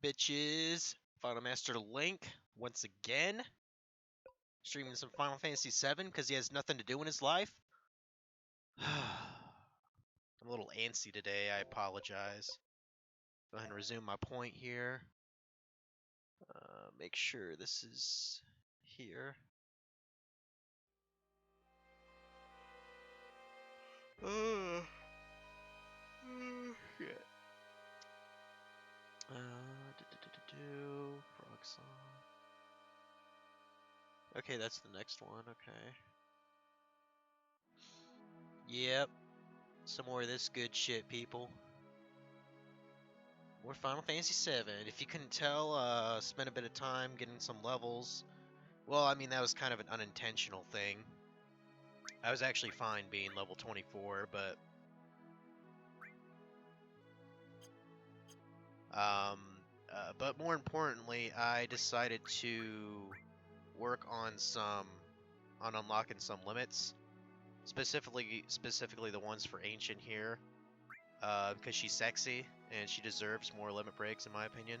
bitches? Final Master Link once again, streaming some Final Fantasy VII because he has nothing to do in his life. I'm a little antsy today. I apologize. Go ahead and resume my point here. Make sure this is here. Shit. Frog song. Okay, that's the next one. Okay. Yep. Some more of this good shit, people. More Final Fantasy VII. If you couldn't tell, spent a bit of time getting some levels. Well, I mean, that was kind of an unintentional thing. I was actually fine being level 24, but more importantly, I decided to work on unlocking some limits, specifically the ones for Ancient here, because she's sexy and she deserves more limit breaks in my opinion.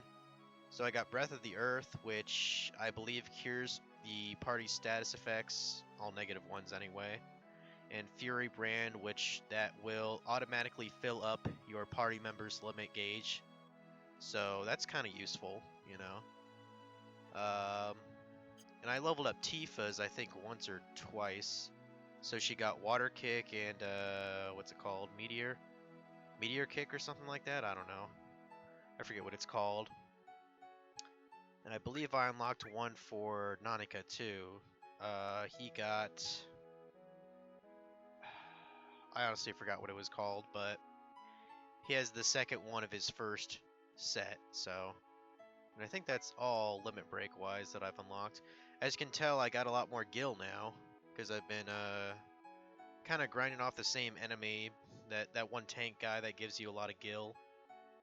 So I got Breath of the Earth, which I believe cures the party's status effects, all negative ones anyway, and Fury Brand, which that will automatically fill up your party member's limit gauge. So that's kind of useful, you know. And I leveled up Tifa's, I think, once or twice. So she got Water Kick and, what's it called? Meteor Kick or something like that? I don't know. I forget what it's called. And I believe I unlocked one for Nanika too. He got... I honestly forgot what it was called, but he has the second one of his first set, so... And I think that's all limit break wise that I've unlocked. As you can tell, I got a lot more gil now, because I've been kind of grinding off the same enemy, that one tank guy that gives you a lot of gil.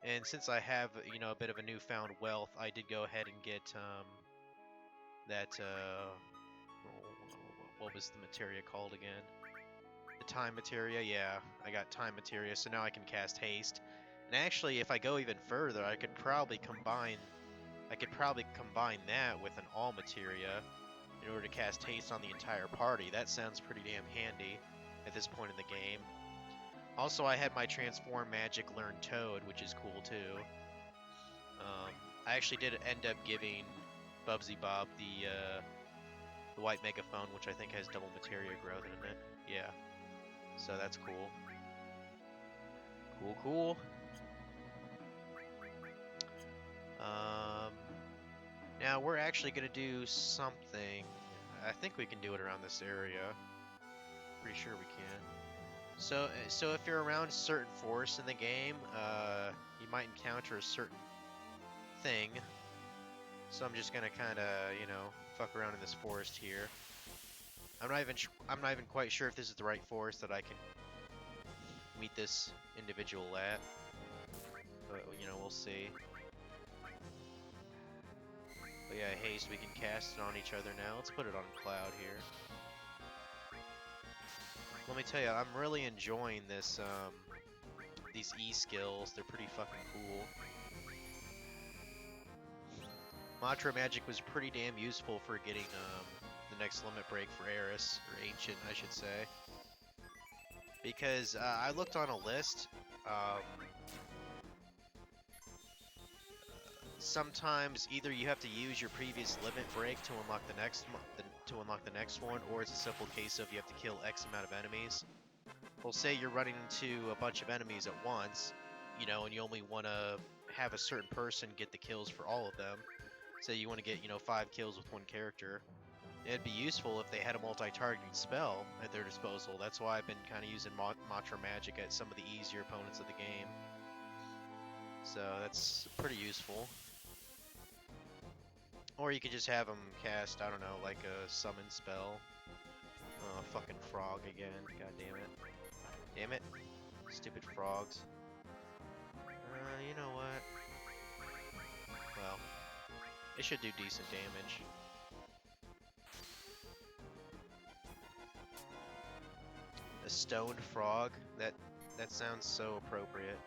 And since I have, you know, a bit of a newfound wealth, I did go ahead and get that what was the materia called again? The time materia, yeah. I got time materia, so now I can cast haste. And actually, if I go even further, I could probably combine that with an all materia in order to cast haste on the entire party. That sounds pretty damn handy at this point in the game. Also, I had my transform magic learn Toad, which is cool too. I actually did end up giving Bubsy Bob the white megaphone, which I think has double materia growth in it. Yeah. So that's cool. Cool. Now we're actually gonna do something. I think we can do it around this area. Pretty sure we can. So if you're around certain forests in the game, you might encounter a certain thing. So I'm just gonna kind of, you know, fuck around in this forest here. I'm not even quite sure if this is the right forest that I can meet this individual at. But you know, we'll see. But yeah, haste, we can cast it on each other now. Let's put it on Cloud here. Let me tell you, I'm really enjoying this, these E skills. They're pretty fucking cool. Mantra Magic was pretty damn useful for getting, the next limit break for Eris, or Ancient, I should say. Because, I looked on a list, sometimes either you have to use your previous limit break to unlock the next one, or it's a simple case of you have to kill X amount of enemies. Well, say you're running into a bunch of enemies at once, you know, and you only want to have a certain person get the kills for all of them. Say you want to get, you know, 5 kills with one character. It'd be useful if they had a multi-targeting spell at their disposal. That's why I've been kind of using Mantra Magic at some of the easier opponents of the game. So that's pretty useful. Or you could just have them cast, I don't know, like a summon spell. Oh, fucking frog again. God damn it. Damn it. Stupid frogs. You know what? Well, it should do decent damage. A stoned frog? That sounds so appropriate.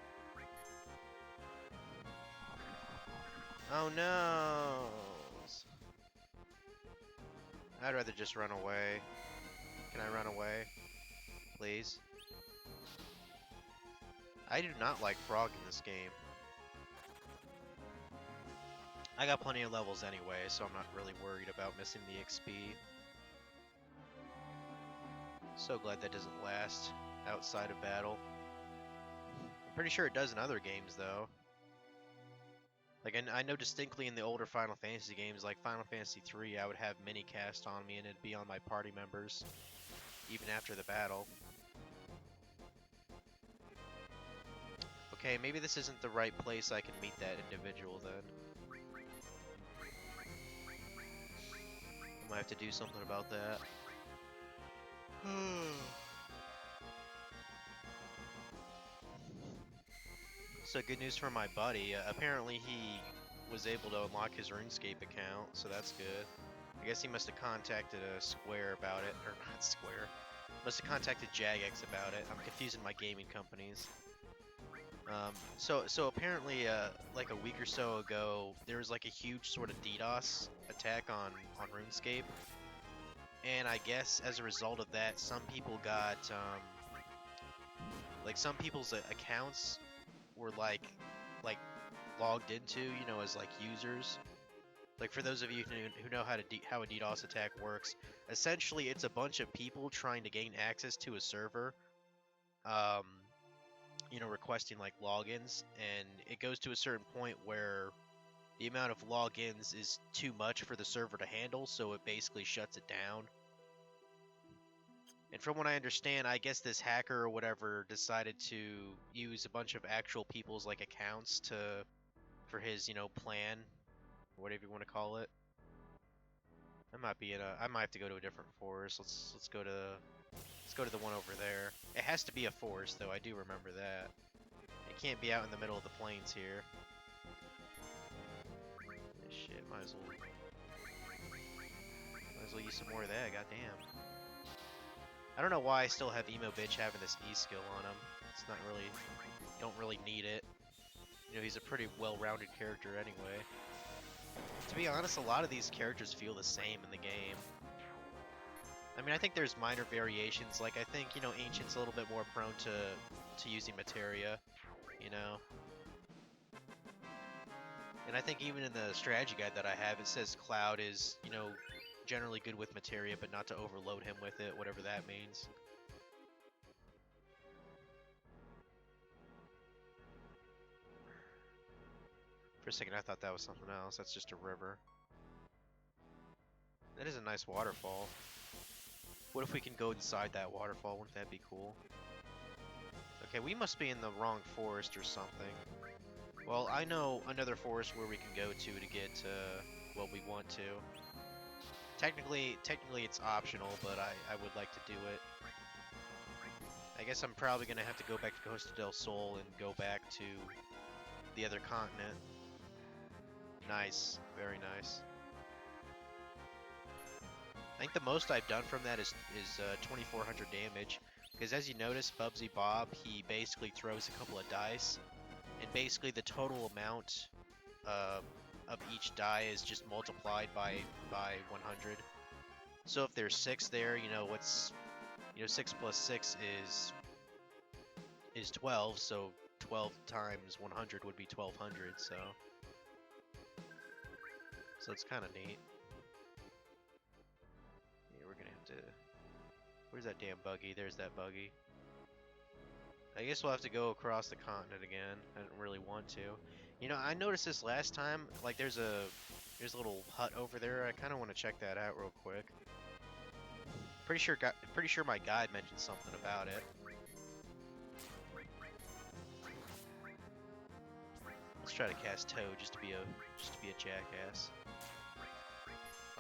Oh no! I'd rather just run away. Can I run away? Please? I do not like frog in this game. I got plenty of levels anyway, so I'm not really worried about missing the XP. So glad that doesn't last outside of battle. I'm pretty sure it does in other games though. Like, I know distinctly in the older Final Fantasy games, like Final Fantasy 3, I would have mini cast on me and it'd be on my party members, even after the battle. Okay, maybe this isn't the right place I can meet that individual then. I might have to do something about that. So good news for my buddy. Apparently he was able to unlock his RuneScape account, so that's good. I guess he must have contacted a Square about it, or not Square. Must have contacted Jagex about it. I'm confusing my gaming companies. So apparently, like a week or so ago, there was like a huge sort of DDoS attack on RuneScape, and I guess as a result of that, some people got like some people's accounts were like logged into, you know, as like users. Like for those of you who know how a DDoS attack works, essentially it's a bunch of people trying to gain access to a server. Um, you know, requesting like logins, and it goes to a certain point where the amount of logins is too much for the server to handle, so it basically shuts it down. And from what I understand, I guess this hacker or whatever decided to use a bunch of actual people's like accounts for his, you know, plan, or whatever you want to call it. I might have to go to a different forest. Let's go to the one over there. It has to be a forest though, I do remember that. It can't be out in the middle of the plains here. Shit, might as well use some more of that, goddamn. I don't know why I still have Emo Bitch having this E skill on him. It's not really, don't really need it. You know, he's a pretty well-rounded character anyway. To be honest, a lot of these characters feel the same in the game. I mean, I think there's minor variations. Like, I think, you know, Ancient's a little bit more prone to using Materia, you know? And I think even in the strategy guide that I have, it says Cloud is, you know, generally good with Materia, but not to overload him with it, whatever that means. For a second, I thought that was something else. That's just a river. That is a nice waterfall. What if we can go inside that waterfall? Wouldn't that be cool? Okay, we must be in the wrong forest or something. Well, I know another forest where we can go to get what we want to. Technically it's optional, but I would like to do it. I guess I'm probably gonna have to go back to Costa del Sol and go back to the other continent. Nice, very nice. I think the most I've done from that is 2,400 damage, because as you notice, Bubsy Bob, he basically throws a couple of dice, and basically the total amount of each die is just multiplied by 100. So if there's 6 there, you know, 6 plus 6 is 12, so 12 times 100 would be 1,200, so it's kind of neat. Yeah, we're gonna have to... Where's that damn buggy? There's that buggy. I guess we'll have to go across the continent again. I don't really want to. You know, I noticed this last time. Like, there's a little hut over there. I kind of want to check that out real quick. Pretty sure my guide mentioned something about it. Let's try to cast Toad just to be a jackass.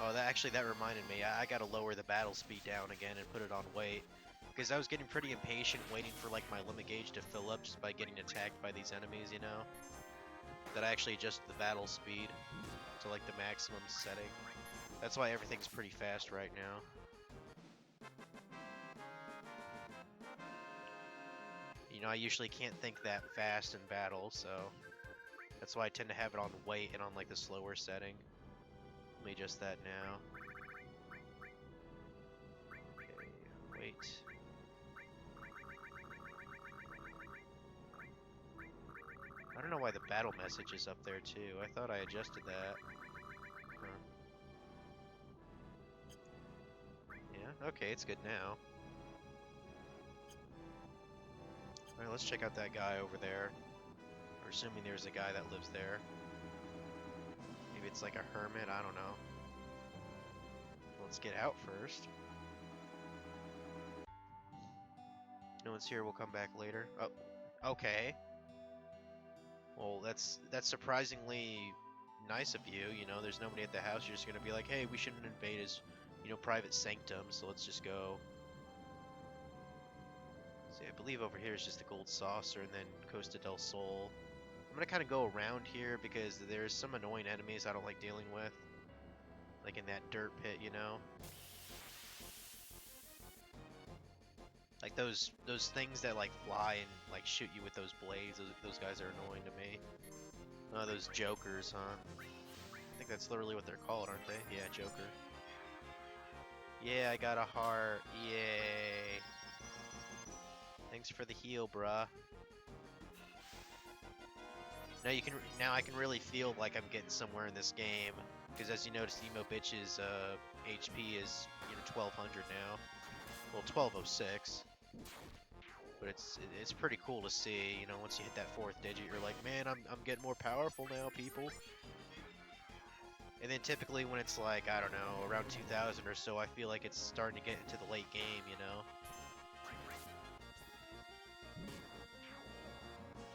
Oh, that reminded me. I gotta lower the battle speed down again and put it on wait, because I was getting pretty impatient waiting for like my limit gauge to fill up just by getting attacked by these enemies, you know? That I actually adjusted the battle speed to like the maximum setting. That's why everything's pretty fast right now. You know, I usually can't think that fast in battle, so That's why I tend to have it on wait and on like the slower setting. Let me adjust that now. Okay, wait. I don't know why the battle message is up there too. I thought I adjusted that. Huh. Yeah, okay, it's good now. Alright, let's check out that guy over there. We're assuming there's a guy that lives there. Maybe it's like a hermit, I don't know. Let's get out first. No one's here, we'll come back later. Oh, okay. Well, that's surprisingly nice of you, you know, there's nobody at the house, you're just gonna be like, hey, we shouldn't invade his, you know, private sanctum, so let's just go. See, I believe over here is just the Gold Saucer and then Costa del Sol. I'm gonna kind of go around here because there's some annoying enemies I don't like dealing with. Like in that dirt pit, you know? Like those things that like fly and like shoot you with those blades, those guys are annoying to me. Oh, those jokers, huh? I think that's literally what they're called, aren't they? Yeah, Joker. Yeah, I got a heart. Yay. Thanks for the heal, bruh. Now I can really feel like I'm getting somewhere in this game, because as you notice, Emo Bitch's HP is 1200 now. Well, 1206. But it's pretty cool to see. You know, once you hit that 4th digit, you're like, man, I'm getting more powerful now, people. And then typically when it's like, I don't know, around 2000 or so, I feel like it's starting to get into the late game, you know?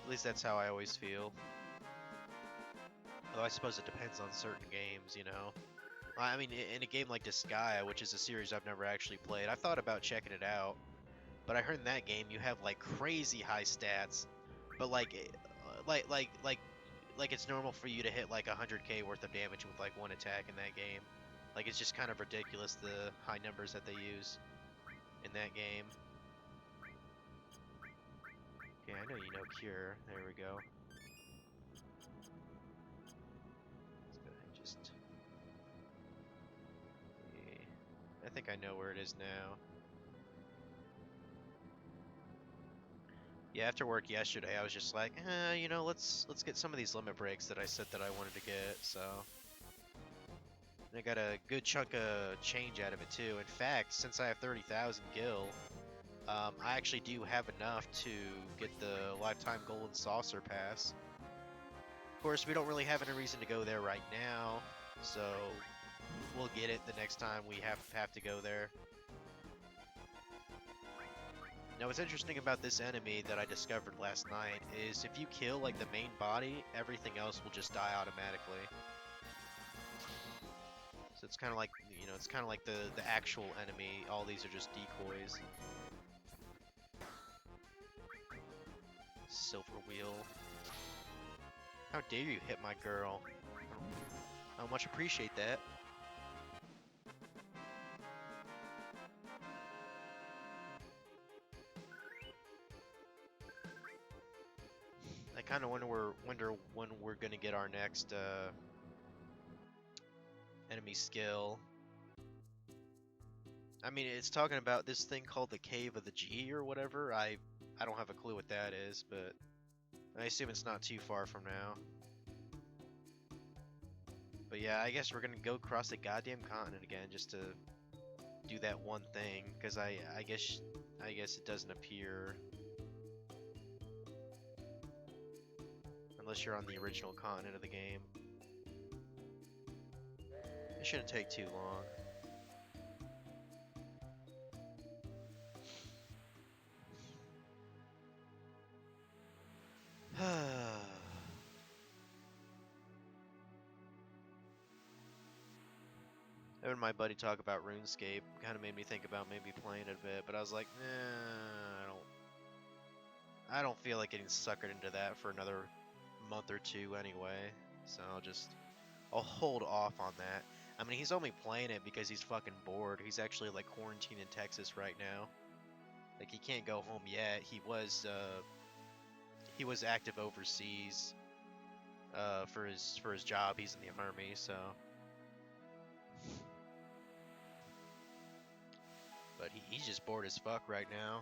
At least that's how I always feel. Although I suppose it depends on certain games, you know? I mean, in a game like Disgaea, which is a series I've never actually played, I've thought about checking it out. But I heard in that game you have like crazy high stats, but like it's normal for you to hit like 100k worth of damage with like one attack in that game. Like it's just kind of ridiculous the high numbers that they use in that game. Okay, I know you know Cure. There we go. Let's go ahead and just. Okay. I think I know where it is now. Yeah, after work yesterday, I was just like, you know, let's get some of these limit breaks that I said that I wanted to get. So and I got a good chunk of change out of it too. In fact, since I have 30,000 gil, I actually do have enough to get the lifetime golden saucer pass. Of course, we don't really have any reason to go there right now, so we'll get it the next time we have to go there. Now, what's interesting about this enemy that I discovered last night is if you kill like the main body, everything else will just die automatically. So it's kind of like, you know, it's kind of like the actual enemy. All these are just decoys. Silver wheel. How dare you hit my girl? I much appreciate that. I kind of wonder when we're gonna get our next enemy skill. I mean, it's talking about this thing called the Cave of the G or whatever. I don't have a clue what that is, but I assume it's not too far from now. But yeah, I guess we're gonna go across the goddamn continent again just to do that one thing, because I guess it doesn't appear unless you're on the original continent of the game. It shouldn't take too long. Having my buddy talk about RuneScape kind of made me think about maybe playing it a bit, but I was like, nah, I don't feel like getting suckered into that for another month or two anyway. So I'll hold off on that. I mean, he's only playing it because he's fucking bored. He's actually like quarantined in Texas right now. Like he can't go home yet. He was active overseas for his job. He's in the army, so. But he's just bored as fuck right now.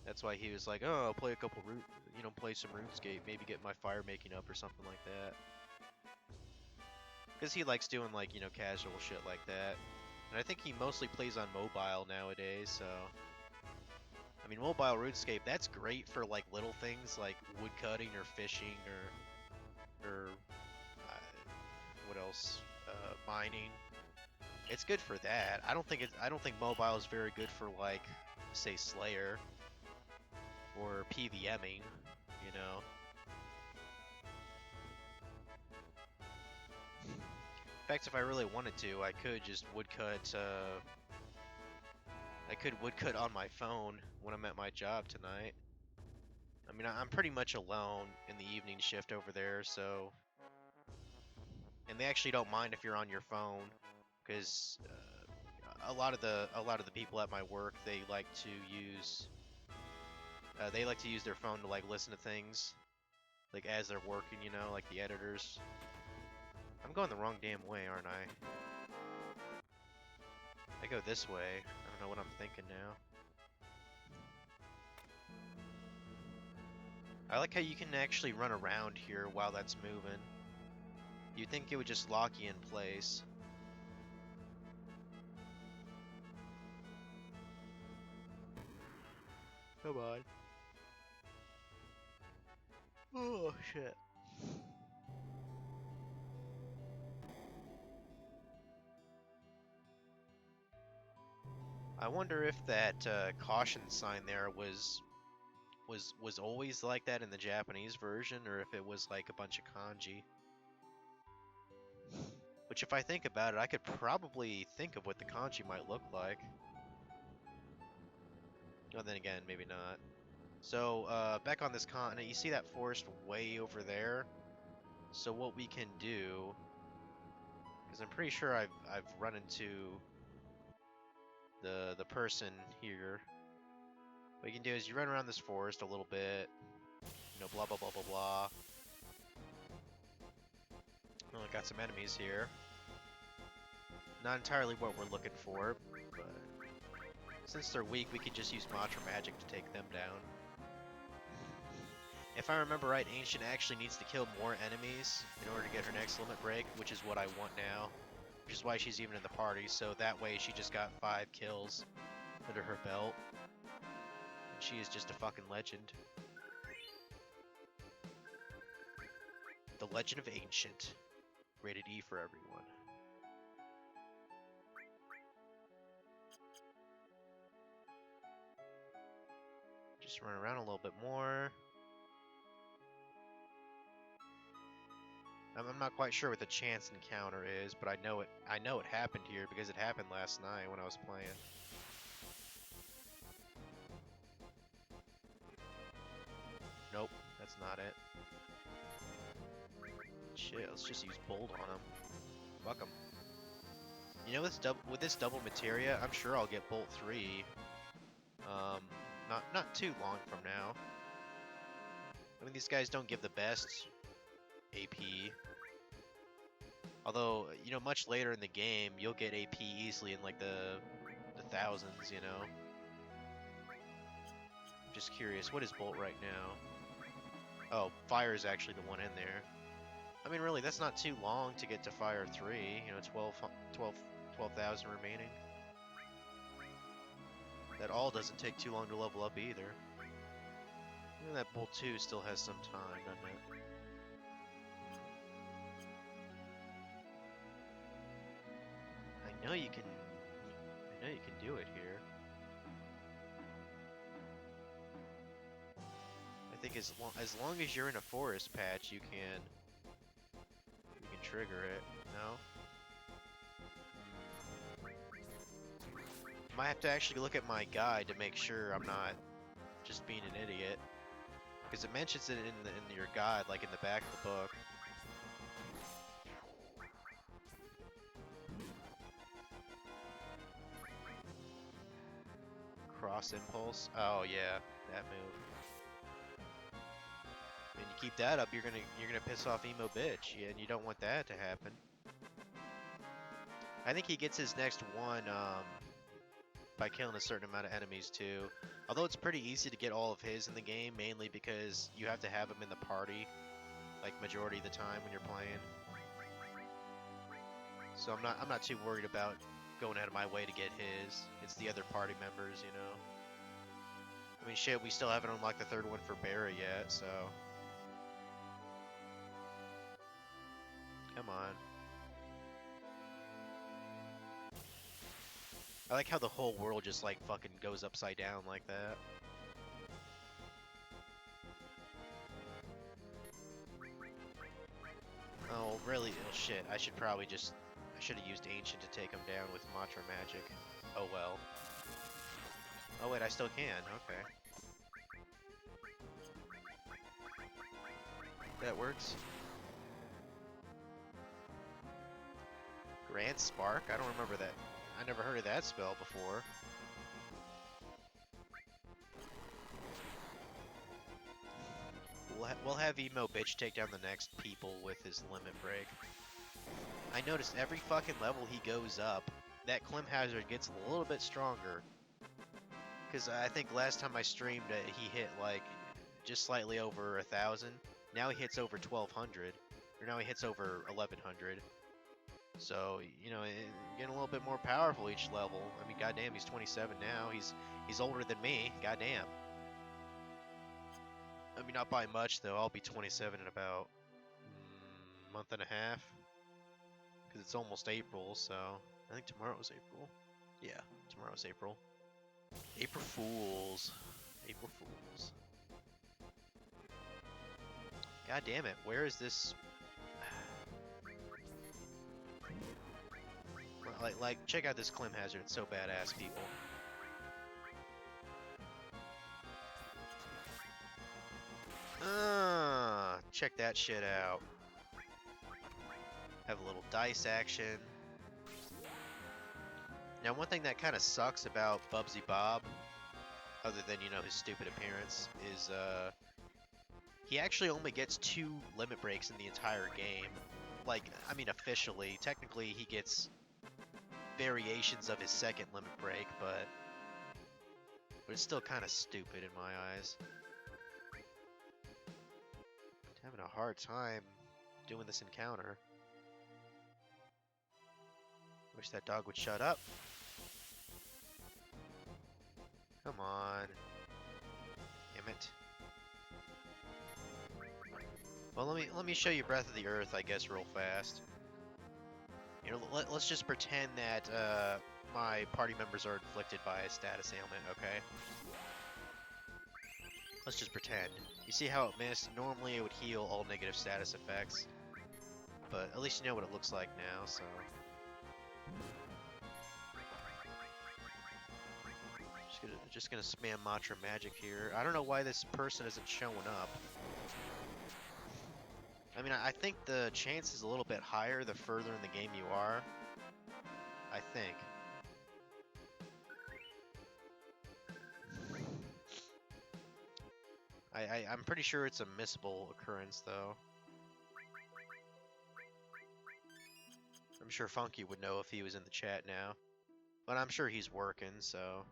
That's why he was like, oh, I'll play a couple play some RuneScape, maybe get my fire making up or something like that. Because he likes doing like, casual shit like that. And I think he mostly plays on mobile nowadays, so. I mean, mobile RuneScape, that's great for like little things like wood cutting or fishing or what else? Mining. It's good for that. I don't think mobile is very good for like, say, Slayer or PVMing, you know. In fact, if I really wanted to, I could just woodcut. I could woodcut on my phone when I'm at my job tonight. I mean, I'm pretty much alone in the evening shift over there, so. And they actually don't mind if you're on your phone, because a lot of the people at my work, they like to use their phone to like listen to things, like as they're working, like the editors. I'm going the wrong damn way, aren't I? I go this way. I don't know what I'm thinking now. I like how you can actually run around here while that's moving. You'd think it would just lock you in place. Come on. Oh, shit. I wonder if that caution sign there was always like that in the Japanese version, or if it was like a bunch of kanji. Which, if I think about it, I could probably think of what the kanji might look like. Oh, then again, maybe not. So, back on this continent, you see that forest way over there? So what we can do, because I'm pretty sure I've run into the person here. What you can do is you run around this forest a little bit, blah blah blah blah blah. Well, I got some enemies here. Not entirely what we're looking for, but since they're weak, we could just use Mantra Magic to take them down. If I remember right, Ancient actually needs to kill more enemies in order to get her next limit break, which is what I want now. Which is why she's even in the party, so that way she just got 5 kills under her belt. And she is just a fucking legend. The Legend of Ancient. Rated E for everyone. Just run around a little bit more. I'm not quite sure what the chance encounter is, but I know it happened here because it happened last night when I was playing. Nope, that's not it. Shit, let's just use Bolt on him. Fuck him. You know, with this double materia, I'm sure I'll get Bolt 3. Not too long from now. I mean, these guys don't give the best AP. Although, much later in the game, you'll get AP easily in like the thousands, Just curious, what is Bolt right now? Oh, Fire is actually the one in there. I mean, really, that's not too long to get to Fire 3. 12,000 remaining. That all doesn't take too long to level up either. And that Bolt 2 still has some time, doesn't it? I know you can do it here. I think as long as you're in a forest patch, you can trigger it. No? Might have to actually look at my guide to make sure I'm not just being an idiot, because it mentions it in your guide, like in the back of the book. Cross impulse. Oh yeah, that move. And you keep that up, you're gonna piss off Emo Bitch, and you don't want that to happen. I think he gets his next one by killing a certain amount of enemies too. Although it's pretty easy to get all of his in the game, mainly because you have to have him in the party, like majority of the time when you're playing. So I'm not too worried about going out of my way to get his. It's the other party members, you know. I mean, shit, we still haven't unlocked the third one for Barra yet, so. Come on. I like how the whole world just like fucking goes upside down like that. Oh, really? Oh, shit. I should have used Ancient to take him down with Mantra Magic. Oh well. Oh wait, I still can. Okay. That works. Grand Spark? I don't remember that. I never heard of that spell before. We'll have Emo Bitch take down the next people with his Limit Break. I noticed every fucking level he goes up, that Clem Hazard gets a little bit stronger. Because I think last time I streamed it, he hit like just slightly over 1,000. Now he hits over 1,200. Or now he hits over 1,100. So, you know, getting a little bit more powerful each level. I mean, goddamn, he's 27 now. He's older than me. Goddamn. I mean, not by much, though. I'll be 27 in about a month and a half. Because it's almost April, so... I think tomorrow's April. Yeah, tomorrow's April. April Fools. April Fools. God damn it, where is this... Like, check out this Clem Hazard. It's so badass, people. Check that shit out. Have a little dice action. Now, one thing that kind of sucks about Bubsy Bob, other than, you know, his stupid appearance, is, he actually only gets 2 limit breaks in the entire game. Like, I mean, officially. Technically, he gets variations of his second limit break, but it's still kind of stupid in my eyes. I'm having a hard time doing this encounter. Wish that dog would shut up. Come on. Damn it. Well, let me show you Breath of the Earth, I guess, real fast. You know, let's just pretend that my party members are inflicted by a status ailment, okay? Let's just pretend. You see how it missed? Normally it would heal all negative status effects, but at least you know what it looks like now, so... Just gonna spam Mantra Magic here. I don't know why this person isn't showing up. I mean, I think the chance is a little bit higher the further in the game you are. I think. I'm pretty sure it's a missable occurrence, though. I'm sure Funky would know if he was in the chat now. But I'm sure he's working, so...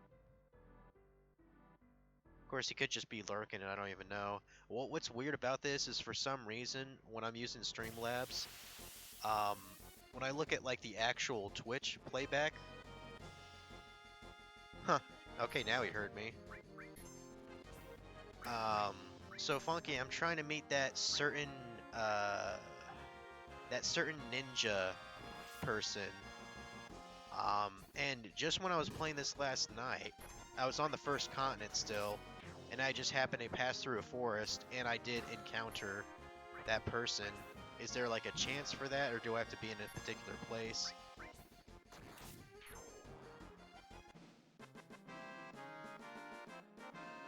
Of course, he could just be lurking and I don't even know. What's weird about this is for some reason, when I'm using Streamlabs, when I look at like the actual Twitch playback... Huh. Okay, now he heard me. So Funky, I'm trying to meet that certain ninja person. And just when I was playing this last night, I was on the first continent still, and I just happened to pass through a forest, and I did encounter that person. Is there like a chance for that, or do I have to be in a particular place?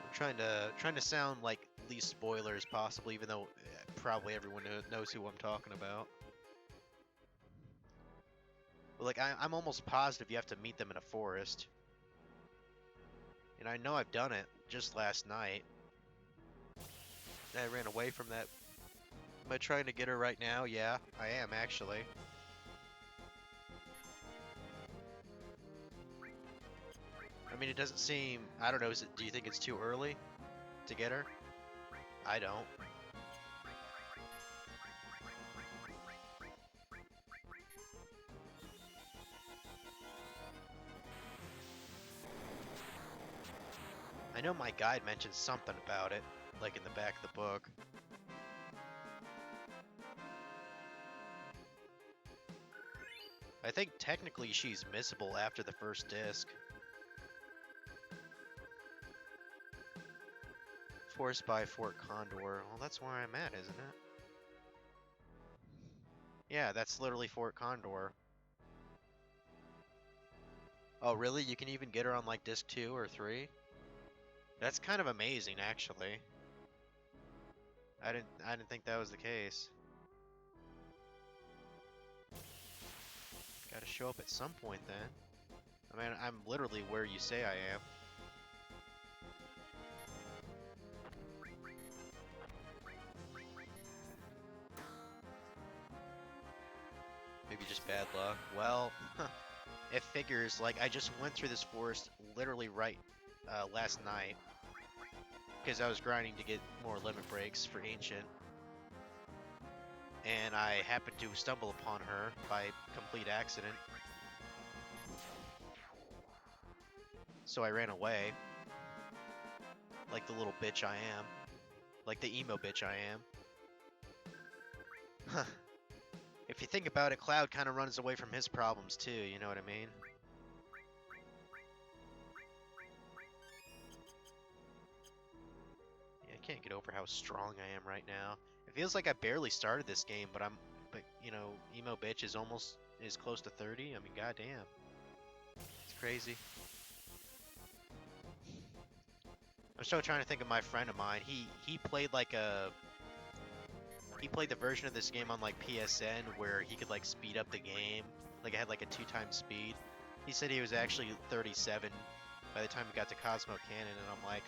I'm trying to sound like least spoiler as possible, even though probably everyone knows who I'm talking about. But like I'm almost positive you have to meet them in a forest. And I know I've done it just last night. I ran away from that Am I trying to get her right now? Yeah, I am actually. I mean, it doesn't seem... I don't know, do you think it's too early to get her? I don't. I know my guide mentioned something about it, like in the back of the book. I think technically she's missable after the first disc. Forced by Fort Condor. Well, that's where I'm at, isn't it? Yeah, that's literally Fort Condor. Oh, really? You can even get her on like disc 2 or 3? That's kind of amazing, actually. I didn't think that was the case. Gotta show up at some point then. I mean, I'm literally where you say I am. Maybe just bad luck. Well, it figures. Like, I just went through this forest literally last night. Because I was grinding to get more limit breaks for Ancient. And I happened to stumble upon her by complete accident. So I ran away. Like the little bitch I am. Like the emo bitch I am. Huh. If you think about it, Cloud kind of runs away from his problems too, you know what I mean? Yeah, I can't get over how strong I am right now. It feels like I barely started this game, but you know, emo bitch is close to 30. I mean, goddamn. It's crazy. I'm still trying to think of my friend of mine. He played the version of this game on like PSN where he could like speed up the game. Like it had like a 2x speed. He said he was actually 37 by the time he got to Cosmo Cannon, and I'm like,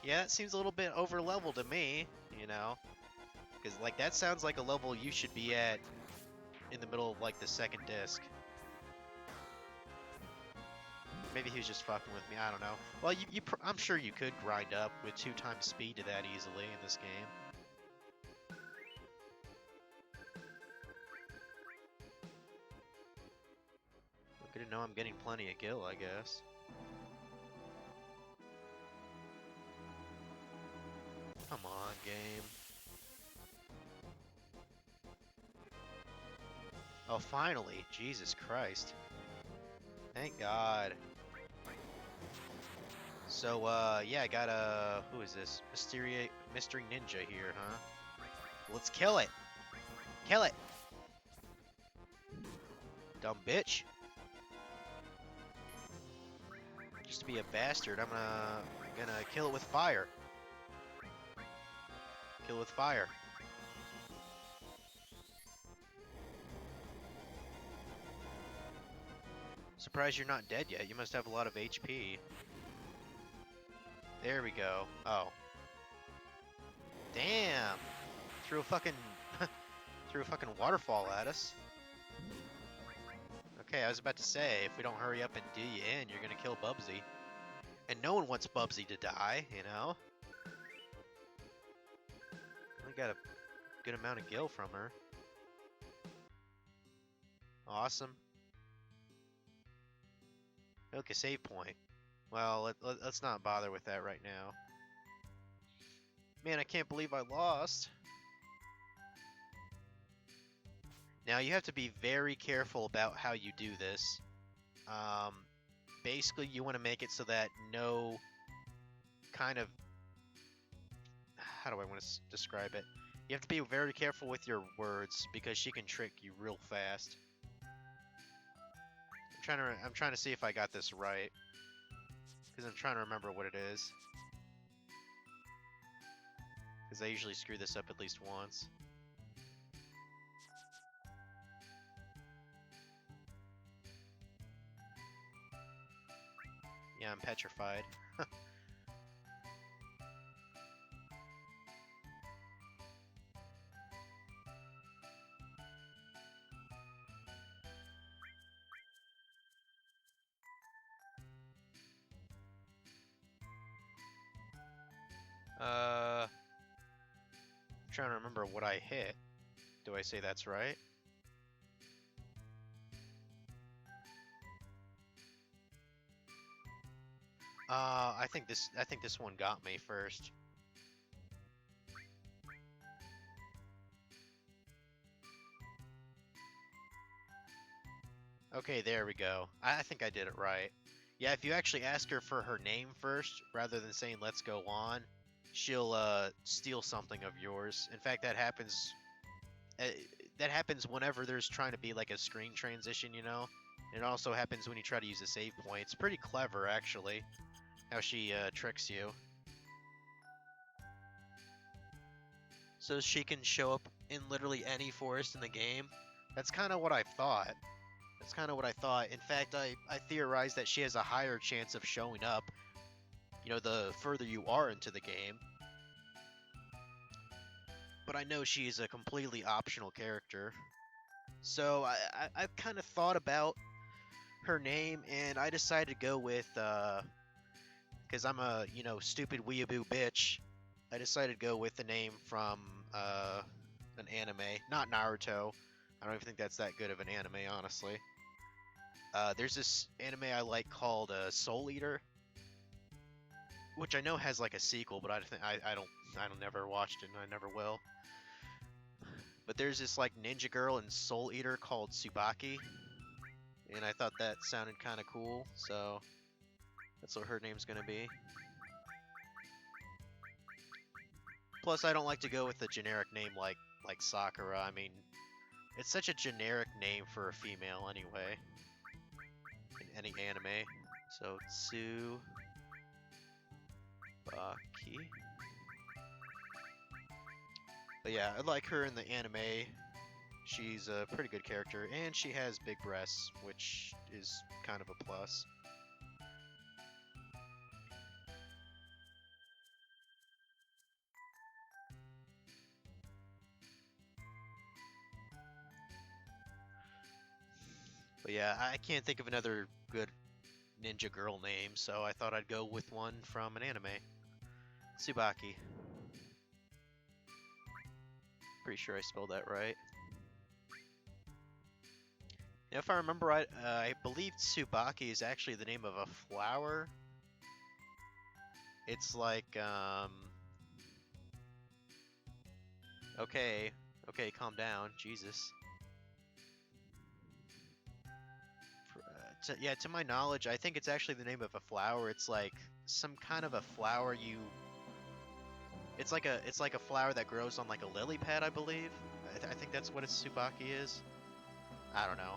yeah, that seems a little bit over level to me, you know? Because like that sounds like a level you should be at in the middle of like the second disc. Maybe he was just fucking with me, I don't know. Well, I'm sure you could grind up with 2x speed to that easily in this game. Good to know I'm getting plenty of gil, I guess. Come on, game. Oh, finally! Jesus Christ. Thank God. So, yeah, I got who is this? Mystery Ninja here, huh? Let's kill it! Kill it! Dumb bitch! Just to be a bastard, I'm gonna kill it with fire. Kill it with fire. Surprised you're not dead yet. You must have a lot of HP. There we go. Oh. Damn! Threw a fucking... threw a fucking waterfall at us. Okay, I was about to say, if we don't hurry up and do you in, you're gonna kill Bubsy. And no one wants Bubsy to die, you know? We got a good amount of gil from her. Awesome. Okay, save point. Well, let's not bother with that right now. Man, I can't believe I lost. Now, you have to be very careful about how you do this. Basically, you want to make it so that no kind of... How do I want to describe it? You have to be very careful with your words, because she can trick you real fast. I'm trying to see if I got this right, because I'm trying to remember what it is. Because I usually screw this up at least once. Yeah, I'm petrified. I'm trying to remember what I hit. Do I say that's right? I think this one got me first. Okay, there we go. I think I did it right. Yeah, if you actually ask her for her name first, rather than saying "let's go on," she'll steal something of yours. In fact, that happens. Uh, that happens whenever there's trying to be like a screen transition, you know. It also happens when you try to use a save point. It's pretty clever, actually, how she tricks you. So she can show up in literally any forest in the game. That's kind of what I thought. That's kind of what I thought. In fact, I theorized that she has a higher chance of showing up, you know, the further you are into the game. But I know she's a completely optional character. So I've kind of thought about her name, and I decided to go with, because I'm a, you know, stupid weeaboo bitch, I decided to go with the name from an anime. Not Naruto. I don't even think that's that good of an anime, honestly. There's this anime I like called Soul Eater, which I know has like a sequel, but I don't never watched it and I never will. But there's this like ninja girl and Soul Eater called Tsubaki, and I thought that sounded kind of cool, so that's what her name's gonna be. Plus, I don't like to go with a generic name like Sakura. I mean, it's such a generic name for a female anyway. In any anime. So Tsubaki. But yeah, I like her in the anime. She's a pretty good character, and she has big breasts, which is kind of a plus. But yeah, I can't think of another good ninja girl name, so I thought I'd go with one from an anime. Tsubaki. Pretty sure I spelled that right. If I remember right, I believe Tsubaki is actually the name of a flower. It's like, okay, calm down, Jesus. Yeah, to my knowledge, I think it's actually the name of a flower. It's like some kind of a flower you. It's like a flower that grows on like a lily pad, I believe. I think that's what a Tsubaki is. I don't know.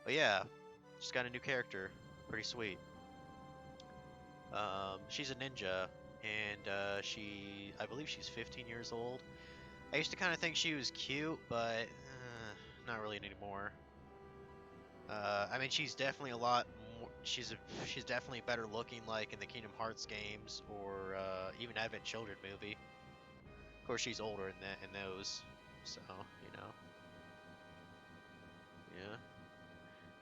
But yeah, she's got a new character. Pretty sweet. She's a ninja, and I believe she's 15 years old. I used to kind of think she was cute, but not really anymore. I mean, she's definitely a lot more. She's definitely better looking, like in the Kingdom Hearts games or even Advent Children movie. Of course, she's older in those, so you know, yeah.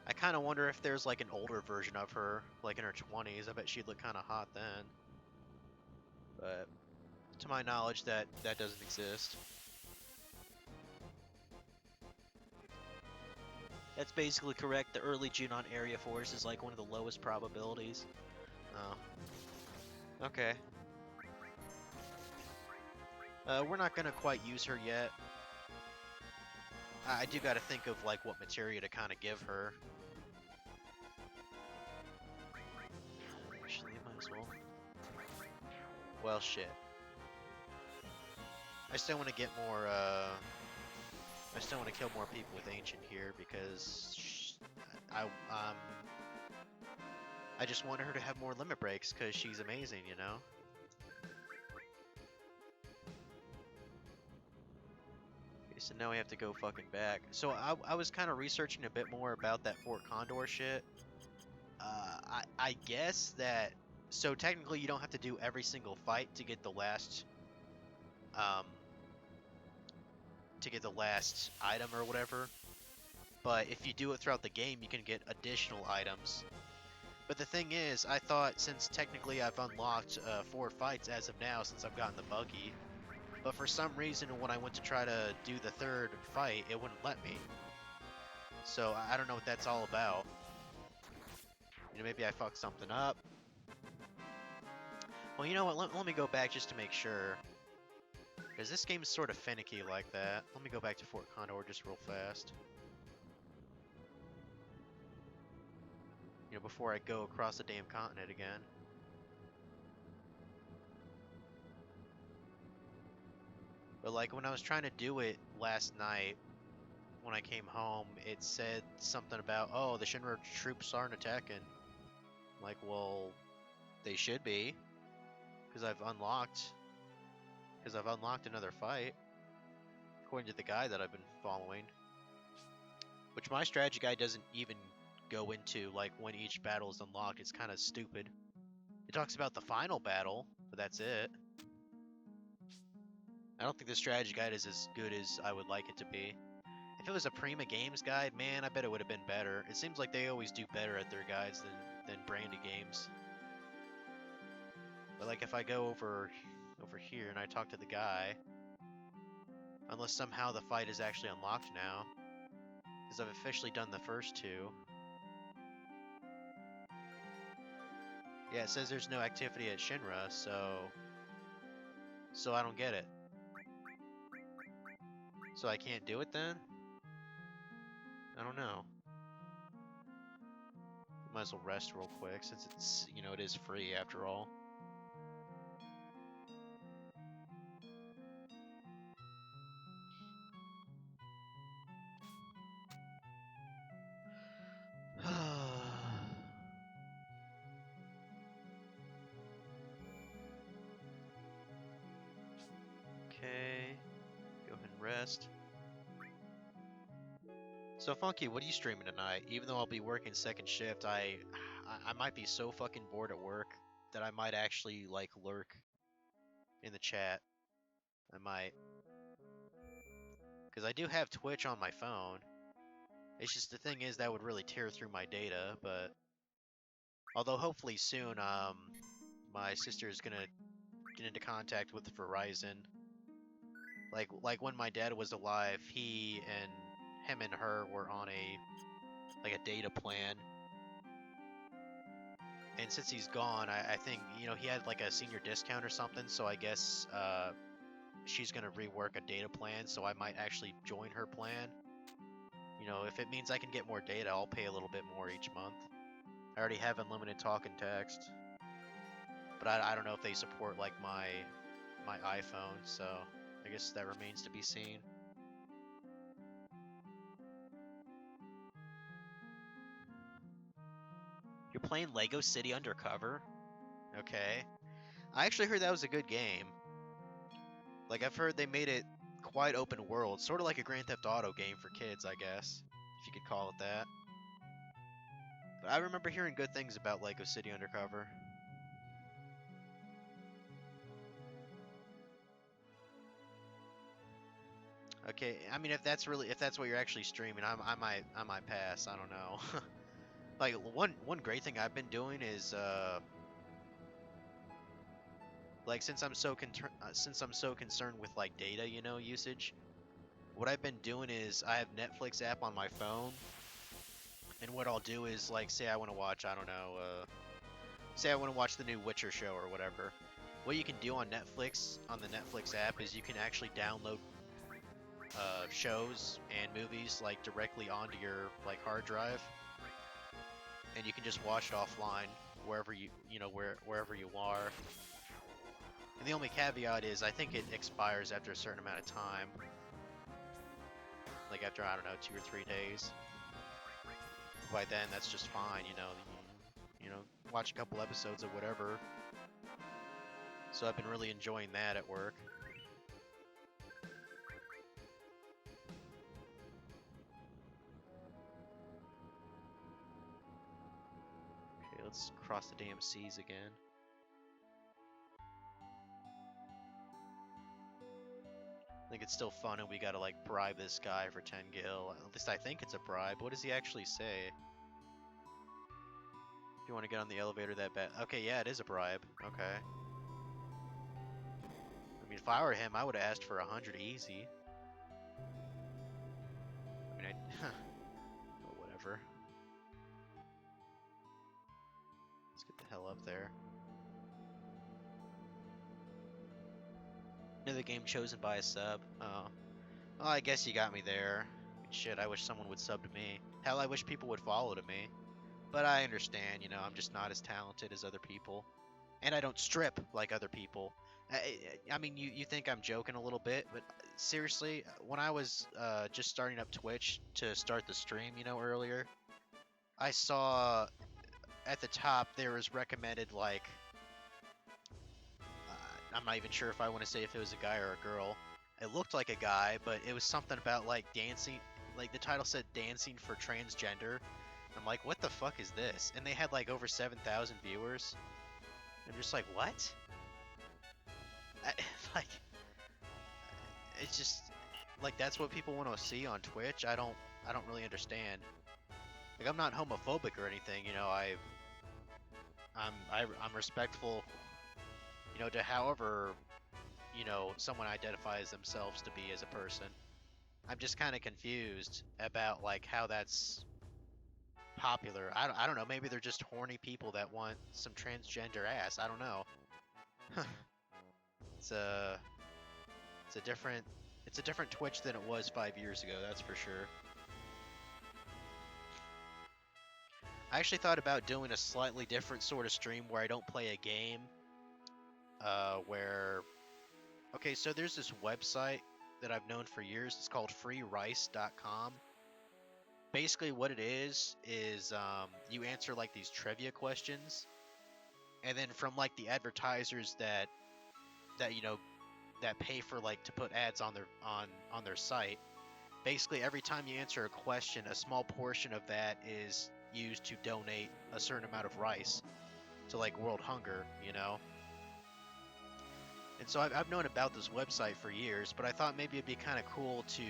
I kind of wonder if there's like an older version of her, like in her 20s. I bet she'd look kind of hot then. But to my knowledge, that doesn't exist. That's basically correct. The early Junon area force is like one of the lowest probabilities. Oh. Okay. We're not gonna quite use her yet. I do gotta think of like what materia to kind of give her. Actually, might as well. Well, shit. I still want to get more. I still want to kill more people with ancient here because um I just want her to have more limit breaks because she's amazing, you know. Okay, so now we have to go fucking back. So I was kind of researching a bit more about that Fort Condor shit. I guess that so technically you don't have to do every single fight um to get the last item or whatever. But if you do it throughout the game, you can get additional items. But the thing is, I thought since technically I've unlocked 4 fights as of now since I've gotten the buggy, but for some reason when I went to try to do the 3rd fight, it wouldn't let me. So I don't know what that's all about. You know, maybe I fucked something up. Well, you know what? Let me go back just to make sure. Because this game's sort of finicky like that. Let me go back to Fort Condor just real fast. You know, before I go across the damn continent again. But like when I was trying to do it last night, when I came home, it said something about, oh, the Shinra troops aren't attacking. Like, well, they should be, because I've unlocked another fight, according to the guide that I've been following. Which my strategy guide doesn't even go into, like, when each battle is unlocked. It's kind of stupid. It talks about the final battle, but that's it. I don't think the strategy guide is as good as I would like it to be. If it was a Prima Games guide, man, I bet it would have been better. It seems like they always do better at their guides than Brandy Games. But like if I go over here and I talk to the guy, unless somehow the fight is actually unlocked now, because I've officially done the first 2. Yeah, it says there's no activity at Shinra, so I don't get it. So I can't do it then? I don't know. Might as well rest real quick since it's, you know, it is free after all. Okay, go ahead and rest. So Funky, what are you streaming tonight? Even though I'll be working 2nd shift, I might be so fucking bored at work that I might actually like lurk in the chat. I might, because I do have Twitch on my phone. It's just the thing is that would really tear through my data, but although hopefully soon, my sister is gonna get into contact with Verizon. Like when my dad was alive, him and her were on a data plan. And since he's gone, I think, you know, he had like a senior discount or something, so I guess she's gonna rework a data plan, so I might actually join her plan. You know, if it means I can get more data, I'll pay a little bit more each month. I already have unlimited talk and text. But I don't know if they support like my iPhone, so I guess that remains to be seen. You're playing Lego City Undercover? Okay. I actually heard that was a good game. Like, I've heard they made it quite open world, sort of like a Grand Theft Auto game for kids, I guess, if you could call it that. But I remember hearing good things about Lego City Undercover. Okay, I mean, if that's what you're actually streaming, I might pass. I don't know. Like one great thing I've been doing is like since I'm so concerned with like data, you know, usage. What I've been doing is I have Netflix app on my phone, and what I'll do is like say I want to watch, I don't know, say I want to watch the new Witcher show or whatever. What you can do on Netflix on the Netflix app is you can actually download shows and movies like directly onto your like hard drive, and you can just watch it offline wherever wherever you are. And the only caveat is I think it expires after a certain amount of time, like after, I don't know, 2 or 3 days. By then that's just fine, you know, watch a couple episodes of whatever. So I've been really enjoying that at work. Okay, let's cross the damn seas again. I think it's still fun, and we gotta like bribe this guy for 10 gil. At least I think it's a bribe. What does he actually say? You want to get on the elevator that bad? Okay, yeah, it is a bribe. Okay. I mean, if I were him, I would have asked for 100 easy. I mean, but whatever. Let's get the hell up there. Another game chosen by a sub. Oh. Well, I guess you got me there. Shit, I wish someone would sub to me. Hell, I wish people would follow to me. But I understand, you know, I'm just not as talented as other people. And I don't strip like other people. I mean, you think I'm joking a little bit, but seriously, when I was just starting up Twitch to start the stream, you know, earlier, I saw at the top there was recommended, like, I'm not even sure if I want to say if it was a guy or a girl. It looked like a guy, but it was something about, like, dancing. Like, the title said dancing for transgender. I'm like, what the fuck is this? And they had, like, over 7,000 viewers. I'm just like, what? Like, it's just, like, that's what people want to see on Twitch. I don't really understand. Like, I'm not homophobic or anything, you know. I'm respectful, you know, to however, you know, someone identifies themselves to be as a person. I'm just kind of confused about, like, how that's popular. I don't know. Maybe they're just horny people that want some transgender ass. I don't know. It's a different Twitch than it was 5 years ago. That's for sure. I actually thought about doing a slightly different sort of stream where I don't play a game. Okay, so there's this website that I've known for years. It's called freerice.com. Basically what it is you answer like these trivia questions, and then from like the advertisers that you know that pay for like to put ads on their site, basically every time you answer a question, a small portion of that is used to donate a certain amount of rice to like world hunger, you know. And so I've known about this website for years, but I thought maybe it'd be kind of cool to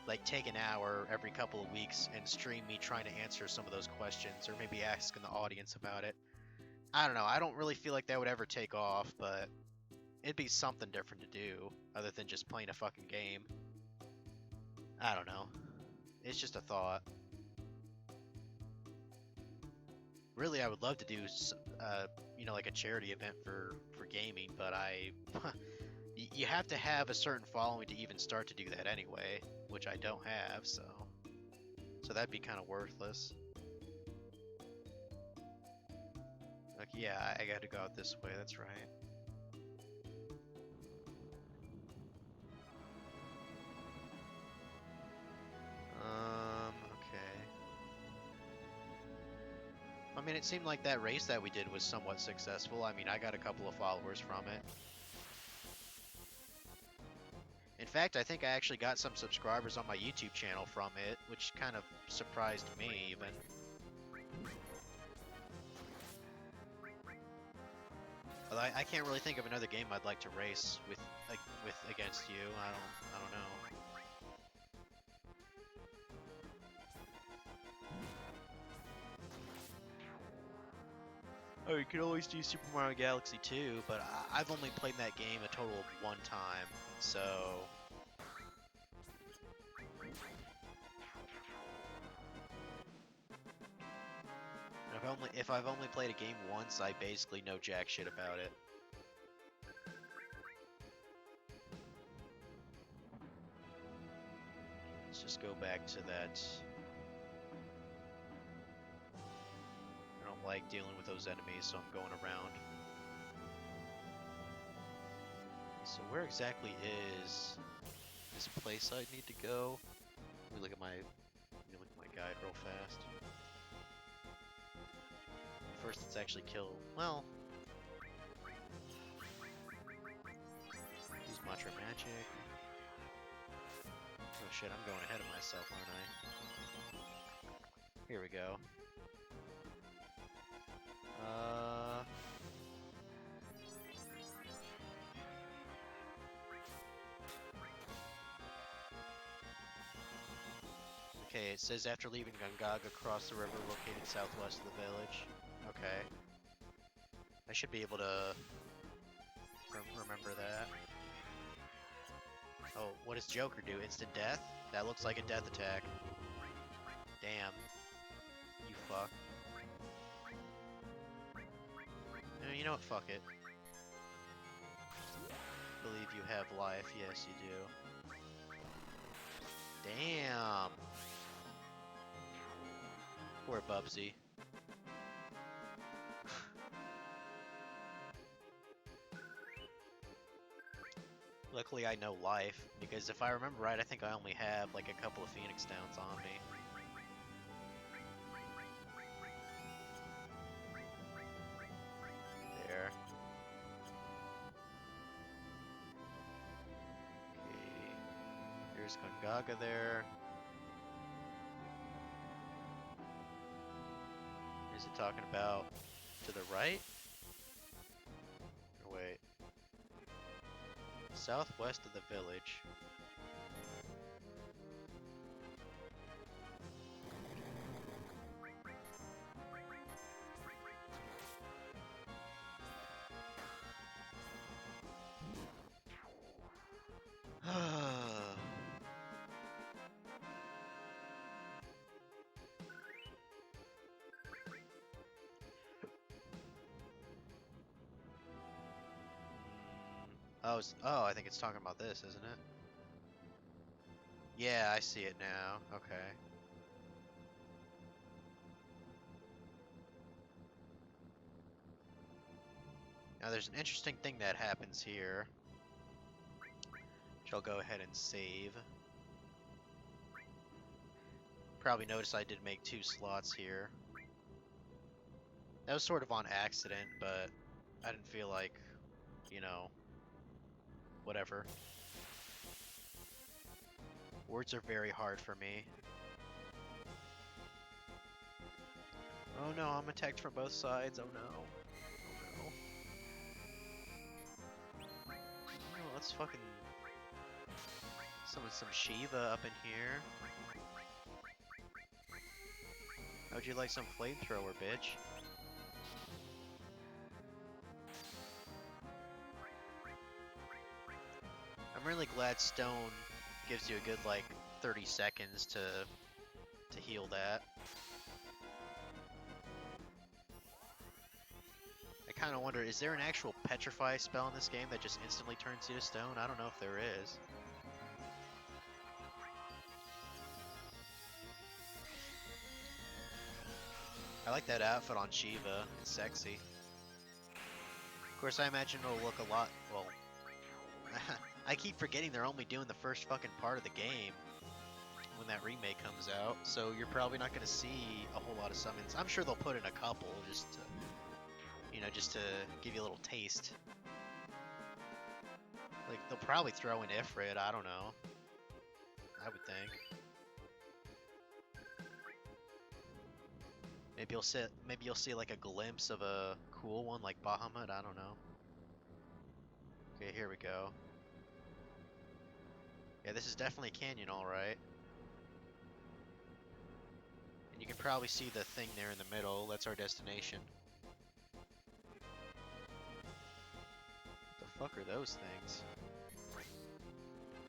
like take an hour every couple of weeks and stream me trying to answer some of those questions, or maybe asking the audience about it. I don't know. I don't really feel like that would ever take off, but it'd be something different to do other than just playing a fucking game. I don't know. It's just a thought. Really, I would love to do, you know, like a charity event for gaming, but you have to have a certain following to even start to do that anyway, which I don't have, so that'd be kind of worthless. Like, yeah, I got to go out this way. That's right. Okay. I mean, it seemed like that race that we did was somewhat successful. I mean, I got a couple of followers from it. In fact, I think I actually got some subscribers on my YouTube channel from it, which kind of surprised me even. Although I can't really think of another game I'd like to race with against you. I don't know. Oh, you could always do Super Mario Galaxy 2, but I've only played that game a total of one time, so... If I've only played a game once, I basically know jack shit about it. Let's just go back to that. I don't like dealing with those enemies, so I'm going around. So where exactly is this place I need to go? Let me look at my guide real fast. First, let's actually kill. Well, use Mantra Magic. Oh shit, I'm going ahead of myself, aren't I? Here we go. Okay, it says after leaving Gungaga, cross the river located southwest of the village. Okay. I should be able to remember that. Oh, what does Joker do? Instant death? That looks like a death attack. Damn. You fuck. You know what? Fuck it. Believe you have life. Yes, you do. Damn. Poor Bubsy. Luckily I know life, because if I remember right, I think I only have like a couple of Phoenix Downs on me. There. Okay. There's Gongaga there. Is it talking about to the right? Or wait. Southwest of the village. Oh, I think it's talking about this, isn't it? Yeah, I see it now. Okay. Now there's an interesting thing that happens here, which I'll go ahead and save. Probably noticed I did make 2 slots here. That was sort of on accident, but I didn't feel like, you know, whatever. Words are very hard for me. Oh no, I'm attacked from both sides. Oh no. Oh no. Oh, let's fucking summon some Shiva up in here. How'd you like some flamethrower, bitch? I'm really glad Stone gives you a good, like, 30 seconds to heal that. I kind of wonder, is there an actual Petrify spell in this game that just instantly turns you to stone? I don't know if there is. I like that outfit on Shiva. It's sexy. Of course, I imagine it'll look a lot, well... I keep forgetting they're only doing the first fucking part of the game when that remake comes out, so you're probably not going to see a whole lot of summons. I'm sure they'll put in a couple, just to, you know, just to give you a little taste. Like, they'll probably throw in Ifrit, I don't know. I would think. Maybe you'll see like a glimpse of a cool one like Bahamut, I don't know. Okay, here we go. Yeah, this is definitely Canyon, alright. And you can probably see the thing there in the middle, that's our destination. What the fuck are those things?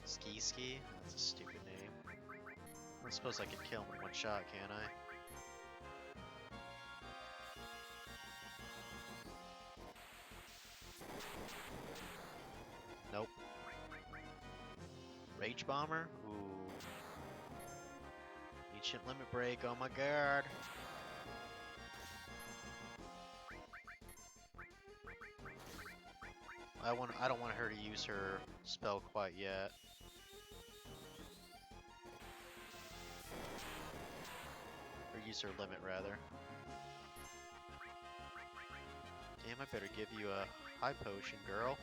Ski? That's a stupid name. I don't suppose I can kill him in one shot, can I? Nope. Rage Bomber? Ooh. Ancient Limit Break, oh my god. I don't want her to use her spell quite yet. Or use her limit, rather. Damn, I better give you a high potion, girl.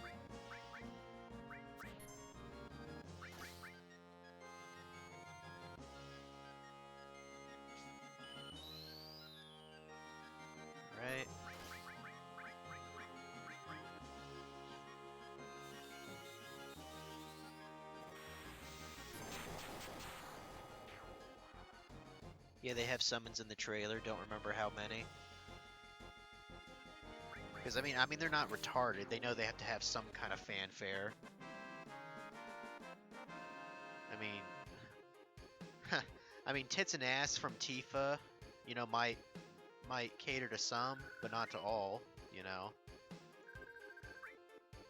Right. Yeah, they have summons in the trailer, don't remember how many. Because I mean, they're not retarded. They know they have to have some kind of fanfare. I mean, I mean, tits and ass from Tifa, you know, might cater to some, but not to all. You know,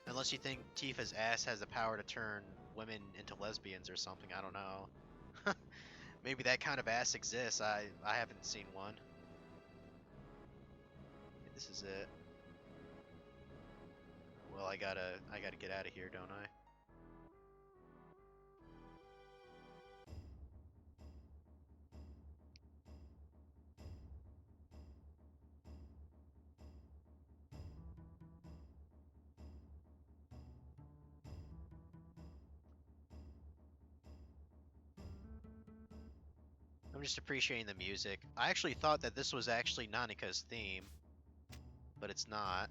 unless you think Tifa's ass has the power to turn women into lesbians or something. I don't know. Maybe that kind of ass exists. I haven't seen one. This is it. Well, I gotta get out of here, don't I? I'm just appreciating the music. I actually thought that this was actually Nanika's theme, but it's not.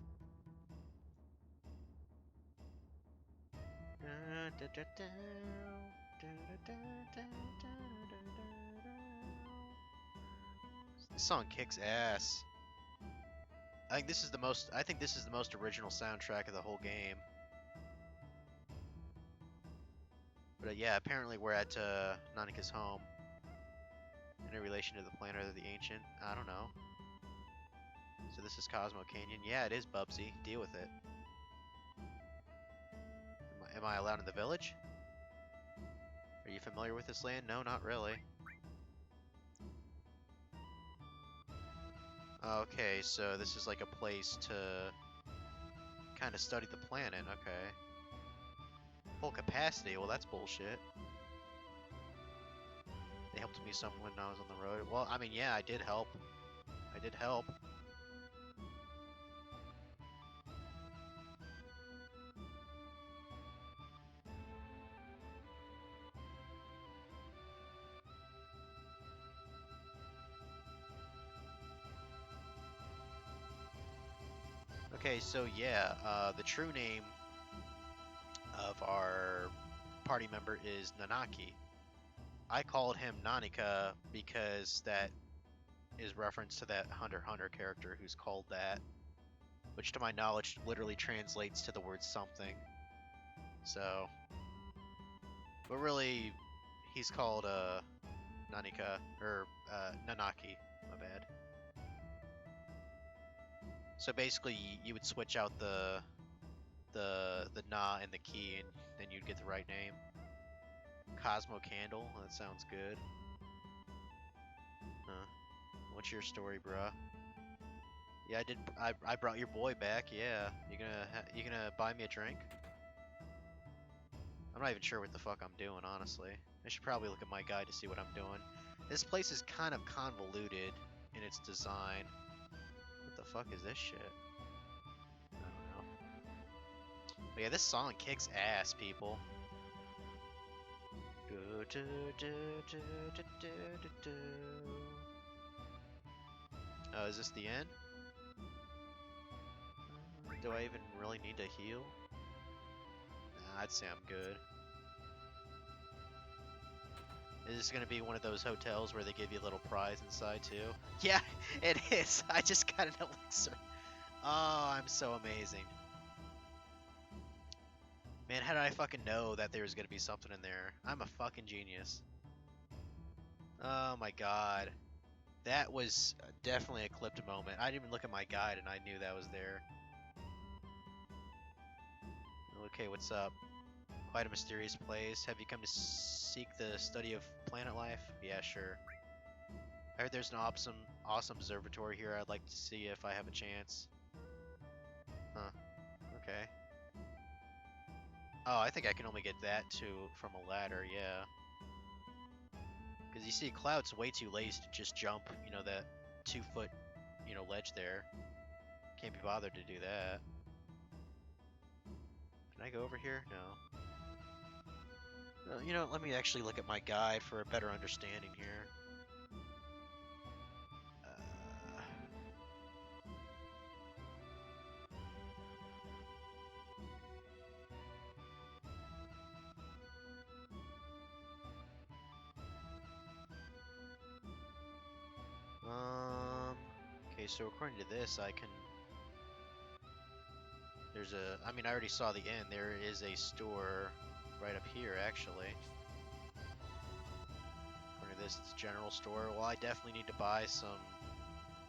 This song kicks ass. I think this is the most. I think this is the most original soundtrack of the whole game. But yeah, apparently we're at Nanika's home. In relation to the planet of the ancient, I don't know. So this is Cosmo Canyon. Yeah, it is Bubsy. Deal with it. Am I allowed in the village? Are you familiar with this land? No, not really. Okay, so this is like a place to kind of study the planet. Okay. Full capacity? Well, that's bullshit. They helped me some when I was on the road. Well, I mean, yeah, I did help. I did help. Okay, so yeah, the true name of our party member is Nanaki. I called him Nanika because that is reference to that Hunter x Hunter character who's called that, which to my knowledge literally translates to the word something. So, but really, he's called Nanika or Nanaki. My bad. So basically, you would switch out the na and the key, and then you'd get the right name. Cosmo Candle. That sounds good. Huh. What's your story, bruh? Yeah, I did. I brought your boy back. Yeah, you gonna buy me a drink? I'm not even sure what the fuck I'm doing, honestly. I should probably look at my guide to see what I'm doing. This place is kind of convoluted in its design. What the fuck is this shit? I don't know. But yeah, this song kicks ass, people. Oh, is this the end? Do I even really need to heal? Nah, I'd say I'm good. Is this gonna be one of those hotels where they give you a little prize inside too? Yeah, it is. I just got an elixir. Oh, I'm so amazing. Man, how did I fucking know that there was gonna be something in there? I'm a fucking genius. Oh my god. That was definitely a clipped moment. I didn't even look at my guide and I knew that was there. Okay, what's up? Quite a mysterious place. Have you come to seek the study of planet life? Yeah, sure. I heard there's an awesome observatory here. I'd like to see if I have a chance. Huh. Okay. Oh, I think I can only get that from a ladder, yeah. Because you see, Cloud's way too lazy to just jump, you know, that 2-foot, you know, ledge there. Can't be bothered to do that. Can I go over here? No. You know, let me actually look at my guide for a better understanding here. Okay, so according to this, I can There's a, I mean, I already saw the inn. There is a store right up here, actually. According to this, it's a general store. Well, I definitely need to buy some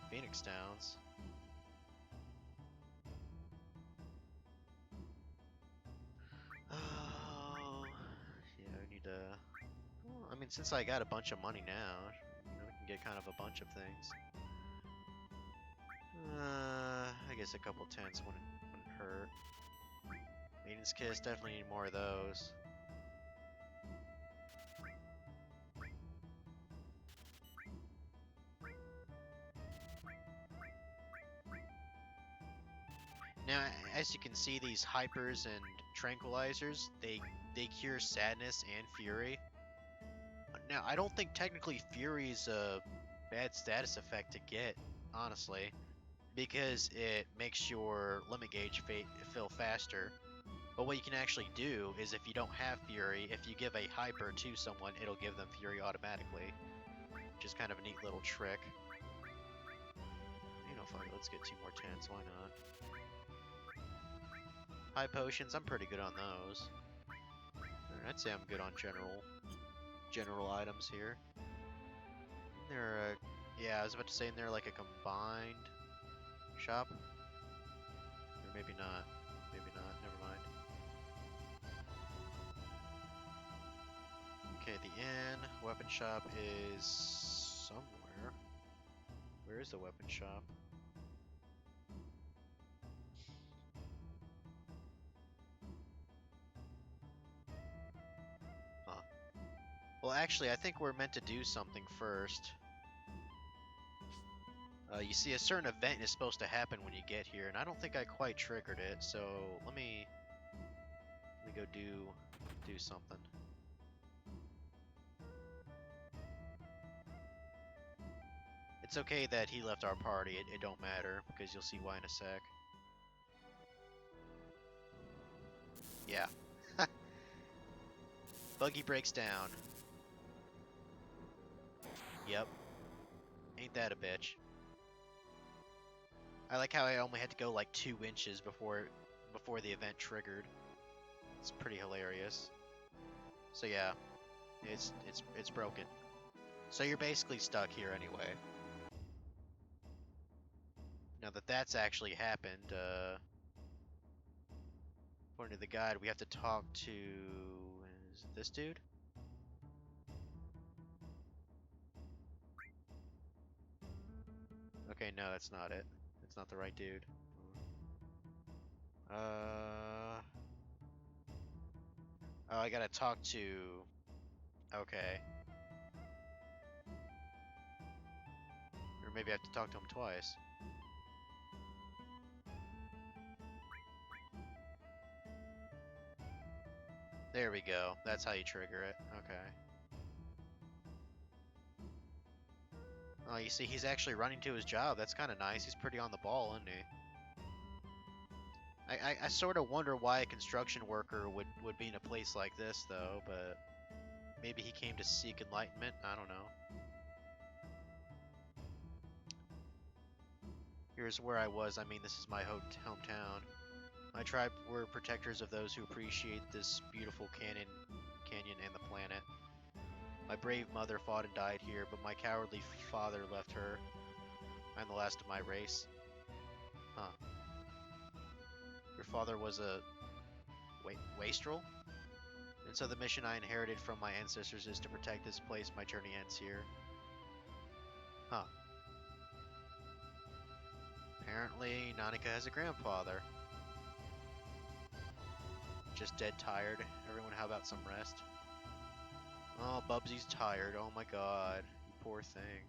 Phoenix Downs. Oh, yeah, I need to. Well, I mean, since I got a bunch of money now, you know, we can get kind of a bunch of things. I guess a couple tents wouldn't hurt. Maiden's Kiss, definitely need more of those. Now, as you can see, these hypers and tranquilizers, they cure sadness and fury. Now, I don't think technically fury's a bad status effect to get, honestly, because it makes your limit gauge fill faster. But what you can actually do is if you don't have fury, if you give a hyper to someone, it'll give them fury automatically, which is kind of a neat little trick. You know, fuck it, let's get 2 more tens, why not? High potions, I'm pretty good on those. I'd say I'm good on general items here. There, yeah, I was about to say in there like a combined shop, or maybe not. Maybe not. Never mind. Okay, the inn weapon shop is somewhere. Where is the weapon shop? Huh. Well, actually, I think we're meant to do something first. You see, a certain event is supposed to happen when you get here, and I don't think I quite triggered it. So let me go do something. It's okay that he left our party. It don't matter because you'll see why in a sec. Yeah. Buggy breaks down. Yep. Ain't that a bitch? I like how I only had to go like 2 inches before the event triggered. It's pretty hilarious. So yeah, it's broken. So you're basically stuck here anyway. Now that that's actually happened, according to the guide, we have to talk to, is it this dude? Okay, no, that's not it. That's not the right dude. Oh, I gotta talk to... Okay. Or maybe I have to talk to him twice. There we go. That's how you trigger it. Okay. Oh, you see, he's actually running to his job. That's kind of nice. He's pretty on the ball, isn't he? I sort of wonder why a construction worker would be in a place like this, though, but maybe he came to seek enlightenment? I don't know. Here's where I was. I mean, this is my hometown. My tribe were protectors of those who appreciate this beautiful canyon and the planet. My brave mother fought and died here, but my cowardly father left her. I'm the last of my race. Huh. Your father was a wastrel? And so the mission I inherited from my ancestors is to protect this place. My journey ends here. Huh. Apparently, Nanika has a grandfather. Just dead tired. Everyone, how about some rest? Oh, Bubsy's tired. Oh my god. You poor thing.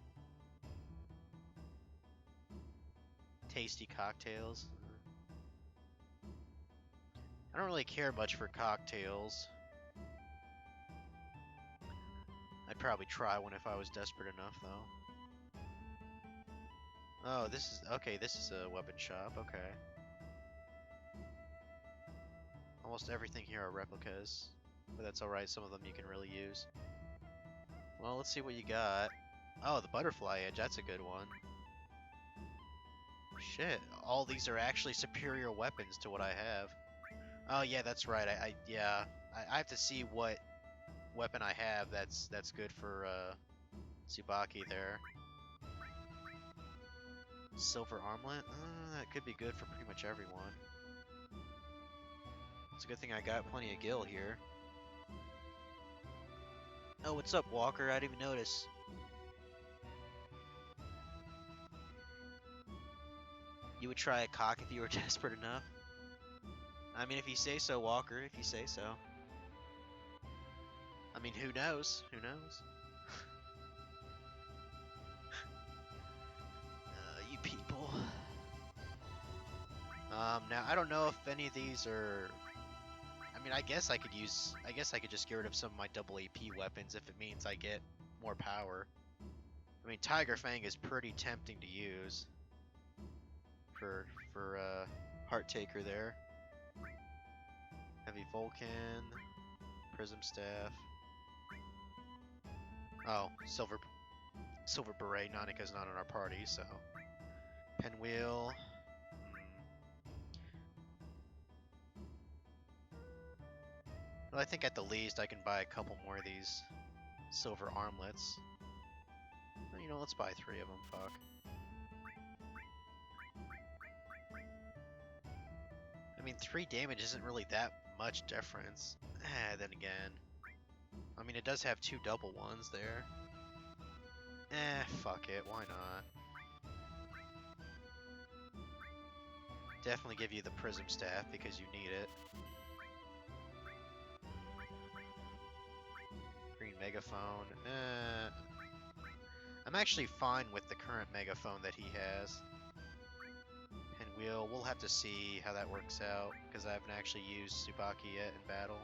Tasty cocktails. I don't really care much for cocktails. I'd probably try one if I was desperate enough, though. Oh, this is... Okay, this is a weapon shop. Okay. Almost everything here are replicas. But that's alright, some of them you can really use. Well, let's see what you got. Oh, the butterfly edge. That's a good one. Shit, all these are actually superior weapons to what I have. Oh yeah, that's right. I have to see what weapon I have that's good for Tsubaki there. Silver armlet? That could be good for pretty much everyone. It's a good thing I got plenty of gil here. Oh, what's up, Walker? I didn't even notice. You would try a cock if you were desperate enough? I mean, if you say so, Walker, if you say so. I mean, who knows? Who knows? You people. Now, I don't know if any of these are... I mean, I guess I could just get rid of some of my double AP weapons if it means I get more power. I mean, Tiger Fang is pretty tempting to use for Heart Taker there. Heavy Vulcan, Prism Staff. Oh, Silver Beret. Nanika's not in our party, so Pinwheel. Well, I think at the least I can buy a couple more of these silver armlets. Well, you know, let's buy 3 of them. Fuck. I mean, 3 damage isn't really that much difference. Then again, I mean, it does have 2 double ones there. Fuck it. Why not? Definitely give you the Prism Staff because you need it. Green Megaphone. I'm actually fine with the current Megaphone that he has. Pinwheel, we'll have to see how that works out, because I haven't actually used Tsubaki yet in battle.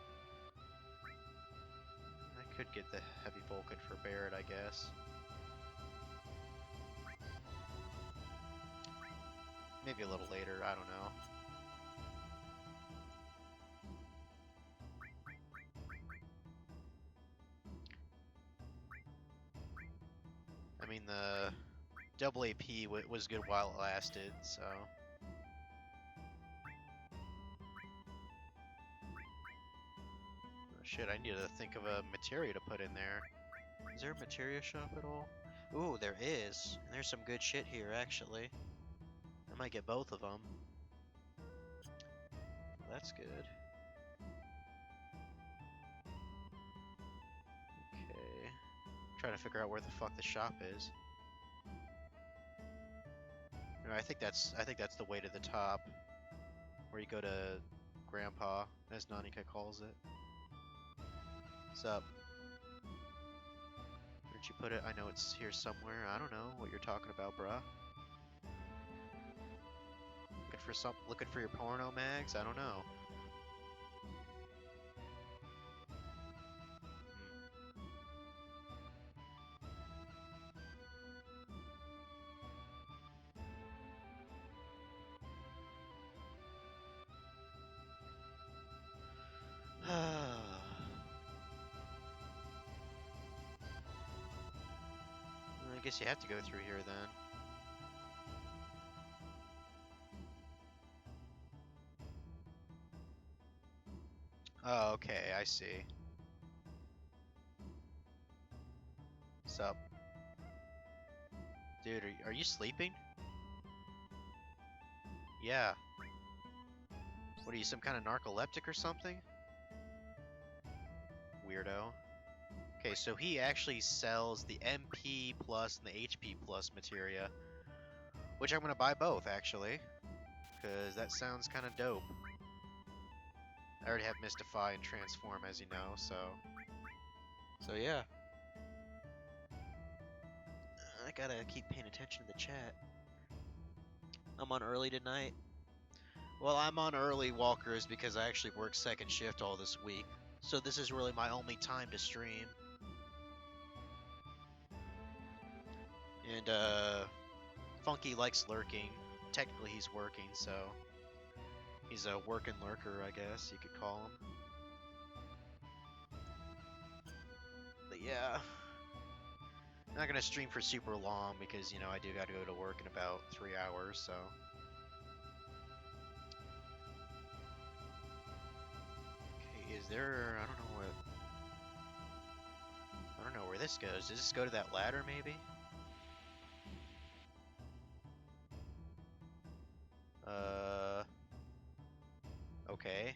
I could get the Heavy Vulcan for Barret, I guess. Maybe a little later, I don't know. I mean, the double AP was good while it lasted, so... Oh, shit, I need to think of a materia to put in there. Is there a materia shop at all? Ooh, there is. And there's some good shit here, actually. I might get both of them. Well, that's good. Okay. Trying to figure out where the fuck the shop is. No, I think that's the way to the top, where you go to Grandpa, as Nanika calls it. What's up? Where'd you put it? I know it's here somewhere. I don't know what you're talking about, bruh. Looking for your porno mags? I don't know. I guess you have to go through here then. Oh, okay, I see. What's up? Dude, are you sleeping? Yeah. What are you, some kind of narcoleptic or something? Weirdo. Okay, so he actually sells the MP plus and the HP plus materia, which I'm gonna buy both actually, because that sounds kind of dope. I already have Mystify and Transform, as you know, so yeah. I gotta keep paying attention to the chat. I'm on early tonight. Well, I'm on early, Walkers, because I actually work second shift all this week, so this is really my only time to stream. And, Funky likes lurking. Technically, he's working, so... He's a working lurker, I guess you could call him. But yeah... I'm not gonna stream for super long because, you know, I do gotta go to work in about 3 hours, so. Okay, is there, I don't know where this goes. Does this go to that ladder, maybe? Okay.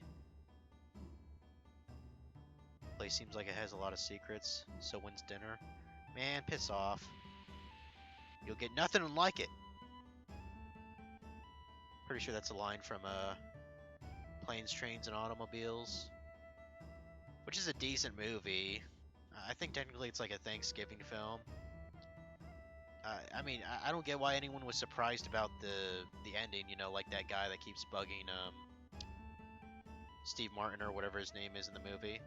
Place seems like it has a lot of secrets. So when's dinner? Man, piss off. You'll get nothing like it. Pretty sure that's a line from Planes, Trains, and Automobiles, which is a decent movie. I think technically it's like a Thanksgiving film. I mean, I don't get why anyone was surprised about the ending. You know, like that guy that keeps bugging Steve Martin or whatever his name is in the movie.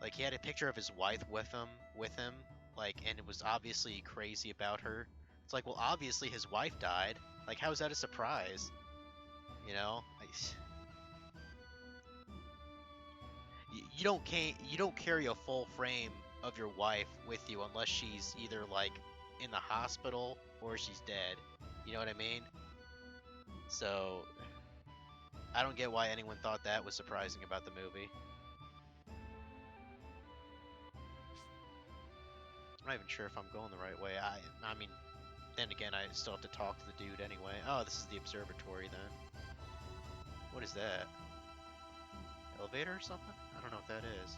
Like he had a picture of his wife with him, like, and it was obviously crazy about her. It's like, well, obviously his wife died. Like, how is that a surprise? You know, you don't carry a full frame of your wife with you unless she's either like in the hospital or she's dead. You know what I mean? So I don't get why anyone thought that was surprising about the movie. I'm not even sure if I'm going the right way. I mean, then again, I still have to talk to the dude anyway. Oh, this is the observatory then. What is that? Elevator or something? I don't know what that is.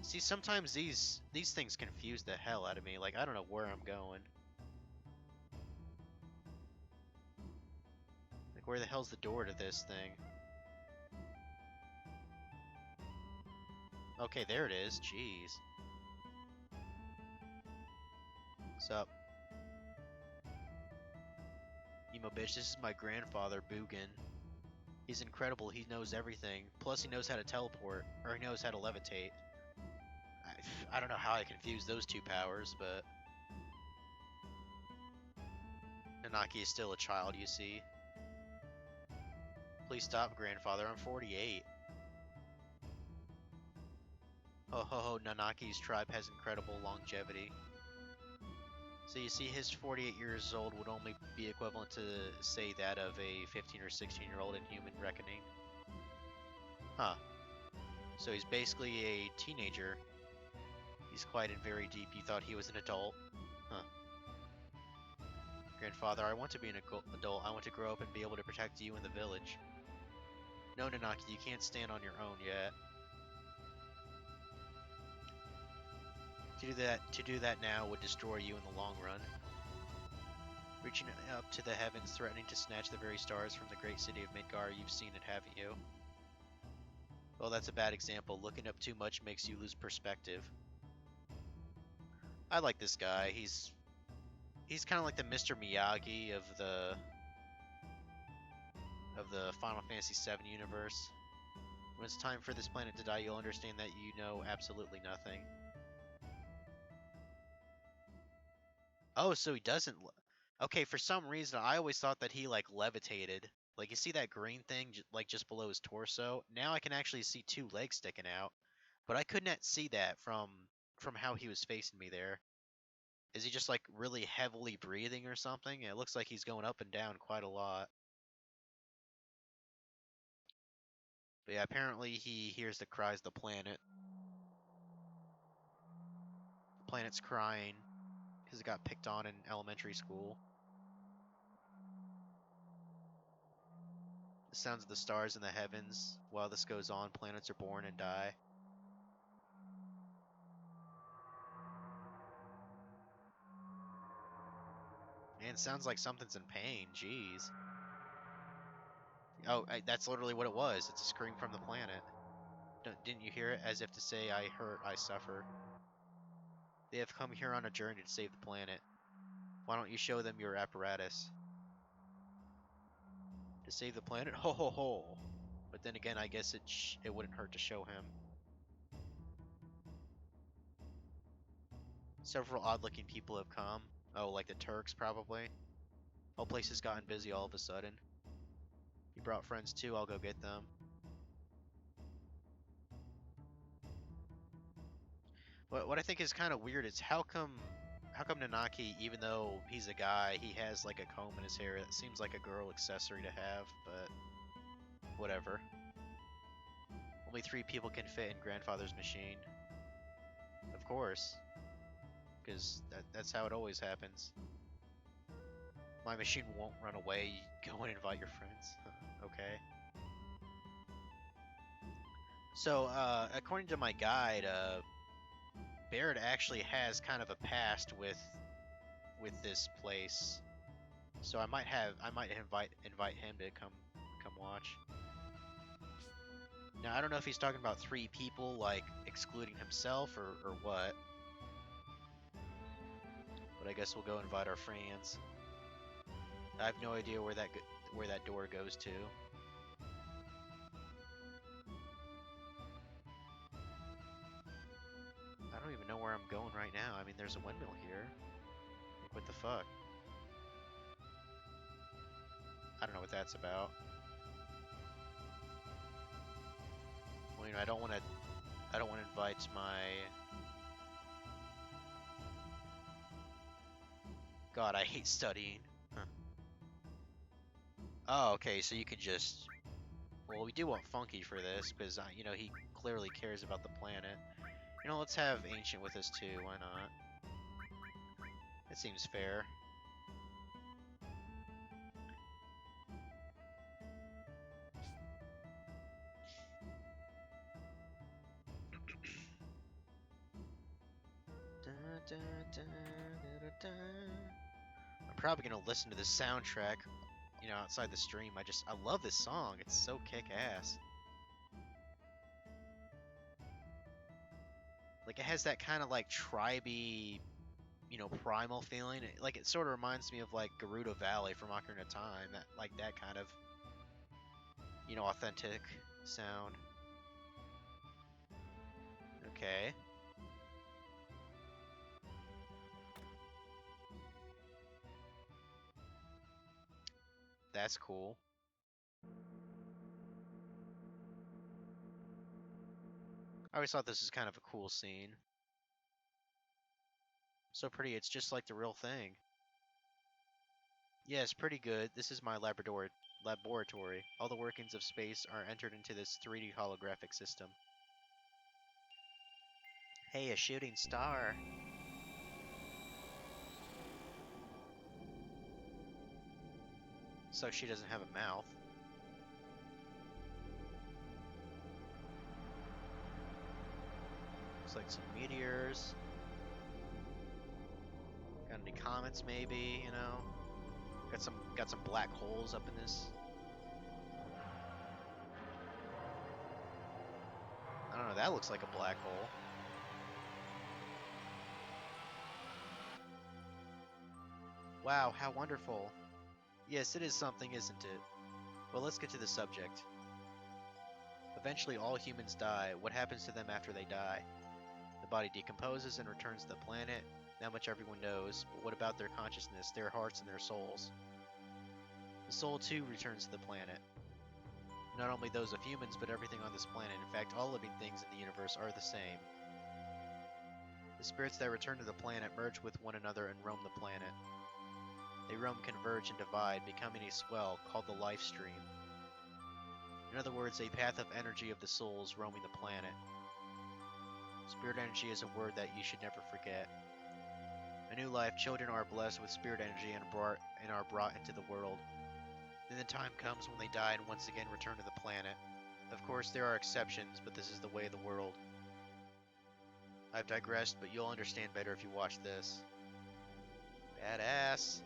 See, sometimes these things confuse the hell out of me. Like, I don't know where I'm going. Like, where the hell's the door to this thing? Okay, there it is. Jeez. What's up? Emo bitch, this is my grandfather, Boogan. He's incredible, he knows everything. Plus he knows how to teleport, or he knows how to levitate. I don't know how I confused those two powers, but... Nanaki is still a child, you see. Please stop, grandfather, I'm 48. Ho ho ho, Nanaki's tribe has incredible longevity. So you see, his 48 years old would only be equivalent to, say, that of a 15 or 16-year-old in human reckoning. Huh. So he's basically a teenager. He's quiet and very deep. You thought he was an adult? Huh. Grandfather, I want to be an adult. I want to grow up and be able to protect you and the village. No, Nanaki, you can't stand on your own yet. To do that now would destroy you in the long run. Reaching up to the heavens, threatening to snatch the very stars from the great city of Midgar, you've seen it, haven't you? Well, that's a bad example. Looking up too much makes you lose perspective. I like this guy. He's kind of like the Mr. Miyagi of the Final Fantasy VII universe. When it's time for this planet to die, you'll understand that you know absolutely nothing. Oh, so he doesn't... Okay, for some reason, I always thought that he, like, levitated. Like, you see that green thing, like, just below his torso? Now I can actually see two legs sticking out. But I could not see that from how he was facing me there. Is he just, like, really heavily breathing or something? It looks like he's going up and down quite a lot. But yeah, apparently he hears the cries of the planet. The planet's crying because it got picked on in elementary school. The sounds of the stars in the heavens. While this goes on, planets are born and die. Man, sounds like something's in pain. Jeez. Oh, that's literally what it was. It's a scream from the planet. Didn't you hear it? As if to say, I hurt, I suffer. They have come here on a journey to save the planet. Why don't you show them your apparatus? To save the planet? Ho ho ho! But then again, I guess it wouldn't hurt to show him. Several odd-looking people have come. Oh, like the Turks, probably. Whole place has gotten busy all of a sudden. You brought friends too, I'll go get them. What I think is kind of weird is how come Nanaki, even though he's a guy, he has like a comb in his hair. That seems like a girl accessory to have, but whatever. Only 3 people can fit in grandfather's machine. Of course, because that's how it always happens. My machine won't run away. You go and invite your friends. Okay. So, according to my guide, Barrett actually has kind of a past with this place. So I might invite him to come watch. Now I don't know if he's talking about 3 people, like excluding himself or what. But I guess we'll go invite our friends. I have no idea where that door goes to. I don't even know where I'm going right now. I mean, there's a windmill here. Like, what the fuck? I don't know what that's about. Well, I don't want to invite my... God, I hate studying. Huh. Oh, okay, so you can just... Well, we do want Funky for this, because, he clearly cares about the planet. Let's have Ancient with us too, why not? It seems fair. I'm probably gonna listen to this soundtrack, outside the stream. I love this song. It's so kick-ass. Like, it has that kind of, like, tribey, primal feeling. It sort of reminds me of, like, Gerudo Valley from Ocarina of Time. That kind of, authentic sound. Okay. That's cool. I always thought this was kind of a cool scene. So pretty, it's just like the real thing. Yes, pretty good. This is my laboratory. All the workings of space are entered into this 3D holographic system. Hey, a shooting star. So she doesn't have a mouth. Looks like some meteors. Got any comets maybe, Got some black holes up in this. I don't know, that looks like a black hole. Wow, how wonderful. Yes, it is something, isn't it? Well, let's get to the subject. Eventually all humans die. What happens to them after they die? The body decomposes and returns to the planet. That much everyone knows, but what about their consciousness, their hearts, and their souls? The soul too returns to the planet. Not only those of humans, but everything on this planet. In fact, all living things in the universe are the same. The spirits that return to the planet merge with one another and roam the planet. They roam, converge, and divide, becoming a swell called the life stream. In other words, a path of energy of the souls roaming the planet. Spirit energy is a word that you should never forget. A new life, children are blessed with spirit energy and are brought into the world. Then the time comes when they die and once again return to the planet. Of course, there are exceptions, but this is the way of the world. I've digressed, but you'll understand better if you watch this. Badass.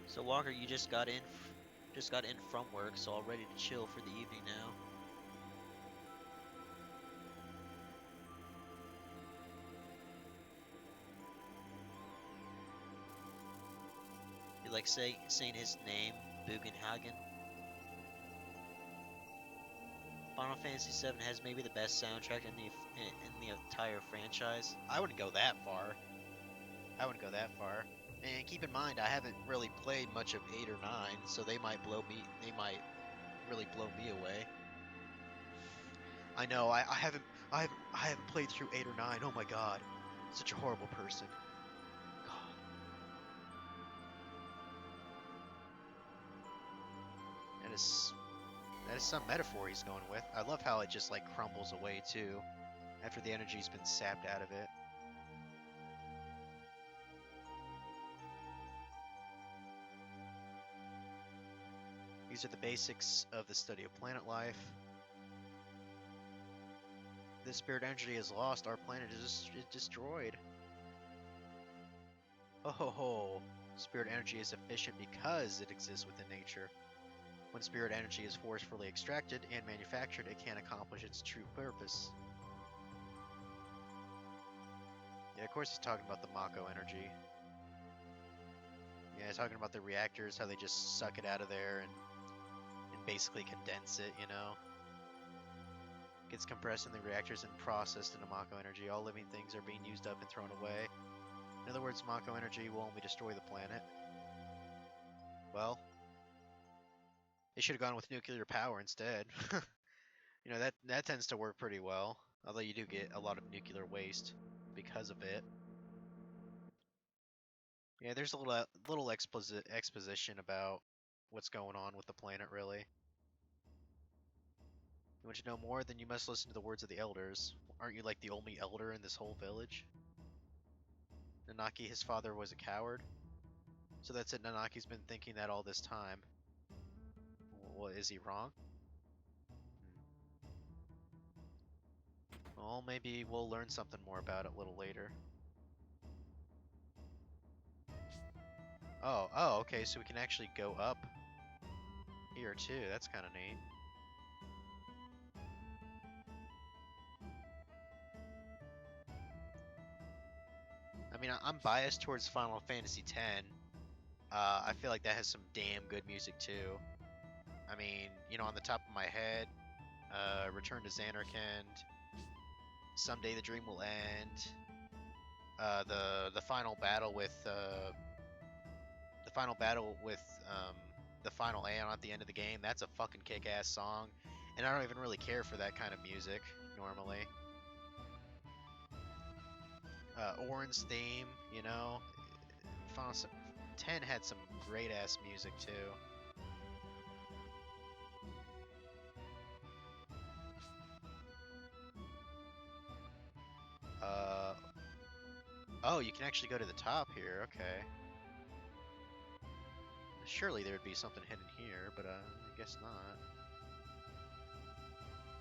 So Walker, you just got in from work, so all ready to chill for the evening now. You like saying his name, Bugenhagen? Final Fantasy VII has maybe the best soundtrack in the entire franchise. I wouldn't go that far. I wouldn't go that far. And keep in mind, I haven't really played much of 8 or 9, so they might really blow me away. I know, I haven't played through 8 or 9. Oh my god. Such a horrible person. God. That is some metaphor he's going with. I love how it just like crumbles away too, after the energy's been sapped out of it. These are the basics of the study of planet life. The spirit energy is lost, our planet is destroyed. Oh ho ho! Spirit energy is efficient because it exists within nature. When spirit energy is forcefully extracted and manufactured, it can't accomplish its true purpose. Yeah, of course he's talking about the Mako energy. Yeah, he's talking about the reactors, how they just suck it out of there and basically condense it, you know? Gets compressed in the reactors and processed into Mako energy. All living things are being used up and thrown away. In other words, Mako energy will only destroy the planet. Well, they should have gone with nuclear power instead. You know, that tends to work pretty well. Although you do get a lot of nuclear waste because of it. Yeah, there's a little exposition about what's going on with the planet, really. You want to know more? Then you must listen to the words of the elders. Aren't you like the only elder in this whole village? Nanaki, his father, was a coward? So that's it, Nanaki's been thinking that all this time. Well, is he wrong? Well, maybe we'll learn something more about it a little later. Oh, okay, so we can actually go up here too. That's kind of neat. I mean, I'm biased towards Final Fantasy X. I feel like that has some damn good music too. I mean, you know, on the top of my head, Return to Xanarkand, Someday the Dream Will End, the final battle with the final Aeon at the end of the game. That's a fucking kick-ass song, and I don't even really care for that kind of music normally. Orin's theme, you know, Final 10 had some great ass music too. Oh, you can actually go to the top here. Okay. Surely there would be something hidden here, but I guess not.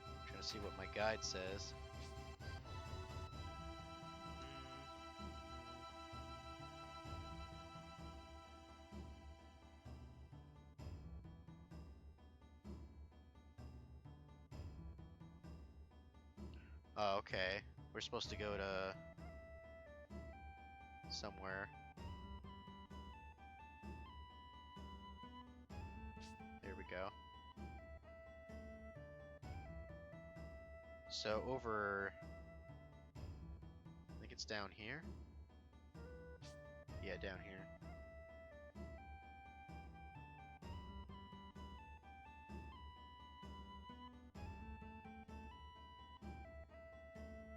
I'm trying to see what my guide says. Oh, okay. We're supposed to go to somewhere. There we go. So over, I think it's down here. Yeah, down here.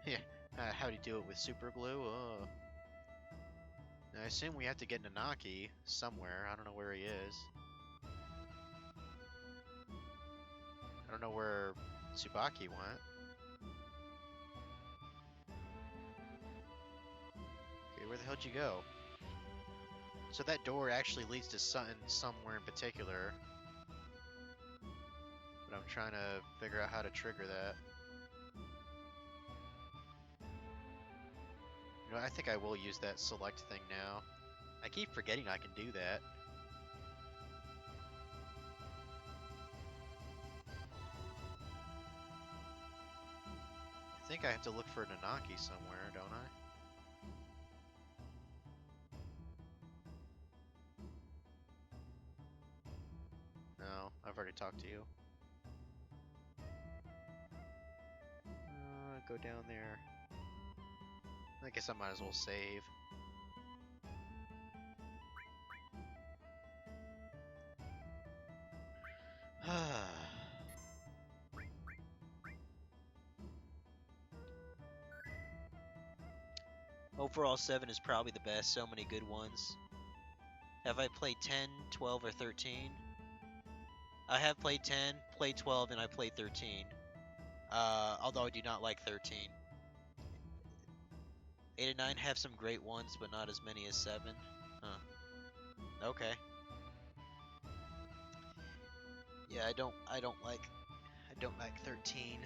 Yeah, how do you do it with super glue? I assume we have to get Nanaki somewhere. I don't know where he is. I don't know where Tsubaki went. Okay, where the hell did you go? So that door actually leads to somewhere in particular. But I'm trying to figure out how to trigger that. You know, I think I will use that select thing now. I keep forgetting I can do that. I think I have to look for Nanaki somewhere, don't I? No, I've already talked to you. go down there. I guess I might as well save. Overall, 7 is probably the best. So many good ones. Have I played 10, 12, or 13? I have played 10, played 12, and I played 13. Although I do not like 13. 8 and 9 have some great ones, but not as many as 7. Huh. Okay. Yeah, I don't like 13.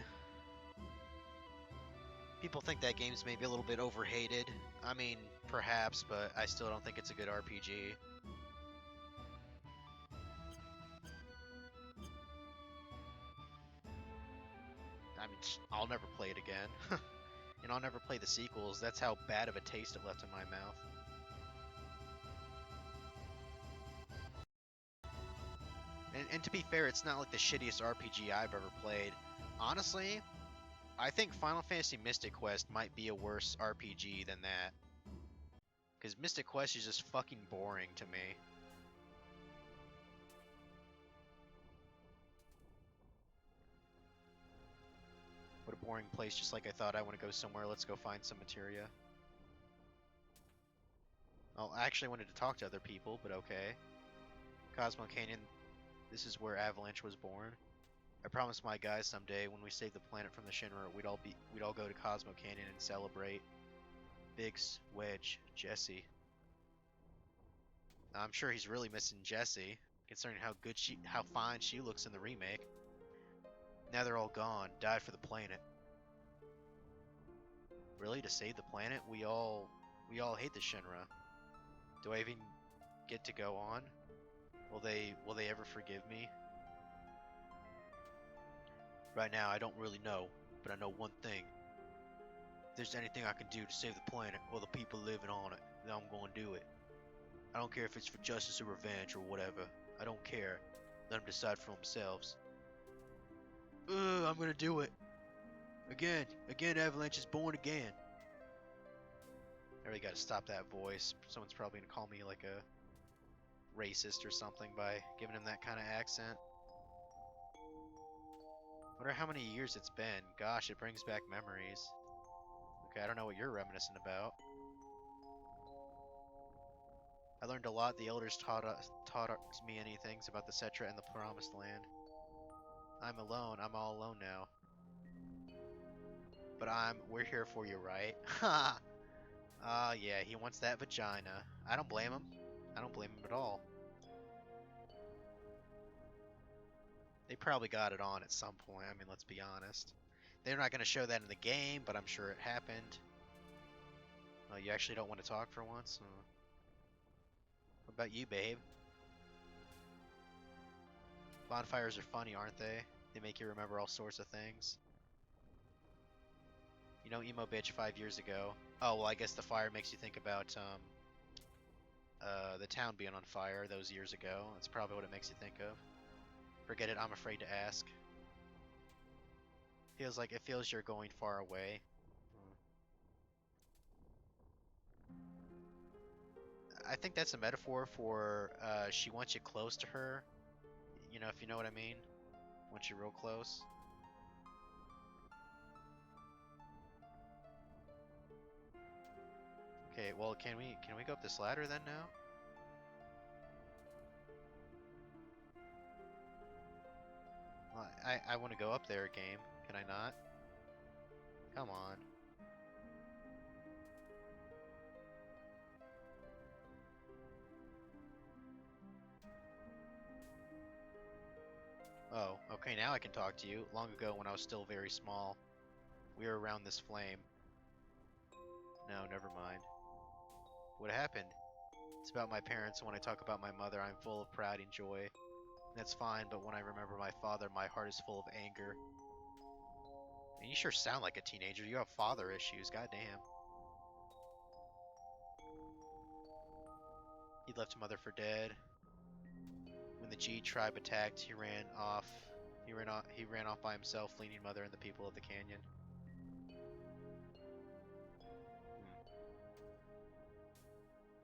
People think that game's maybe a little bit overhated. I mean, perhaps, but I still don't think it's a good RPG. I mean, I'll never play it again. And I'll never play the sequels. That's how bad of a taste it left in my mouth. And to be fair, it's not like the shittiest RPG I've ever played. Honestly, I think Final Fantasy Mystic Quest might be a worse RPG than that. Because Mystic Quest is just fucking boring to me. What a boring place, just like I thought. I want to go somewhere. Let's go find some materia. Well, I actually wanted to talk to other people, but okay. Cosmo Canyon, this is where Avalanche was born. I promised my guys someday when we save the planet from the Shinra, we'd all go to Cosmo Canyon and celebrate. Biggs, Wedge, Jessie. I'm sure he's really missing Jessie, considering how fine she looks in the remake. Now they're all gone, died for the planet. Really, to save the planet? We all hate the Shinra. Do I even get to go on? Will they ever forgive me? Right now, I don't really know, but I know one thing. If there's anything I can do to save the planet or the people living on it, then I'm going to do it. I don't care if it's for justice or revenge or whatever. I don't care. Let them decide for themselves. I'm gonna do it. Again, Avalanche is born again. I really gotta stop that voice. Someone's probably gonna call me like a racist or something by giving him that kind of accent. Wonder how many years it's been. Gosh, it brings back memories. Okay, I don't know what you're reminiscing about. I learned a lot. The elders taught me many things about the Cetra and the Promised Land. I'm alone. I'm all alone now. But we're here for you, right? Ha! Yeah, he wants that vagina. I don't blame him. I don't blame him at all. They probably got it on at some point. I mean, let's be honest. They're not going to show that in the game, but I'm sure it happened. Oh, you actually don't want to talk for once? What about you, babe? Bonfires are funny, aren't they? They make you remember all sorts of things. You know, emo bitch 5 years ago. Oh, well, I guess the fire makes you think about the town being on fire those years ago. That's probably what it makes you think of. Forget it, I'm afraid to ask. It feels you're going far away. I think that's a metaphor for she wants you close to her. You know, if you know what I mean. Wants you real close. Okay, well, can we go up this ladder then now? Well, I want to go up there, game. Can I not? Come on. Oh, okay, now I can talk to you. Long ago, when I was still very small, we were around this flame. No, never mind. What happened? It's about my parents. When I talk about my mother, I'm full of pride and joy. That's fine, but when I remember my father, my heart is full of anger. And you sure sound like a teenager. You have father issues, goddamn. He left mother for dead. When the G tribe attacked, he ran off by himself, leaving mother and the people of the canyon.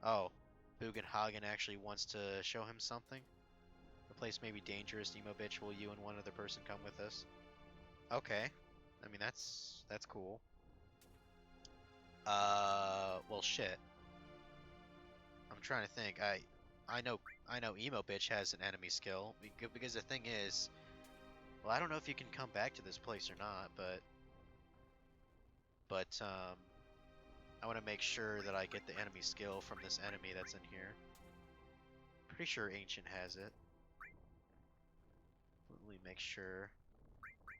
Oh, Bugenhagen actually wants to show him something? The place may be dangerous, Emo bitch. Will you and one other person come with us? Okay. I mean, that's cool. Well, shit. I'm trying to think. I know Emo bitch has an enemy skill because the thing is, well, I don't know if you can come back to this place or not, but I want to make sure that I get the enemy skill from this enemy that's in here. Pretty sure Ancient has it. Let me make sure.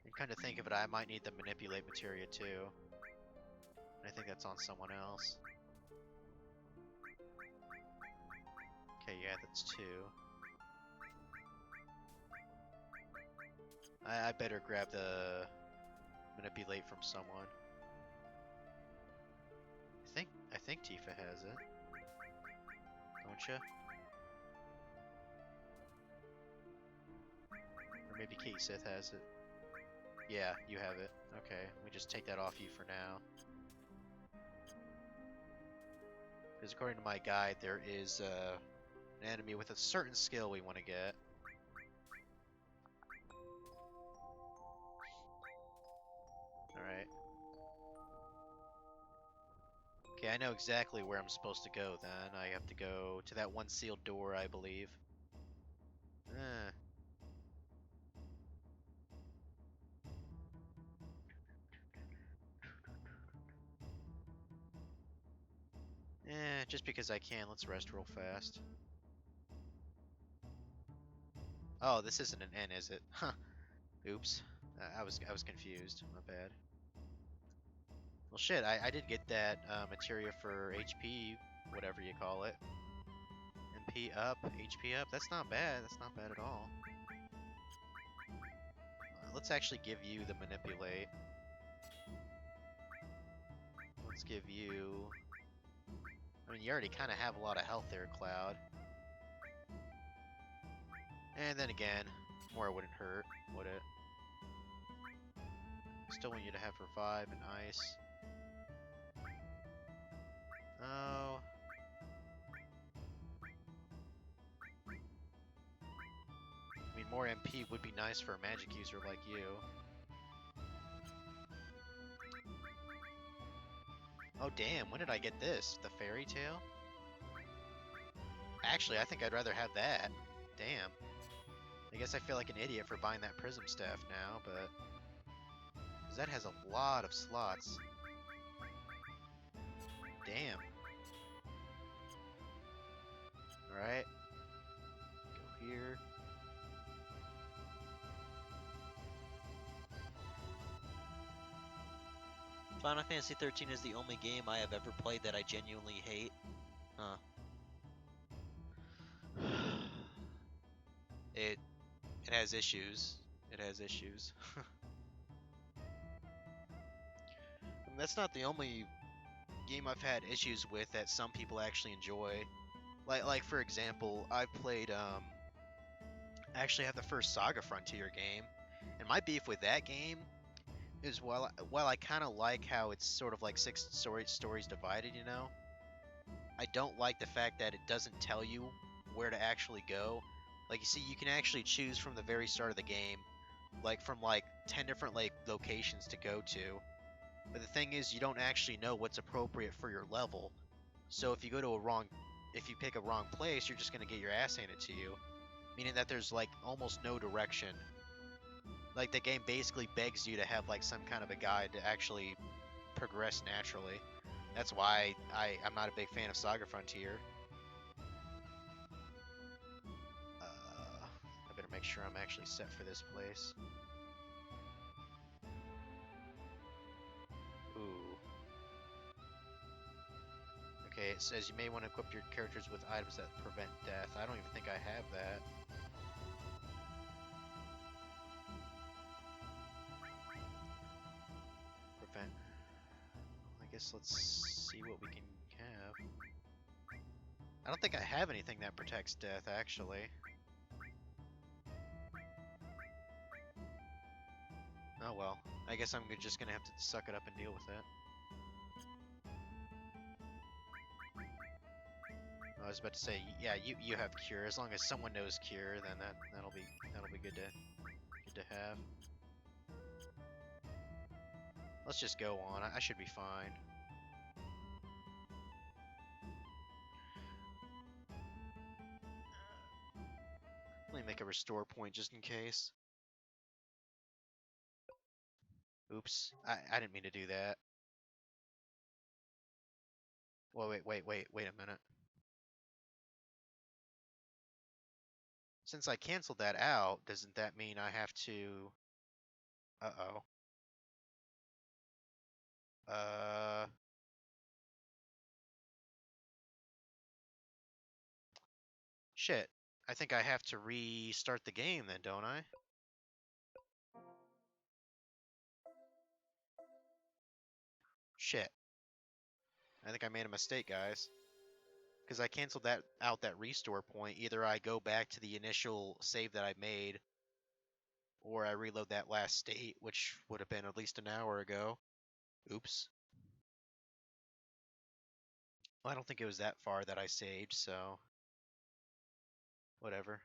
And kind of think of it, I might need the manipulate materia too. I think that's on someone else. Okay, yeah, that's two. I better grab the manipulate from someone. I think Tifa has it. Don't ya? Or maybe Kate Sith has it. Yeah, you have it. Okay, let me just take that off you for now. Because according to my guide, there is an enemy with a certain skill we want to get. Alright. Okay, I know exactly where I'm supposed to go then. I have to go to that one sealed door, I believe. Just because I can, let's rest real fast. Oh, this isn't an N, is it? Huh. Oops. I was confused. My bad. Well, shit. I did get that materia for HP, whatever you call it. MP up, HP up. That's not bad. That's not bad at all. Let's actually give you the manipulate. Let's give you. I mean, you already kind of have a lot of health there, Cloud. And then again, more wouldn't hurt, would it? Still want you to have revive and ice. Oh. I mean, more MP would be nice for a magic user like you. Oh damn, when did I get this? The fairy tale? Actually, I think I'd rather have that. Damn. I guess I feel like an idiot for buying that prism staff now, but... Because that has a lot of slots. Damn. Alright. Go here. Final Fantasy 13 is the only game I have ever played that I genuinely hate. Huh. It has issues. It has issues. That's not the only game I've had issues with that some people actually enjoy. Like for example, I've played I actually have the first Saga Frontier game, and my beef with that game is while I kind of like how it's sort of like 6 stories divided, you know, I don't like the fact that it doesn't tell you where to actually go. Like, you see, you can actually choose from the very start of the game, like from like 10 different like locations to go to. But the thing is, you don't actually know what's appropriate for your level. So if you go to if you pick a wrong place, you're just gonna get your ass handed to you. Meaning that there's like almost no direction. Like, the game basically begs you to have like some kind of a guide to actually progress naturally. That's why I'm not a big fan of Saga Frontier. I better make sure I'm actually set for this place. Ooh. Okay, it says you may want to equip your characters with items that prevent death. I don't even think I have that. Prevent. I guess let's see what we can have. I don't think I have anything that protects death, actually. Oh well. I guess I'm just gonna have to suck it up and deal with it. I was about to say, yeah, you have cure. As long as someone knows cure, then that'll be good to have. Let's just go on. I should be fine. Let me make a restore point just in case. Oops, I didn't mean to do that. Well, wait a minute. Since I canceled that out, doesn't that mean I have to... Uh-oh. Shit. I think I have to restart the game then, don't I? Shit. I think I made a mistake, guys. Because I canceled that restore point. Either I go back to the initial save that I made, or I reload that last state, which would have been at least an hour ago. Oops. Well, I don't think it was that far that I saved, so... Whatever.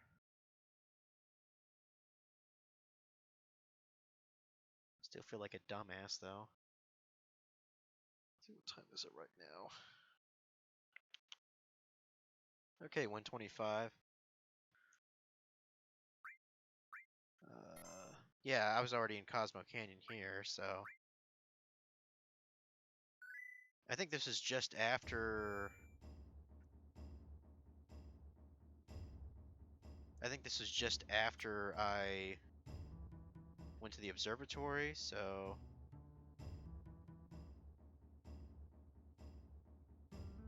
Still feel like a dumbass, though. Let's see, what time is it right now? Okay, 1:25. Yeah, I was already in Cosmo Canyon here, so... I think this is just after... I think this is just after I went to the observatory, so...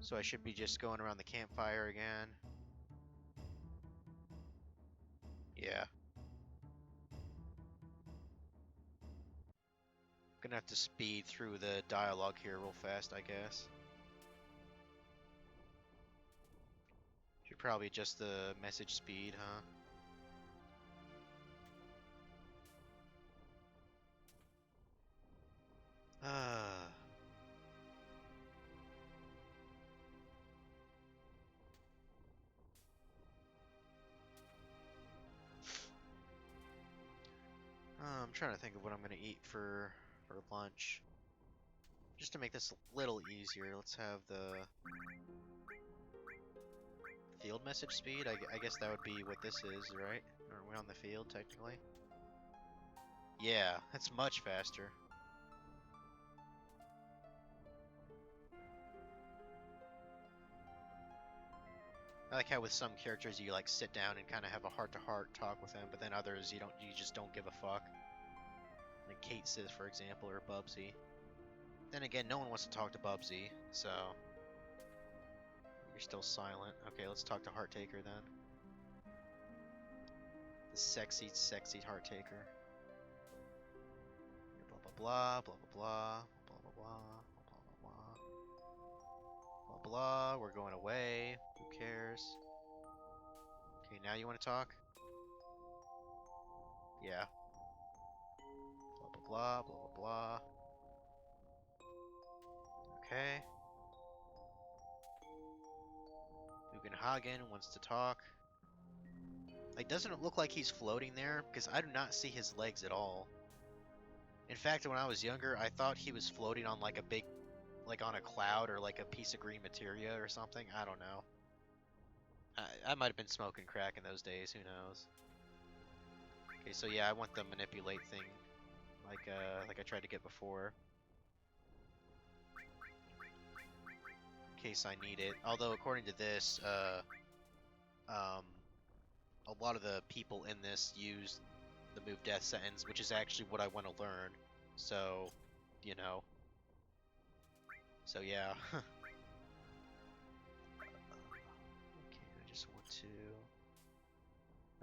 So I should be just going around the campfire again. Yeah. Gonna have to speed through the dialogue here real fast, I guess. Should probably adjust the message speed, huh? I'm trying to think of what I'm gonna eat for lunch. Just to make this a little easier, let's have the field message speed. I guess that would be what this is, right? Aren't we on the field, technically? Yeah, that's much faster. I like how with some characters you like sit down and kind of have a heart-to-heart talk with them, but then others you just don't give a fuck. Like Kate says, for example, or Bubsy. Then again, no one wants to talk to Bubsy, so you're still silent. Okay, let's talk to Hearttaker then. The sexy, sexy Hearttaker. Blah blah blah blah blah blah blah blah blah blah blah blah blah. We're going away. Who cares? Okay, now you want to talk? Yeah. Blah blah blah blah blah blah. Okay. Bugenhagen wants to talk. Like, doesn't it look like he's floating there? Because I do not see his legs at all. In fact, when I was younger, I thought he was floating on like a big, like on a cloud or like a piece of green materia or something. I don't know. I might have been smoking crack in those days. Who knows? Okay, so yeah, I want the manipulate thing, like I tried to get before. In case I need it. Although according to this, a lot of the people in this use the move Death Sentence, which is actually what I want to learn. So, you know. So yeah. Okay, I just want to...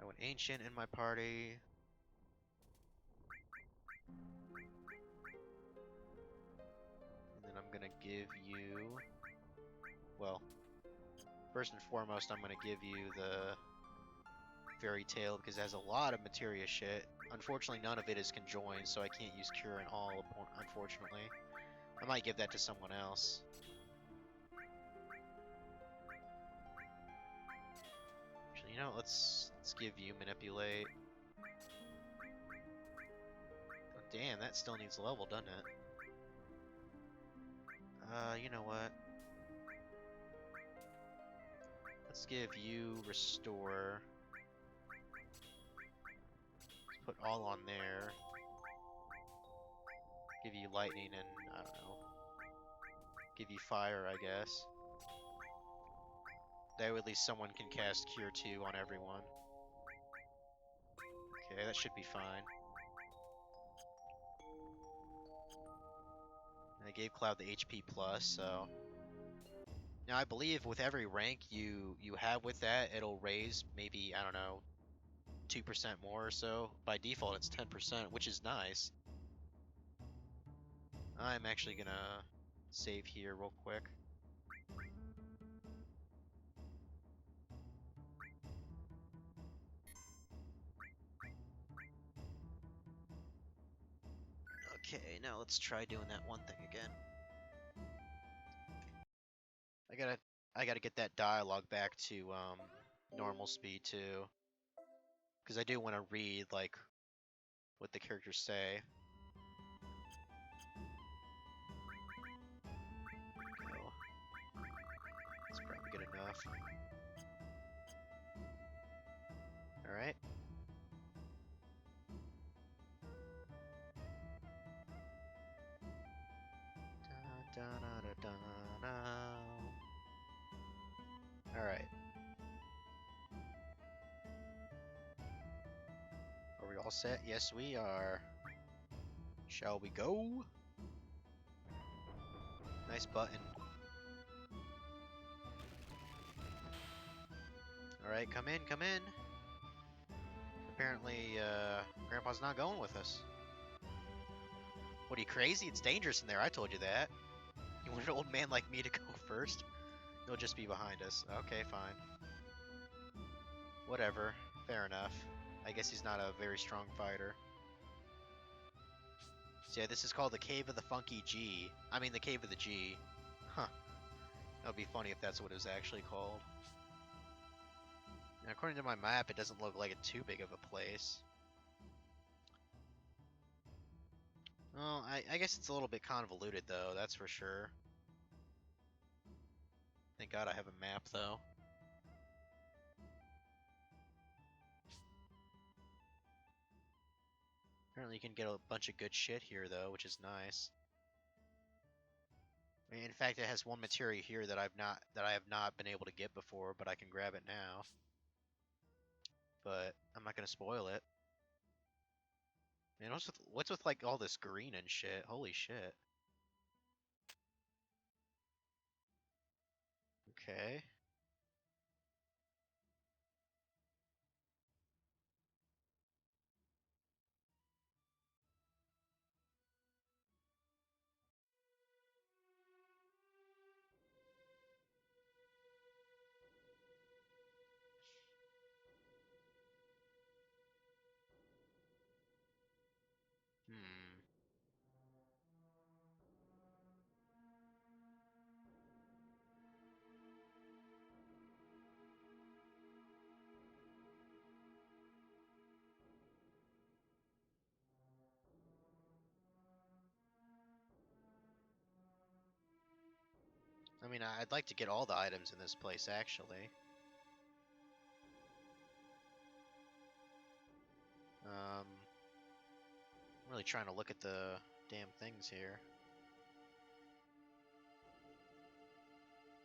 I want Ancient in my party. And then I'm gonna give you... Well, first and foremost, I'm gonna give you the Fairy Tale because it has a lot of materia shit. Unfortunately, none of it is conjoined, so I can't use Cure in all, unfortunately. I might give that to someone else. know, let's give you manipulate. Oh, damn, that still needs level, doesn't it? You know what? Let's give you restore. Let's put all on there. Give you lightning and I don't know. Give you fire, I guess. That way at least someone can cast Cure 2 on everyone. Okay, that should be fine. And I gave Cloud the HP plus, so... Now I believe with every rank you have with that, it'll raise maybe, I don't know, 2% more or so. By default it's 10%, which is nice. I'm actually gonna save here real quick. Okay, now let's try doing that one thing again. I gotta get that dialogue back to normal speed too, because I do want to read like what the characters say. Go. That's probably good enough. All right. All right. Are we all set? Yes, we are. Shall we go? Nice button. Alright, come in, come in. Apparently, Grandpa's not going with us. What, are you crazy? It's dangerous in there, I told you that. You want an old man like me to go first? He'll just be behind us. Okay, fine. Whatever. Fair enough. I guess he's not a very strong fighter. So yeah, this is called the Cave of the Funky G. I mean, the Cave of the G. Huh. That would be funny if that's what it was actually called. Now, according to my map, it doesn't look like it's too big of a place. Well, I guess it's a little bit convoluted, though, that's for sure. Thank God I have a map, though. Apparently you can get a bunch of good shit here, though, which is nice. I mean, in fact, it has one materia here that I have not been able to get before, but I can grab it now. But I'm not gonna spoil it. Man, what's with like all this green and shit? Holy shit. Okay. Hmm. I mean, I'd like to get all the items in this place, actually. I'm really trying to look at the damn things here.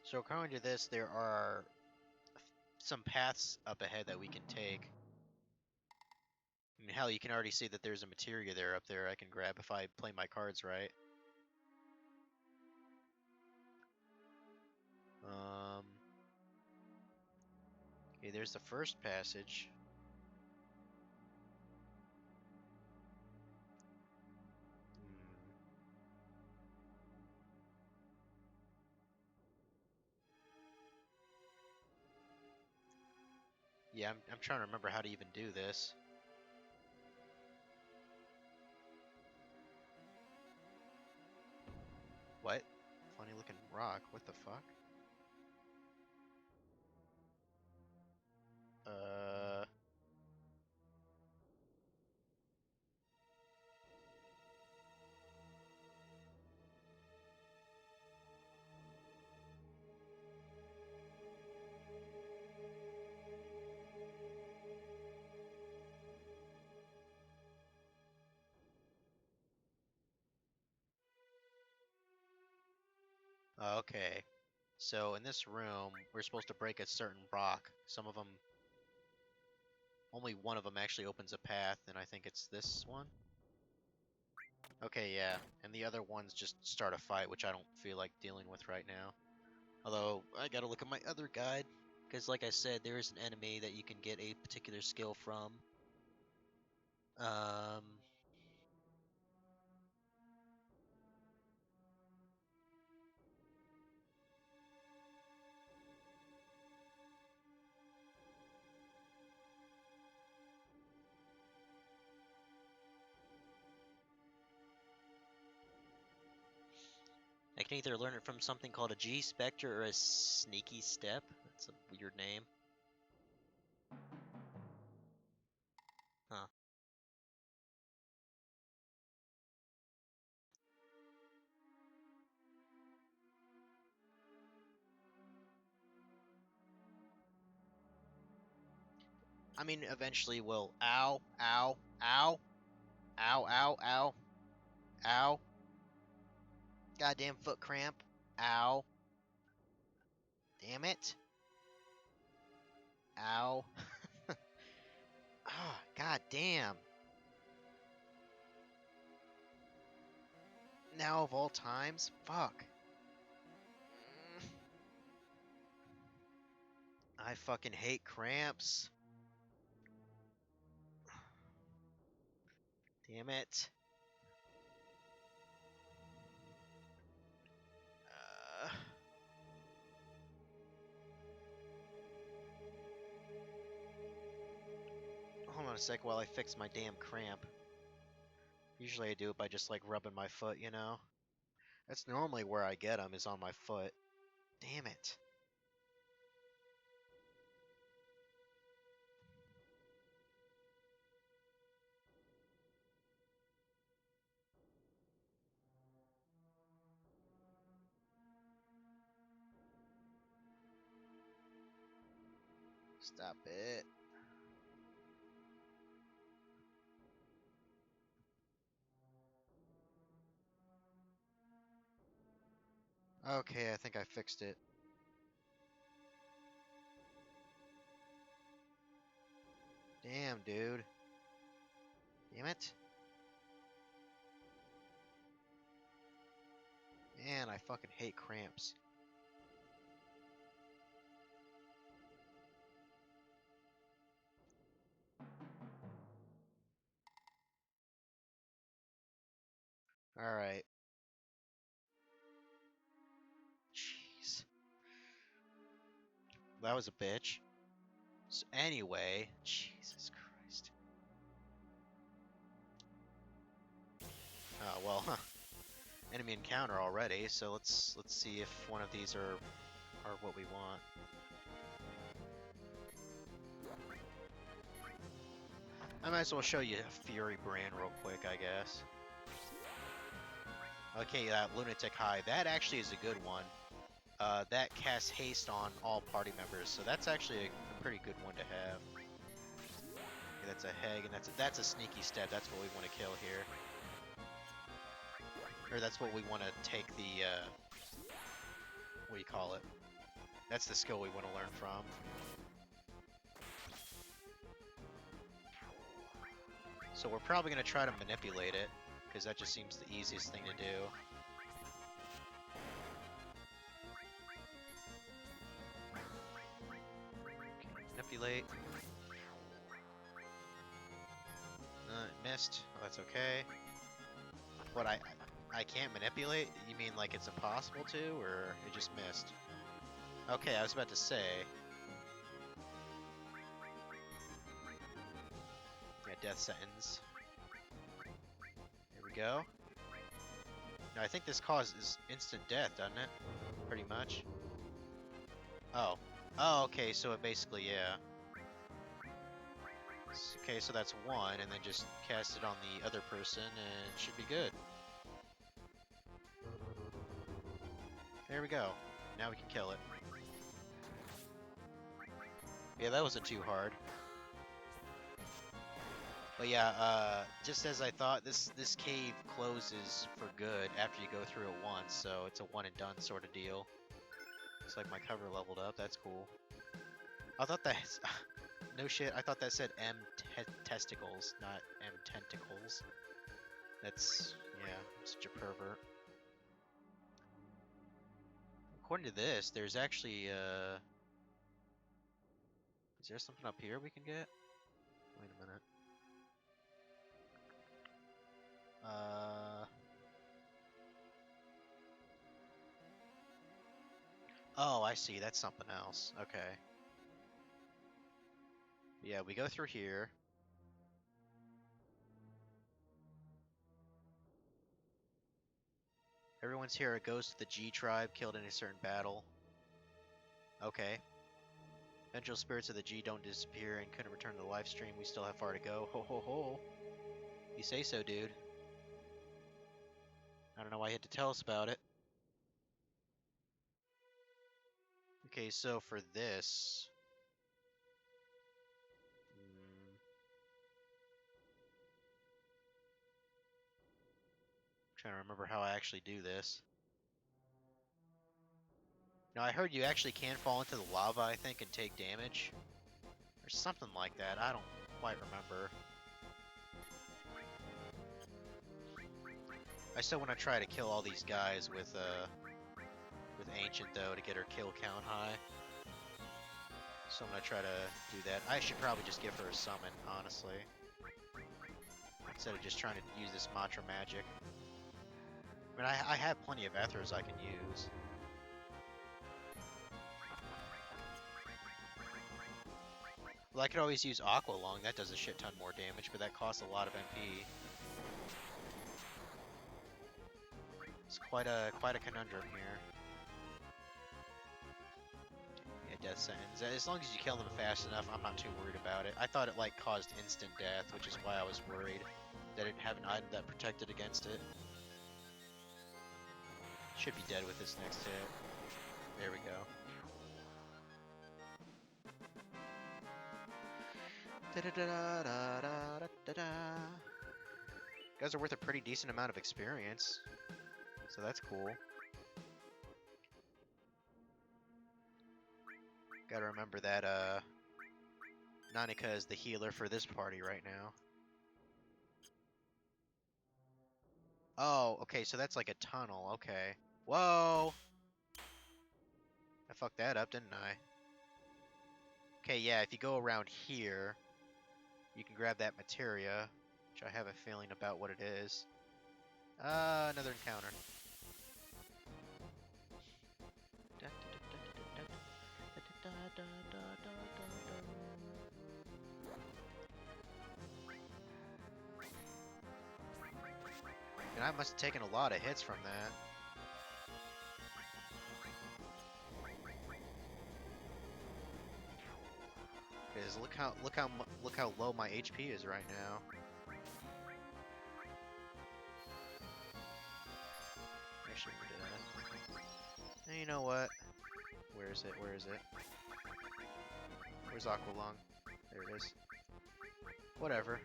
So according to this, there are some paths up ahead that we can take. I mean, hell, you can already see that there's a materia there up there I can grab if I play my cards right. Okay, there's the first passage. Yeah, I'm trying to remember how to even do this. What? Funny looking rock. What the fuck? Okay. So in this room, we're supposed to break a certain rock. Some of them, only one of them actually opens a path, and I think it's this one. Okay, yeah. And the other ones just start a fight, which I don't feel like dealing with right now. Although, I gotta look at my other guide. Because, like I said, there is an enemy that you can get a particular skill from. Um, I can either learn it from something called a G Spectre or a Sneaky Step. That's a weird name. Huh. I mean, eventually we'll. Ow, ow, ow, ow, ow, ow, ow. Goddamn foot cramp. Ow. Damn it. Ow. Ah, god damn. Now of all times? Fuck. Mm. I fucking hate cramps. Damn it. Uh, Hold on a sec while I fix my damn cramp. Usually I do it by just like rubbing my foot, you know? That's normally where I get them, is on my foot. Damn it. Stop it. Okay, I think I fixed it. Damn, dude. Damn it. Man, I fucking hate cramps. Alright. Jeez. That was a bitch. So anyway, Jesus Christ. Oh, well, huh. Enemy encounter already, so let's see if one of these are what we want. I might as well show you Fury Brand real quick, I guess. Okay, Lunatic High. That actually is a good one. That casts haste on all party members, so that's actually a pretty good one to have. Okay, that's a Heg, and that's a Sneaky Step. That's what we want to kill here. Or that's what we want to take the, what do you call it? That's the skill we want to learn from. So we're probably going to try to manipulate it, because that just seems the easiest thing to do. Okay, manipulate. Missed. Oh, that's okay. What, I can't manipulate? You mean like it's impossible to, or it just missed? Okay, I was about to say. Yeah, death sentence. Here we go. Now, I think this causes instant death, doesn't it? Pretty much. Oh. Oh, okay, so it basically, yeah. Okay, so that's one, and then just cast it on the other person, and it should be good. There we go. Now we can kill it. Yeah, that wasn't too hard. But yeah, just as I thought, this cave closes for good after you go through it once, so it's a one and done sort of deal. Looks like my cover leveled up. That's cool. I thought that no shit. I thought that said testicles, not M tentacles. That's yeah, I'm such a pervert. According to this, there's actually is there something up here we can get? Wait a minute. Oh, I see. That's something else. Okay. Yeah, we go through here. Everyone's here. It goes to the G tribe, killed in a certain battle. Okay. Vengeful spirits of the G don't disappear and couldn't return to the live stream. We still have far to go. Ho ho ho. You say so, dude. I don't know why you had to tell us about it. Okay, so for this... trying to remember how I actually do this. Now, I heard you actually can fall into the lava, I think, and take damage. Or something like that. I don't quite remember. I still want to try to kill all these guys with Ancient, though, to get her kill count high. So I'm gonna try to do that. I should probably just give her a summon, honestly. Instead of just trying to use this Mantra magic. I mean, I have plenty of Ethers I can use. Well, I could always use Aqua Lung. That does a shit ton more damage, but that costs a lot of MP. It's quite a conundrum here. Yeah, death sentence. As long as you kill them fast enough, I'm not too worried about it. I thought it like caused instant death, which is why I was worried that it have an item that protected against it. Should be dead with this next hit. There we go. Guys are worth a pretty decent amount of experience, so that's cool. Gotta remember that Nanika is the healer for this party right now. Oh, okay, so that's like a tunnel, okay. Whoa! I fucked that up, didn't I? Okay, yeah, if you go around here, you can grab that materia, which I have a feeling about what it is. Another encounter. And I must have taken a lot of hits from that. Because look how low my HP is right now. Actually, you know what? Where is it? Where is it? Where's Aqua Lung? There it is. Whatever.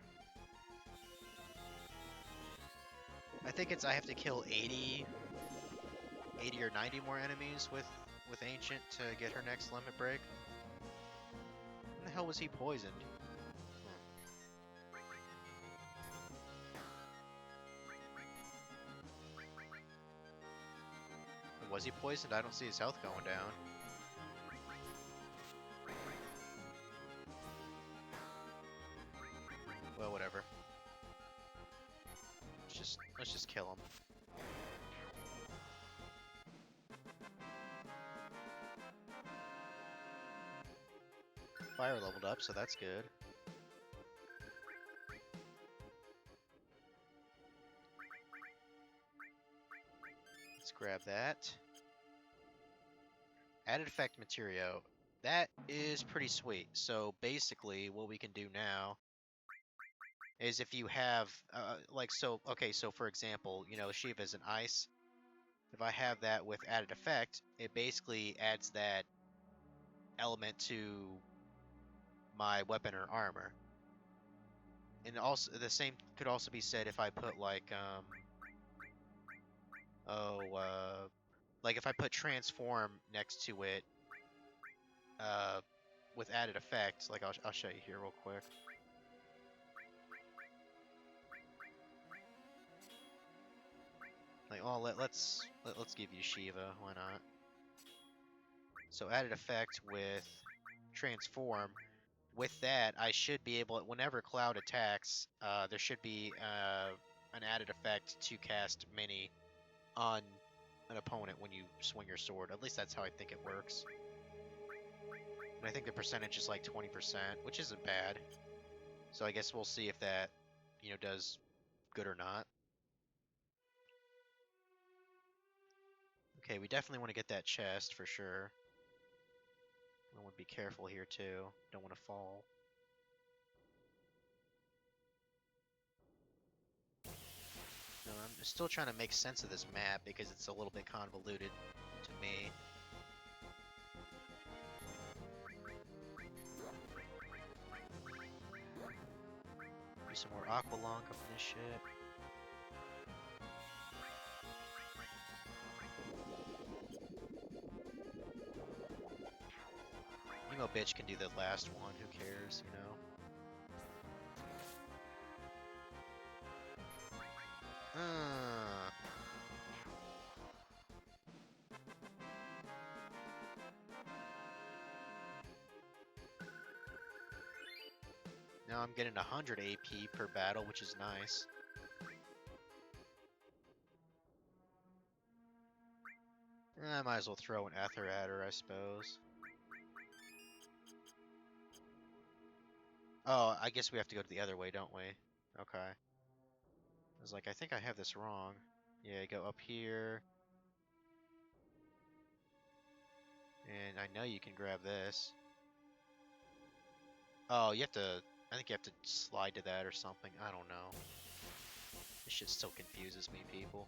I think it's I have to kill 80 or 90 more enemies with Ancient to get her next limit break. When the hell was he poisoned? Was he poisoned? I don't see his health going down. Well, whatever. Let's just kill him. Fire leveled up, so that's good. Let's grab that. Added effect materia. That is pretty sweet. So basically, what we can do now is if you have, so for example, you know, Shiva's an ice. If I have that with added effect, it basically adds that element to my weapon or armor. And also the same could also be said if I put like like if I put transform next to it with added effects. Like I'll show you here real quick. Like, oh, let's give you Shiva. Why not? So added effect with transform. With that, I should be able, whenever Cloud attacks, there should be an added effect to cast Mini on an opponent when you swing your sword. At least that's how I think it works. And I think the percentage is like 20%, which isn't bad. So I guess we'll see if that, you know, does good or not. Okay, we definitely want to get that chest for sure. I want to be careful here too. Don't want to fall. No, I'm still trying to make sense of this map because it's a little bit convoluted to me. Do some more Aqualung up in this shit. Emo bitch can do the last one, who cares, you know? Now I'm getting 100 AP per battle, which is nice. I might as well throw an Ether at her, I suppose. Oh, I guess we have to go to the other way, don't we? Okay. I was like, I think I have this wrong. Yeah, go up here. And I know you can grab this. Oh, you have to... I think you have to slide to that or something. I don't know. This shit still confuses me, people.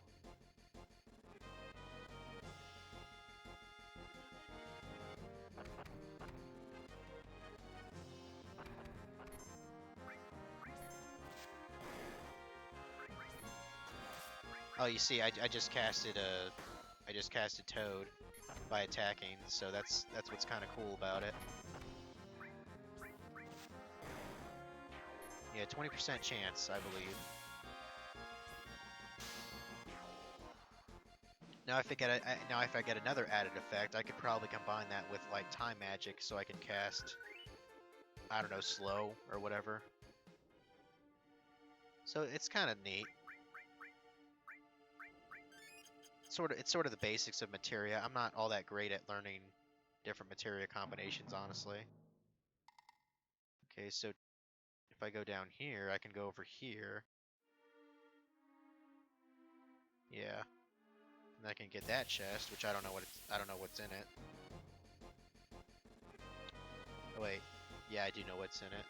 Oh, you see, I just casted I just casted Toad by attacking, so that's what's kind of cool about it. Yeah, 20% chance, I believe. Now if I get another added effect, I could probably combine that with like time magic, so I can cast, I don't know, slow or whatever. So it's kind of neat. It's sort of the basics of materia. I'm not all that great at learning different materia combinations, honestly. Okay, so if I go down here, I can go over here. Yeah. And I can get that chest, which I don't know what's in it. Oh wait. Yeah, I do know what's in it.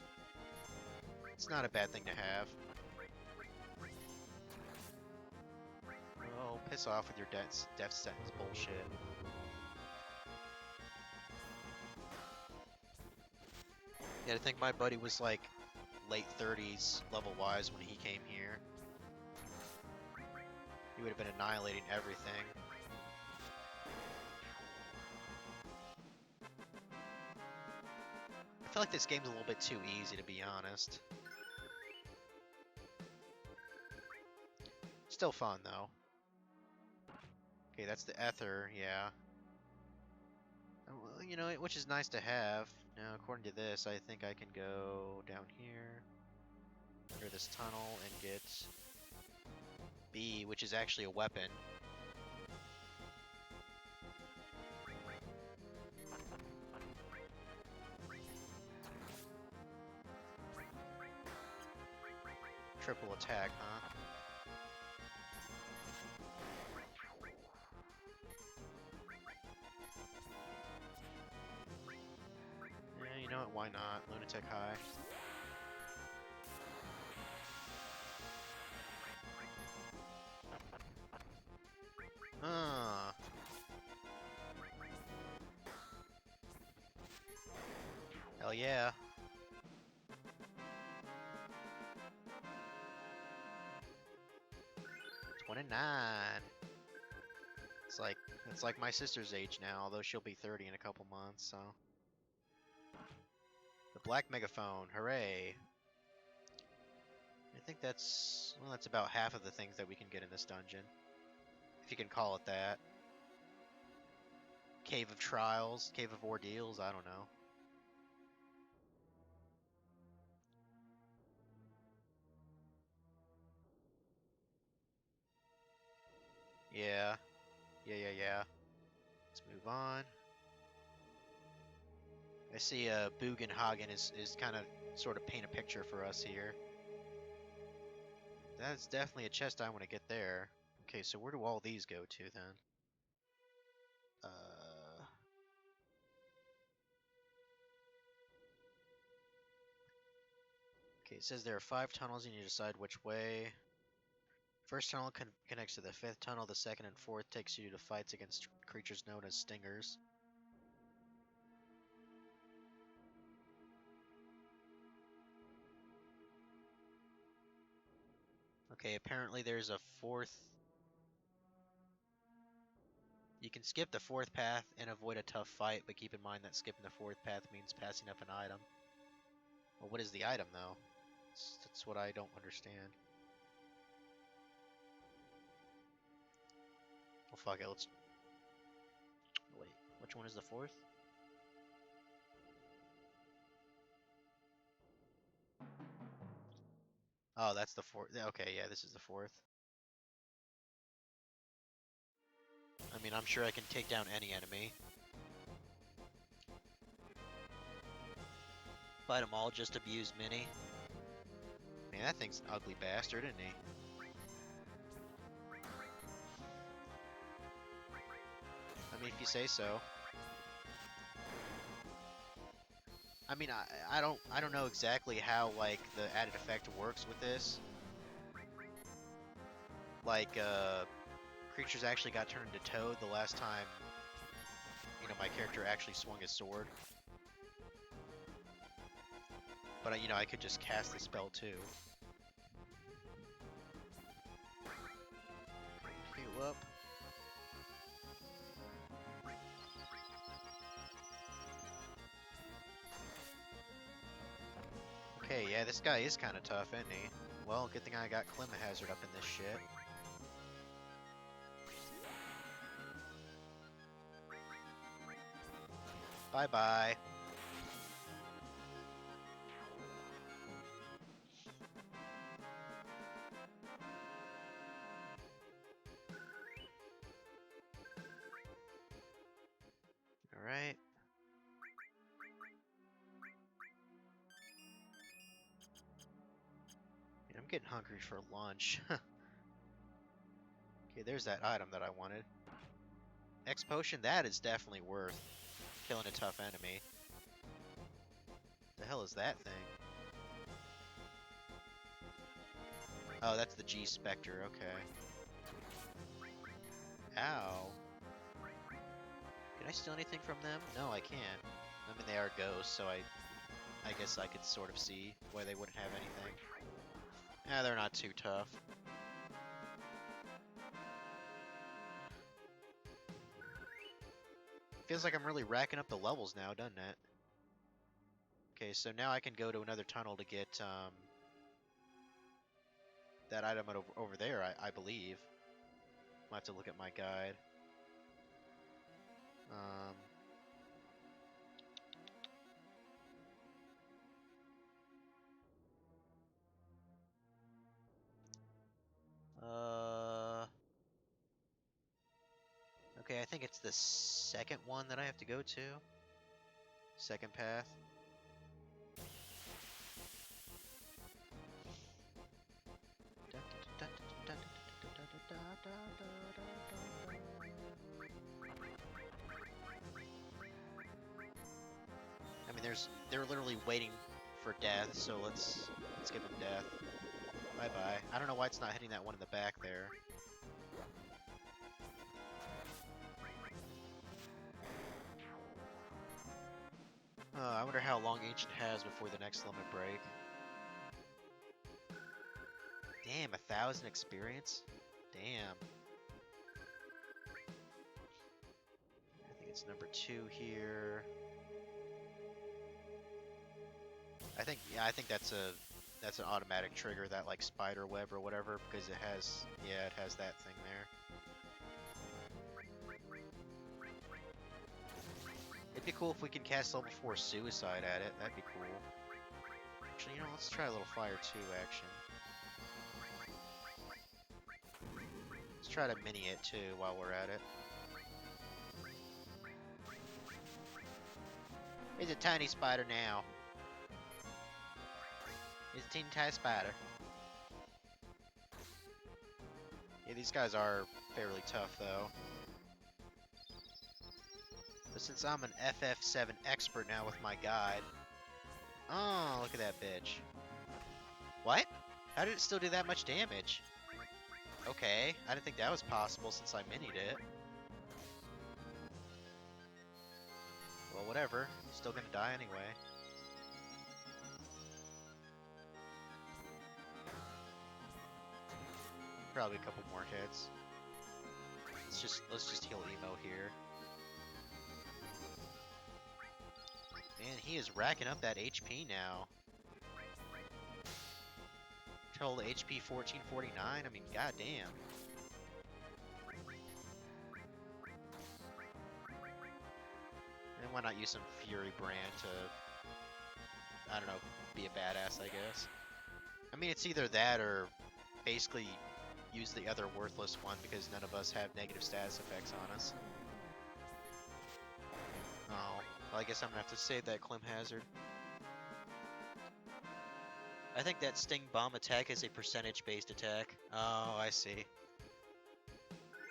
It's not a bad thing to have. Oh, piss off with your death sentence bullshit. Yeah, I think my buddy was like late 30s level-wise when he came here. He would have been annihilating everything. I feel like this game's a little bit too easy, to be honest. Still fun, though. Okay, that's the Ether, yeah. Well, you know, which is nice to have. Now, according to this, I think I can go down here, under this tunnel, and get B, which is actually a weapon. Triple attack, huh? Yeah, you know what, why not? Lunatic High. Hell yeah. 29. It's like my sister's age now, although she'll be 30 in a couple months, so. The black megaphone, hooray. I think that's, well, that's about half of the things that we can get in this dungeon. If you can call it that. Cave of Trials, Cave of Ordeals, I don't know. Yeah. Yeah. Let's move on. I see Bugenhagen is kind of sort of paint a picture for us here. That's definitely a chest I want to get there. Okay, so where do all these go to then? Okay, it says there are 5 tunnels and you decide which way. First tunnel connects to the 5th tunnel, the 2nd and 4th takes you to fights against creatures known as stingers. Okay, apparently there's a 4th. You can skip the 4th path and avoid a tough fight, but keep in mind that skipping the 4th path means passing up an item. Well, what is the item though? That's what I don't understand. Well, fuck it, let's... Wait, which one is the 4th? Oh, that's the 4th. Okay, yeah, this is the 4th. I mean, I'm sure I can take down any enemy. Fight them all, just abuse Minnie. Man, that thing's an ugly bastard, isn't he? I mean, if you say so. I mean, I don't know exactly how like the added effect works with this. Like, creatures actually got turned into Toad the last time, you know, my character actually swung his sword. But, you know, I could just cast the spell too. Heal up. Okay, yeah, this guy is kind of tough, isn't he? Well, good thing I got Climahazard up in this shit. Bye-bye. Alright. I'm getting hungry for lunch. Okay, there's that item that I wanted. X potion, that is definitely worth killing a tough enemy. The hell is that thing? Oh, that's the G Spectre, okay. Ow. Can I steal anything from them? No, I can't. I mean, they are ghosts, so I guess I could sort of see why they wouldn't have anything. Yeah, they're not too tough. Feels like I'm really racking up the levels now, doesn't it? Okay, so now I can go to another tunnel to get that item over there, I believe. I'll have to look at my guide. Okay, I think it's the second one that I have to go to. Second path. I mean, they're literally waiting for death, so let's give them death. Bye bye. I don't know why it's not hitting that one in the back there. I wonder how long Ancient has before the next limit break. Damn, 1,000 experience? Damn. I think it's number 2 here. I think that's an automatic trigger, that like spider web or whatever, because it has that thing there. It'd be cool if we could cast level 4 suicide at it. That'd be cool. Actually, you know, let's try a little fire 2 action. Let's try to mini it too while we're at it. He's a tiny spider now. He's a teeny tiny spider. Yeah, these guys are fairly tough though. But since I'm an FF7 expert now with my guide... Oh, look at that bitch. What? How did it still do that much damage? Okay, I didn't think that was possible since I minied it. Well, whatever. Still gonna die anyway. Probably a couple more hits. Let's just heal Emo here. Man, he is racking up that HP now. Total HP 1449. I mean, goddamn. And why not use some Fury Brand to, I don't know, be a badass, I guess. I mean, it's either that or basically use the other worthless one because none of us have negative status effects on us. Oh, well, I guess I'm gonna have to save that Clem Hazard. I think that Sting Bomb attack is a percentage-based attack. Oh, I see.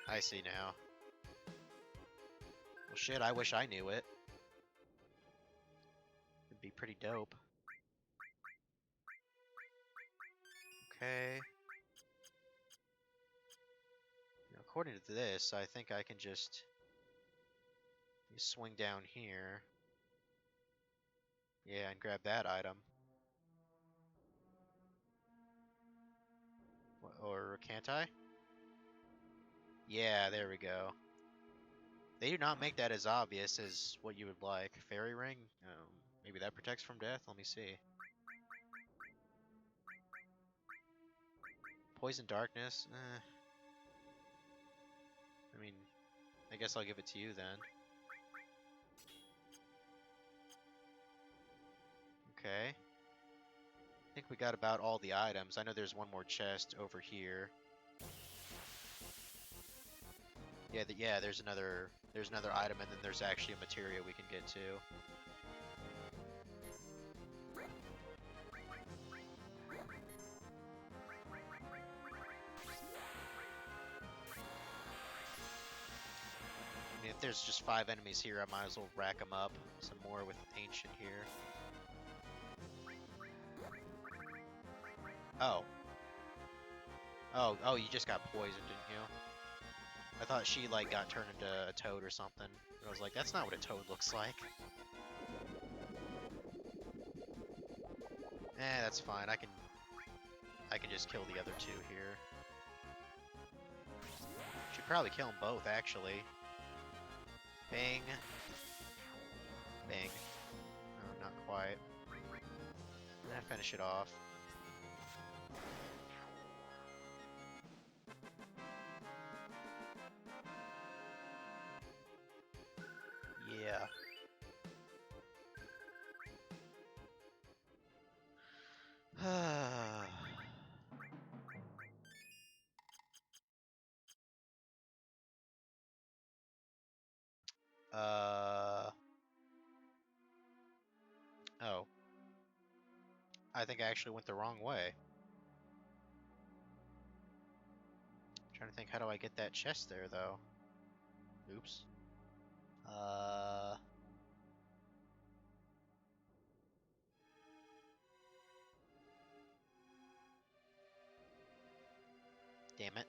I see now. Well, shit, I wish I knew it. It'd be pretty dope. Okay. Now, according to this, I think I can just swing down here. Yeah, and grab that item. Or can't I? Yeah, there we go. They do not make that as obvious as what you would like. Fairy Ring? Maybe that protects from death? Let me see. Poison Darkness? I mean, I guess I'll give it to you then. Okay. I think we got about all the items. I know there's one more chest over here. Yeah, there's another item, and then there's actually a materia we can get to. I mean, if there's just 5 enemies here, I might as well rack them up. Some more with Ancient here. Oh. Oh, you just got poisoned, didn't you? I thought she, like, got turned into a toad or something. I was like, that's not what a toad looks like. That's fine. I can just kill the other 2 here. Should probably kill them both, actually. Bang. Bang. No, not quite. Finish it off. Yeah. Oh. I think I actually went the wrong way. Trying to think, how do I get that chest there, though? Oops. Damn it.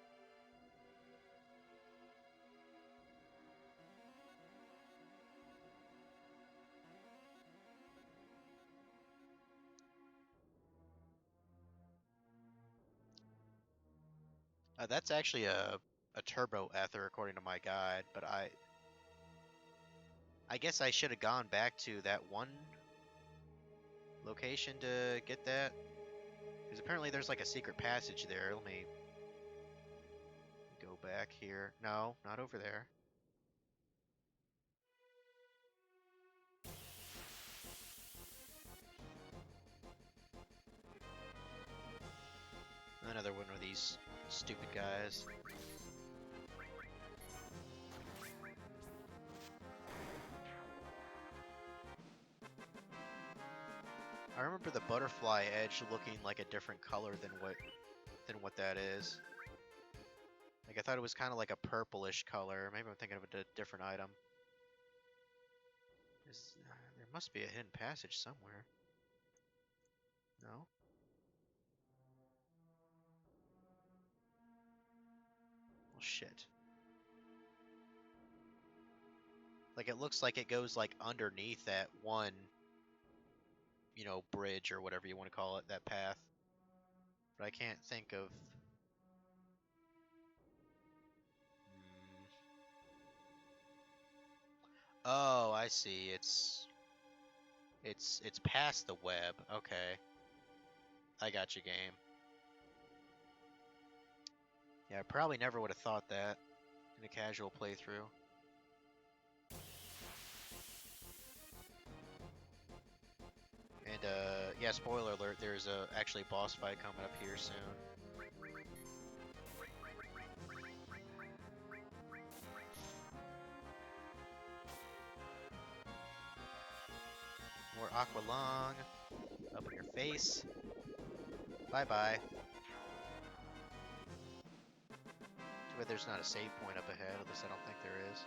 That's actually a turbo ether according to my guide, but I guess I should have gone back to that one location to get that. Because apparently there's like a secret passage there. Let me go back here. No, not over there. Another one of these stupid guys. I remember the butterfly edge looking like a different color than what that is. Like I thought it was kind of like a purplish color. Maybe I'm thinking of a different item. There must be a hidden passage somewhere. No? Well, shit. Like it looks like it goes like underneath that one, bridge or whatever you want to call it, that path. But I can't think of. Hmm. Oh, I see. It's past the web. Okay, I got you, game. Yeah, I probably never would have thought that in a casual playthrough. And yeah, spoiler alert. There's actually a boss fight coming up here soon. More Aqualung up in your face. Bye bye. Too bad there's not a save point up ahead. At least I don't think there is.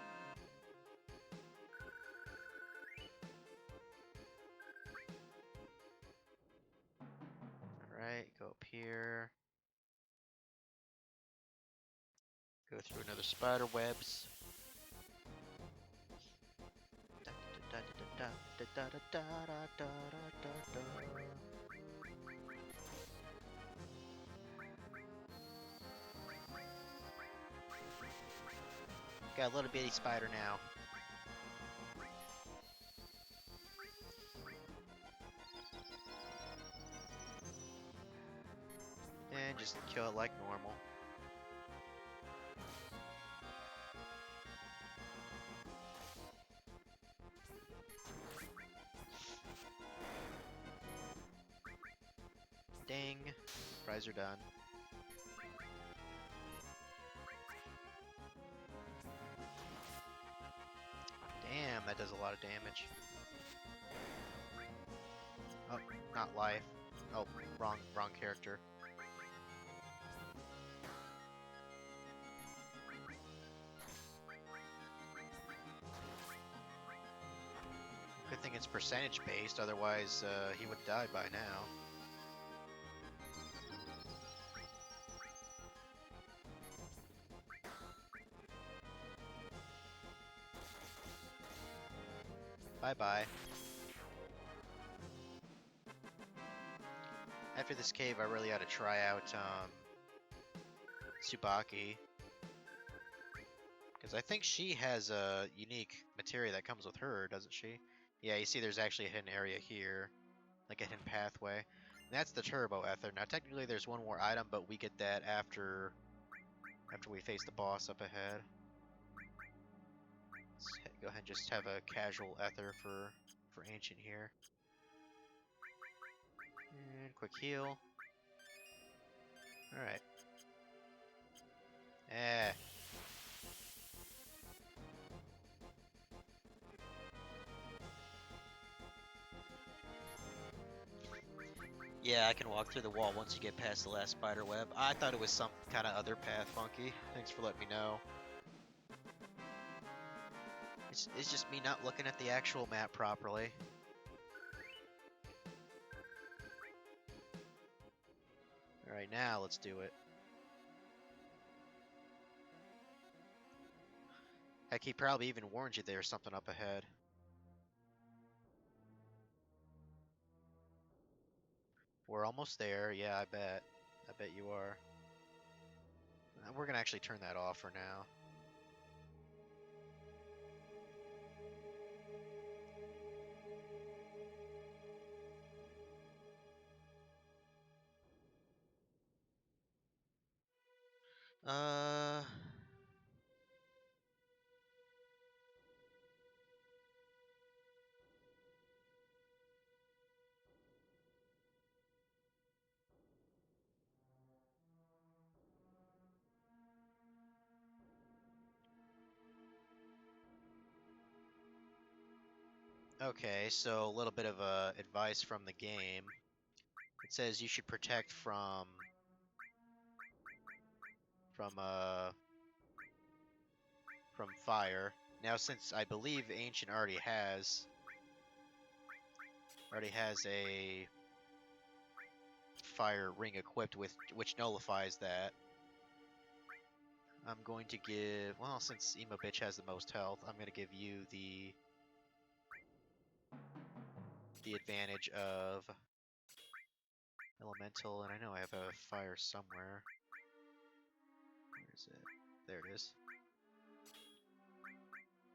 Alright, go up here. Go through another spider webs. Got a little bitty spider now. And just kill it like normal. Ding. Fries are done. Damn, that does a lot of damage. Oh, not life. Oh, wrong character. Good thing it's percentage based, otherwise he would have died by now. Bye-bye. After this cave, I really ought to try out Tsubaki. Because I think she has a unique materia that comes with her, doesn't she? Yeah, you see there's actually a hidden area here. Like a hidden pathway. And that's the Turbo Ether. Now technically there's one more item, but we get that after we face the boss up ahead. Let's go ahead and just have a casual Ether for Ancient here. And quick heal. Alright. Eh. Yeah, I can walk through the wall once you get past the last spider web. I thought it was some kind of other path, Funky. Thanks for letting me know. It's just me not looking at the actual map properly. Alright, now let's do it. Heck, he probably even warned you there's something up ahead. We're almost there. Yeah, I bet. I bet you are. We're gonna actually turn that off for now. Uh... Okay, so a little bit of advice from the game. It says you should protect from fire. Now, since I believe Ancient already has a fire ring equipped with which nullifies that, I'm going to give, well, since Emo Bitch has the most health, I'm gonna give you the advantage of elemental, and I know I have a fire somewhere. Where is it? There it is.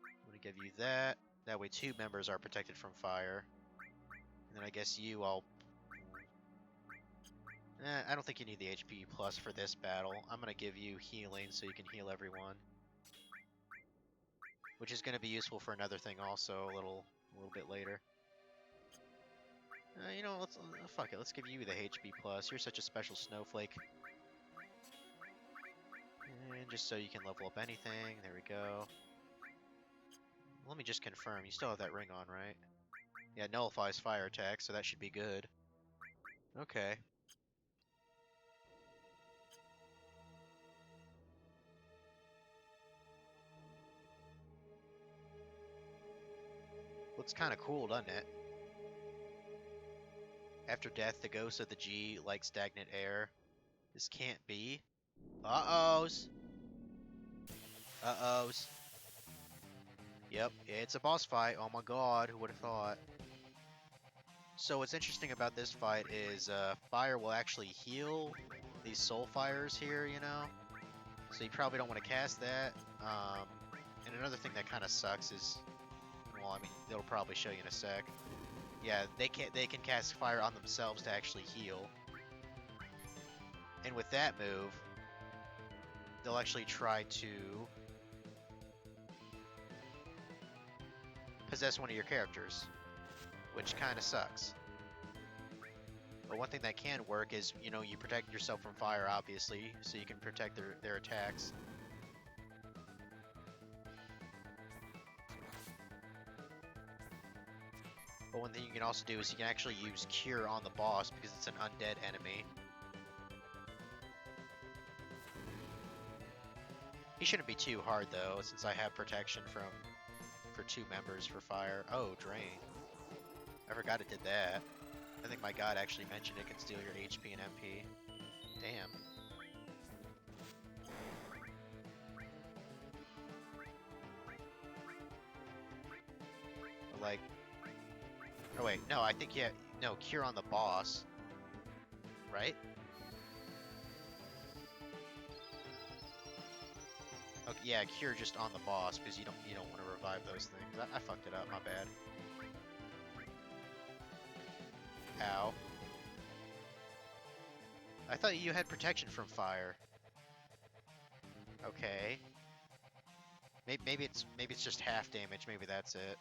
I'm gonna give you that. That way 2 members are protected from fire. And then I guess you, I don't think you need the HP plus for this battle. I'm gonna give you healing so you can heal everyone. Which is gonna be useful for another thing also a little bit later. You know, let's fuck it. Let's give you the HP plus. You're such a special snowflake. And just so you can level up anything. There we go. Let me just confirm. You still have that ring on, right? Yeah, it nullifies fire attack, so that should be good. Okay. Looks kind of cool, doesn't it? After death, the ghost of the G like stagnant air. This can't be. Uh-ohs. Uh-ohs. Yep, it's a boss fight. Oh my god, who would have thought? So what's interesting about this fight is fire will actually heal these soul fires here, you know? So you probably don't want to cast that. And another thing that kind of sucks is, well, I mean, it'll probably show you in a sec. Yeah, they can cast fire on themselves to actually heal. And with that move, they'll actually try to possess one of your characters, which kind of sucks. But one thing that can work is, you know, you protect yourself from fire, obviously, so you can protect their attacks. But one thing you can also do is you can actually use Cure on the boss because it's an undead enemy. He shouldn't be too hard though, since I have protection for 2 members for fire. Oh, Drain. I forgot it did that. I think my god actually mentioned it can steal your HP and MP. Damn. But like... Oh wait, no, I think no, Cure on the boss. Right? Okay, yeah, Cure just on the boss, because you don't want to revive those things. I fucked it up, my bad. Ow. I thought you had protection from fire. Okay. Maybe it's just half damage. Maybe that's it.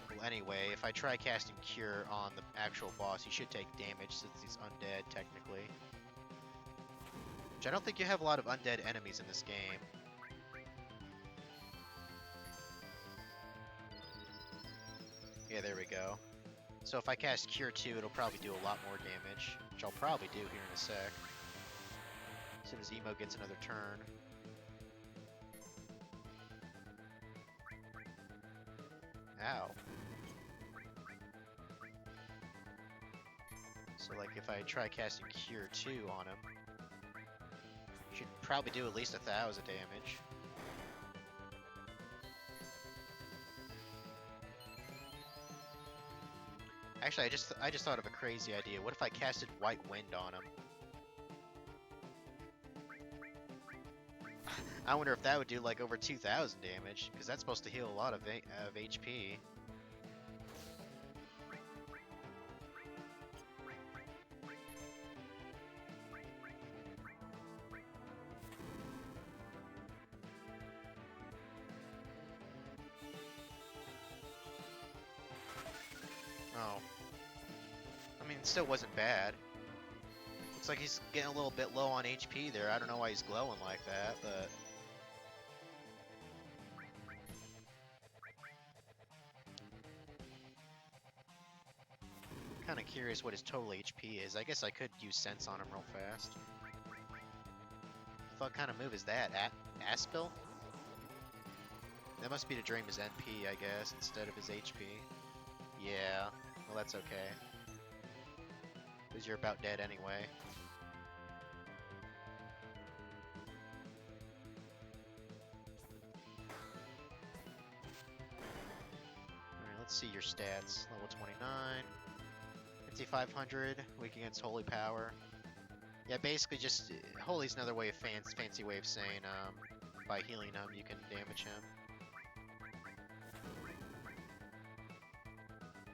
Well, anyway, if I try casting Cure on the actual boss, he should take damage since he's undead, technically. Which I don't think you have a lot of undead enemies in this game. Yeah, there we go. So if I cast Cure 2, it'll probably do a lot more damage, which I'll probably do here in a sec. As soon as Emo gets another turn. Ow. So like if I try casting Cure 2 on him, should probably do at least 1,000 damage. Actually, I just thought of a crazy idea. What if I casted White Wind on him? I wonder if that would do like over 2,000 damage, because that's supposed to heal a lot of HP. Oh. I mean, it still wasn't bad. Looks like he's getting a little bit low on HP there. I don't know why he's glowing like that, but... Kinda curious what his total HP is. I guess I could use Sense on him real fast. What kind of move is that? Aspil? That must be to drain his NP, I guess, instead of his HP. Yeah, well that's okay. Because you're about dead anyway. Alright, let's see your stats. Level 29. 5,500, weak against Holy Power. Yeah, basically just... Holy's another way of fancy way of saying, by healing him, you can damage him.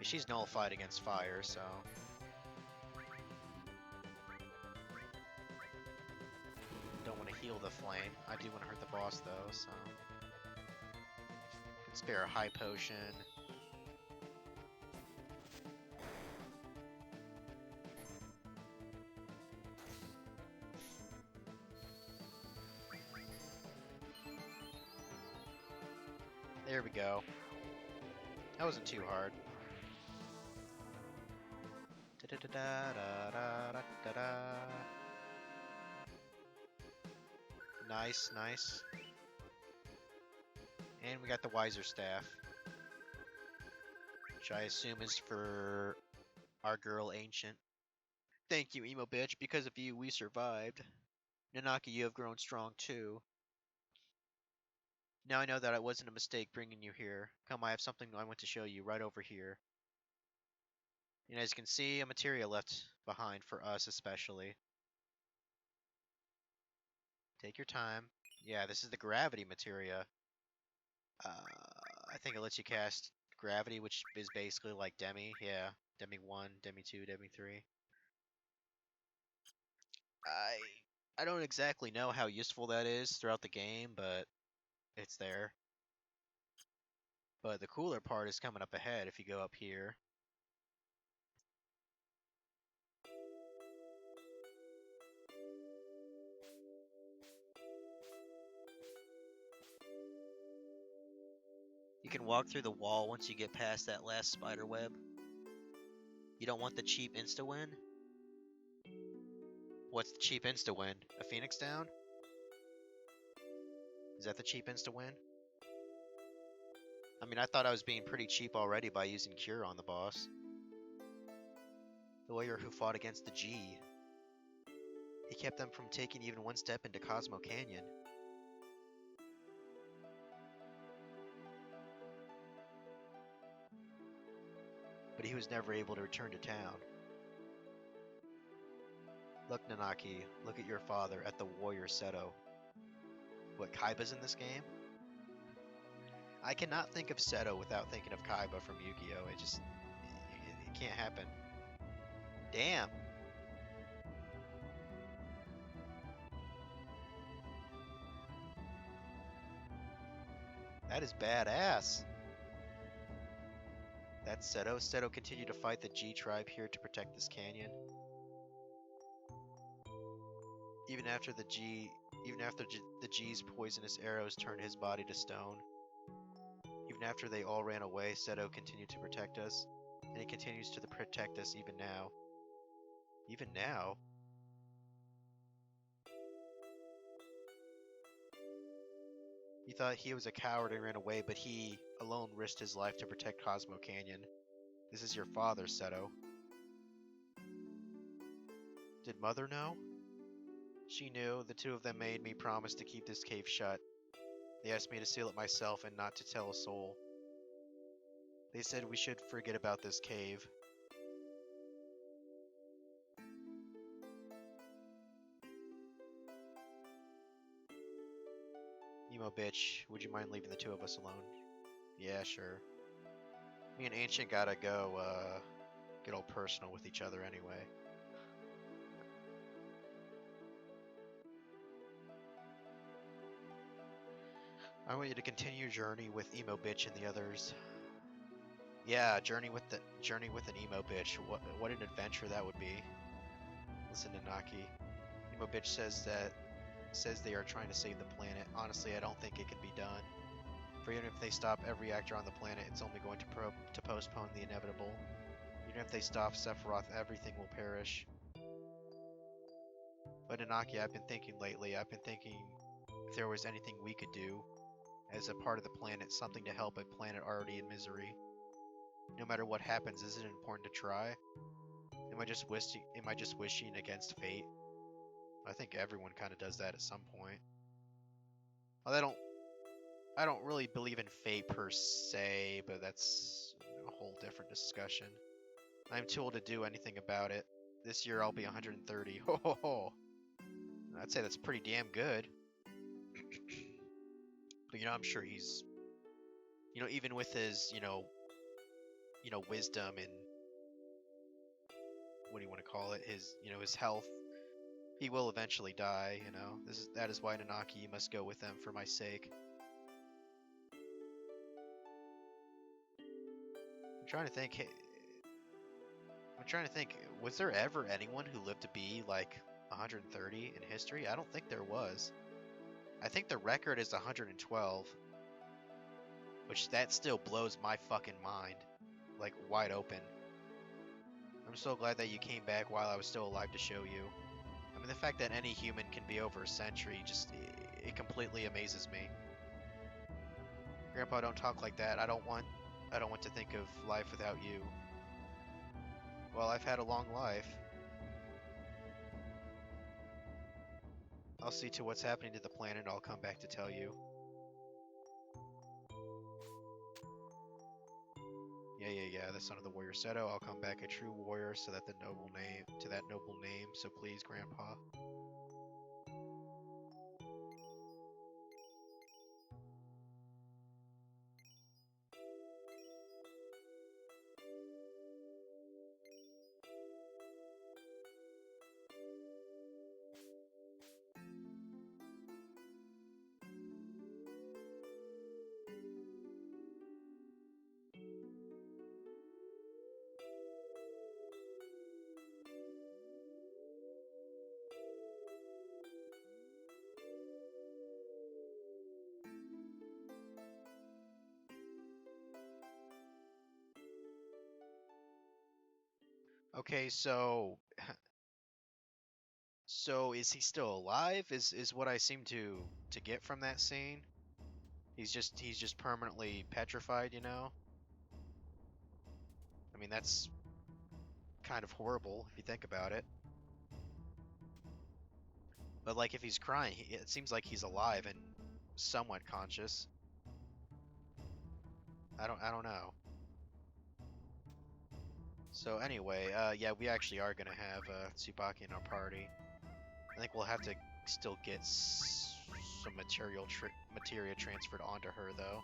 She's nullified against fire, so... Don't want to heal the flame. I do want to hurt the boss, though, so... Can spare a high potion. There we go. That wasn't too hard. Nice, nice. And we got the Wiser Staff. Which I assume is for our girl Ancient. Thank you, emo bitch. Because of you, we survived. Nanaki, you have grown strong too. Now I know that it wasn't a mistake bringing you here. Come, I have something I want to show you right over here. And as you can see, a materia left behind for us especially. Take your time. Yeah, this is the gravity materia. I think it lets you cast gravity, which is basically like Demi. Yeah, Demi 1, Demi 2, Demi 3. I don't exactly know how useful that is throughout the game, but it's there. But the cooler part is coming up ahead if you go up here. You can walk through the wall once you get past that last spider web. You don't want the cheap insta-win? What's the cheap insta-win? A Phoenix down? Is that the cheap insta-win? I mean, I thought I was being pretty cheap already by using Cure on the boss. The warrior who fought against the G. He kept them from taking even one step into Cosmo Canyon. But he was never able to return to town. Look, Nanaki, look at your father, at the warrior Seto. What, Kaiba's in this game? I cannot think of Seto without thinking of Kaiba from Yu-Gi-Oh! It can't happen. Damn! That is badass! That's Seto. Seto continued to fight the G tribe here to protect this canyon. Even after the G's poisonous arrows turned his body to stone. Even after they all ran away, Seto continued to protect us. And he continues to protect us even now. Even now? You thought he was a coward and ran away, but he alone risked his life to protect Cosmo Canyon. This is your father, Seto. Did Mother know? She knew. The two of them made me promise to keep this cave shut. They asked me to seal it myself and not to tell a soul. They said we should forget about this cave. Emo bitch, would you mind leaving the two of us alone? Yeah, sure. Me and Ancient gotta go, get all personal with each other anyway. I want you to continue your journey with Emo bitch and the others. Yeah, journey with an emo bitch. What an adventure that would be. Listen to Naki. Emo bitch says they are trying to save the planet. Honestly, I don't think it can be done. For even if they stop every actor on the planet, it's only going to postpone the inevitable. Even if they stop Sephiroth, everything will perish. But Inaki, I've been thinking lately. I've been thinking if there was anything we could do as a part of the planet, something to help a planet already in misery. No matter what happens, isn't it important to try? Am I just wishing against fate? I think everyone kind of does that at some point. Well, I don't really believe in fate per se, but that's a whole different discussion. I'm too old to do anything about it. This year I'll be 130. Ho ho ho! I'd say that's pretty damn good. But I'm sure he's, even with his, wisdom and what do you want to call it? His health. He will eventually die. That is why Nanaki, you must go with them for my sake. I'm trying to think. Was there ever anyone who lived to be like 130 in history? I don't think there was. I think the record is 112, which that still blows my fucking mind, like wide open. I'm so glad that you came back while I was still alive to show you. I mean, the fact that any human can be over a century it completely amazes me. Grandpa, don't talk like that. I don't want to think of life without you. Well, I've had a long life. I'll see to what's happening to the planet and I'll come back to tell you. Yeah, the son of the warrior Seto. I'll come back a true warrior to that noble name. So please, Grandpa. Okay, so is he still alive? Is what I seem to get from that scene? He's just permanently petrified, I mean, that's kind of horrible if you think about it. But like if he's crying, it seems like he's alive and somewhat conscious. I don't know. So anyway, yeah, we actually are gonna have Tsubaki in our party. I think we'll have to still get some materia transferred onto her, though.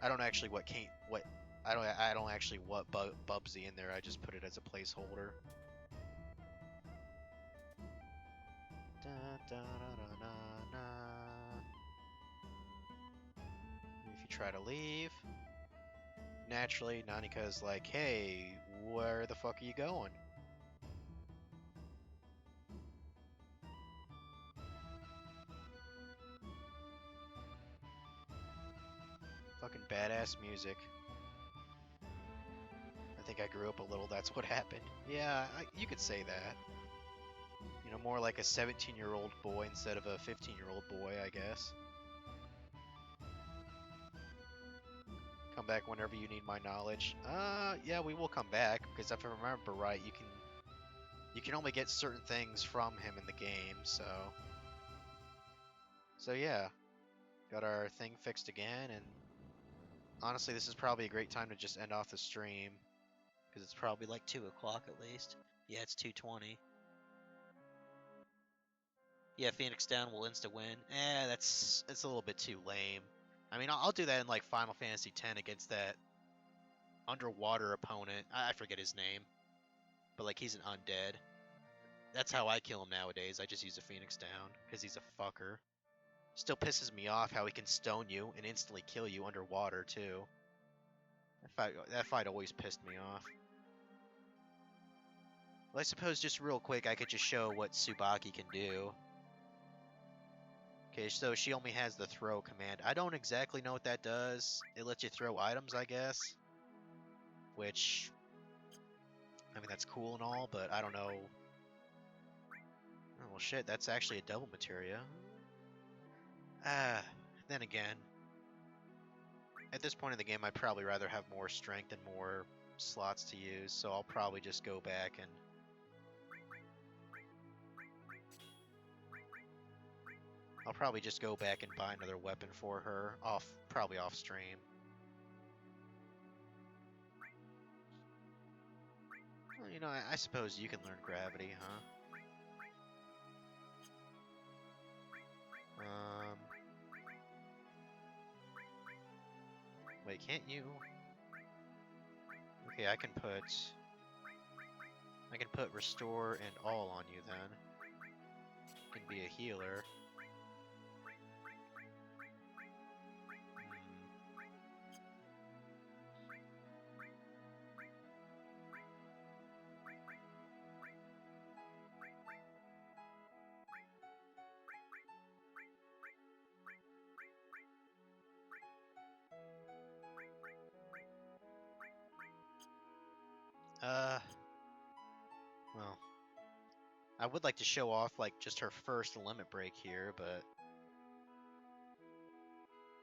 I don't actually what Bubsy in there. I just put it as a placeholder. Da, da, da, da, da. If you try to leave, naturally Nanika's like, "Hey, where the fuck are you going?" Fucking badass music. I think I grew up a little, that's what happened. Yeah, you could say that. More like a 17-year-old boy instead of a 15-year-old boy, I guess. Come back whenever you need my knowledge. Yeah, we will come back, because if I remember right, you can only get certain things from him in the game, so... So yeah, got our thing fixed again, and honestly, this is probably a great time to just end off the stream. Because it's probably like 2 o'clock at least. Yeah, it's 2:20. Yeah, Phoenix down will insta win. That's a little bit too lame. I mean, I'll do that in like Final Fantasy X against that underwater opponent. I forget his name, but like he's an undead. That's how I kill him nowadays. I just use a Phoenix down because he's a fucker. Still pisses me off how he can stone you and instantly kill you underwater too. That fight always pissed me off. Well, I suppose just real quick I could just show what Tsubaki can do. Okay, so she only has the throw command. I don't exactly know what that does. It lets you throw items, I guess. Which, I mean, that's cool and all, but I don't know. Oh, well, shit, that's actually a double materia. Then again, at this point in the game, I'd probably rather have more strength and more slots to use, so I'll probably just go back and... I'll probably just go back and buy another weapon for her, probably off stream. Well, you know, I suppose you can learn gravity, huh? Wait, can't you? Okay, I can put restore and all on you then. You can be a healer. Well, I would like to show off, like, just her first limit break here, but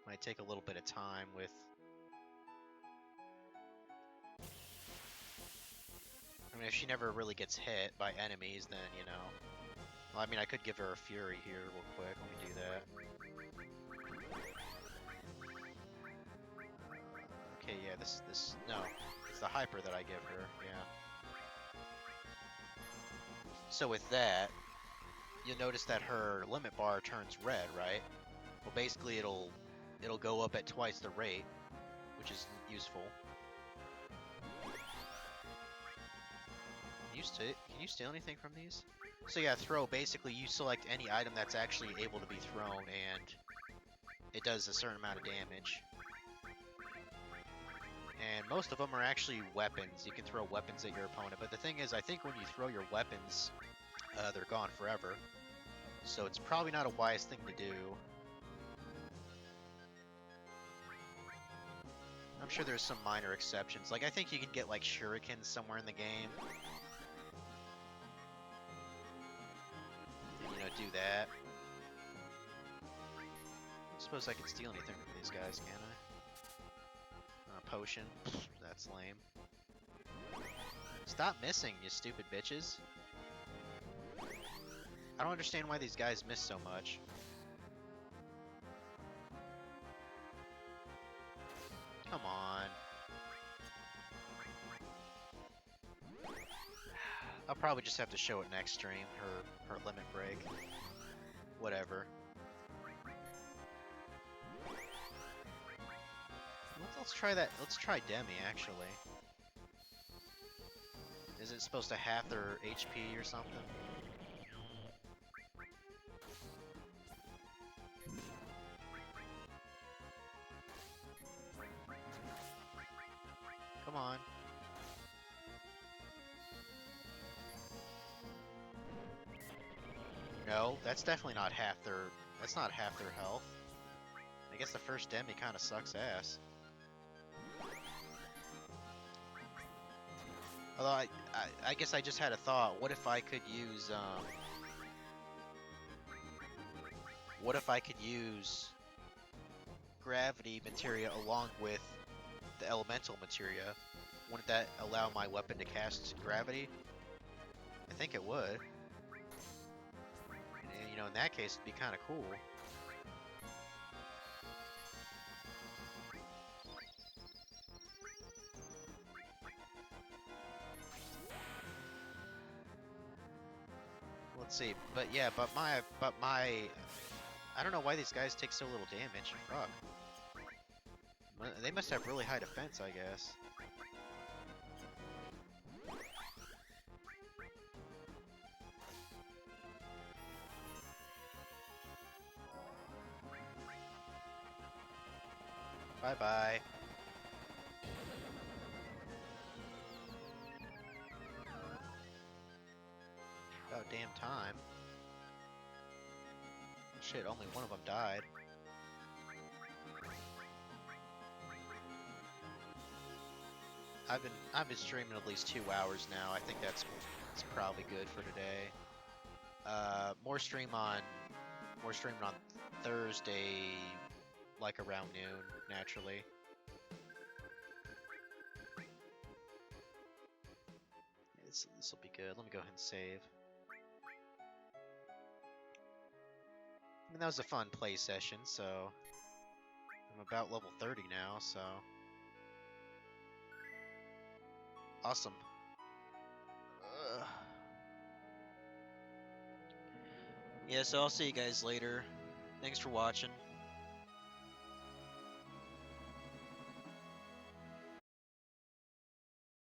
might take a little bit of time with... I mean, if she never really gets hit by enemies, then, you know... Well, I mean, I could give her a Fury here real quick. Let me do that. Okay, yeah, no. It's the Hyper that I give her, yeah. So with that, you'll notice that her limit bar turns red, right? Well, basically it'll go up at twice the rate, which is useful. Can you steal anything from these? So yeah, throw. Basically, you select any item that's actually able to be thrown, and it does a certain amount of damage. And most of them are actually weapons. You can throw weapons at your opponent, but the thing is, I think when you throw your weapons, they're gone forever. So it's probably not a wise thing to do. I'm sure there's some minor exceptions. Like, I think you can get, like, shurikens somewhere in the game. And, you know, do that. I suppose I can steal anything from these guys, can't I? Potion. That's lame. Stop missing, you stupid bitches. I don't understand why these guys miss so much. Come on. I'll probably just have to show it next stream, her limit break. Whatever. Let's try that. Let's try Demi, actually. Is it supposed to half their HP or something? Come on. No, that's definitely not half their... That's not half their health. I guess the first Demi kind of sucks ass. Although I guess I just had a thought. What if I could use what if I could use gravity materia along with the elemental materia? Wouldn't that allow my weapon to cast gravity? I think it would. And, you know, in that case, it'd be kind of cool. Let's see. But yeah, I don't know why these guys take so little damage. Fuck. They must have really high defense, I guess. Bye-bye. About damn time. Shit, only one of them died. I've been streaming at least 2 hours now. I think that's probably good for today. More streaming on Thursday, like around noon, naturally. This will be good. Let me go ahead and save. I mean, that was a fun play session, so I'm about level 30 now, so awesome. Ugh. Yeah, so I'll see you guys later. Thanks for watching.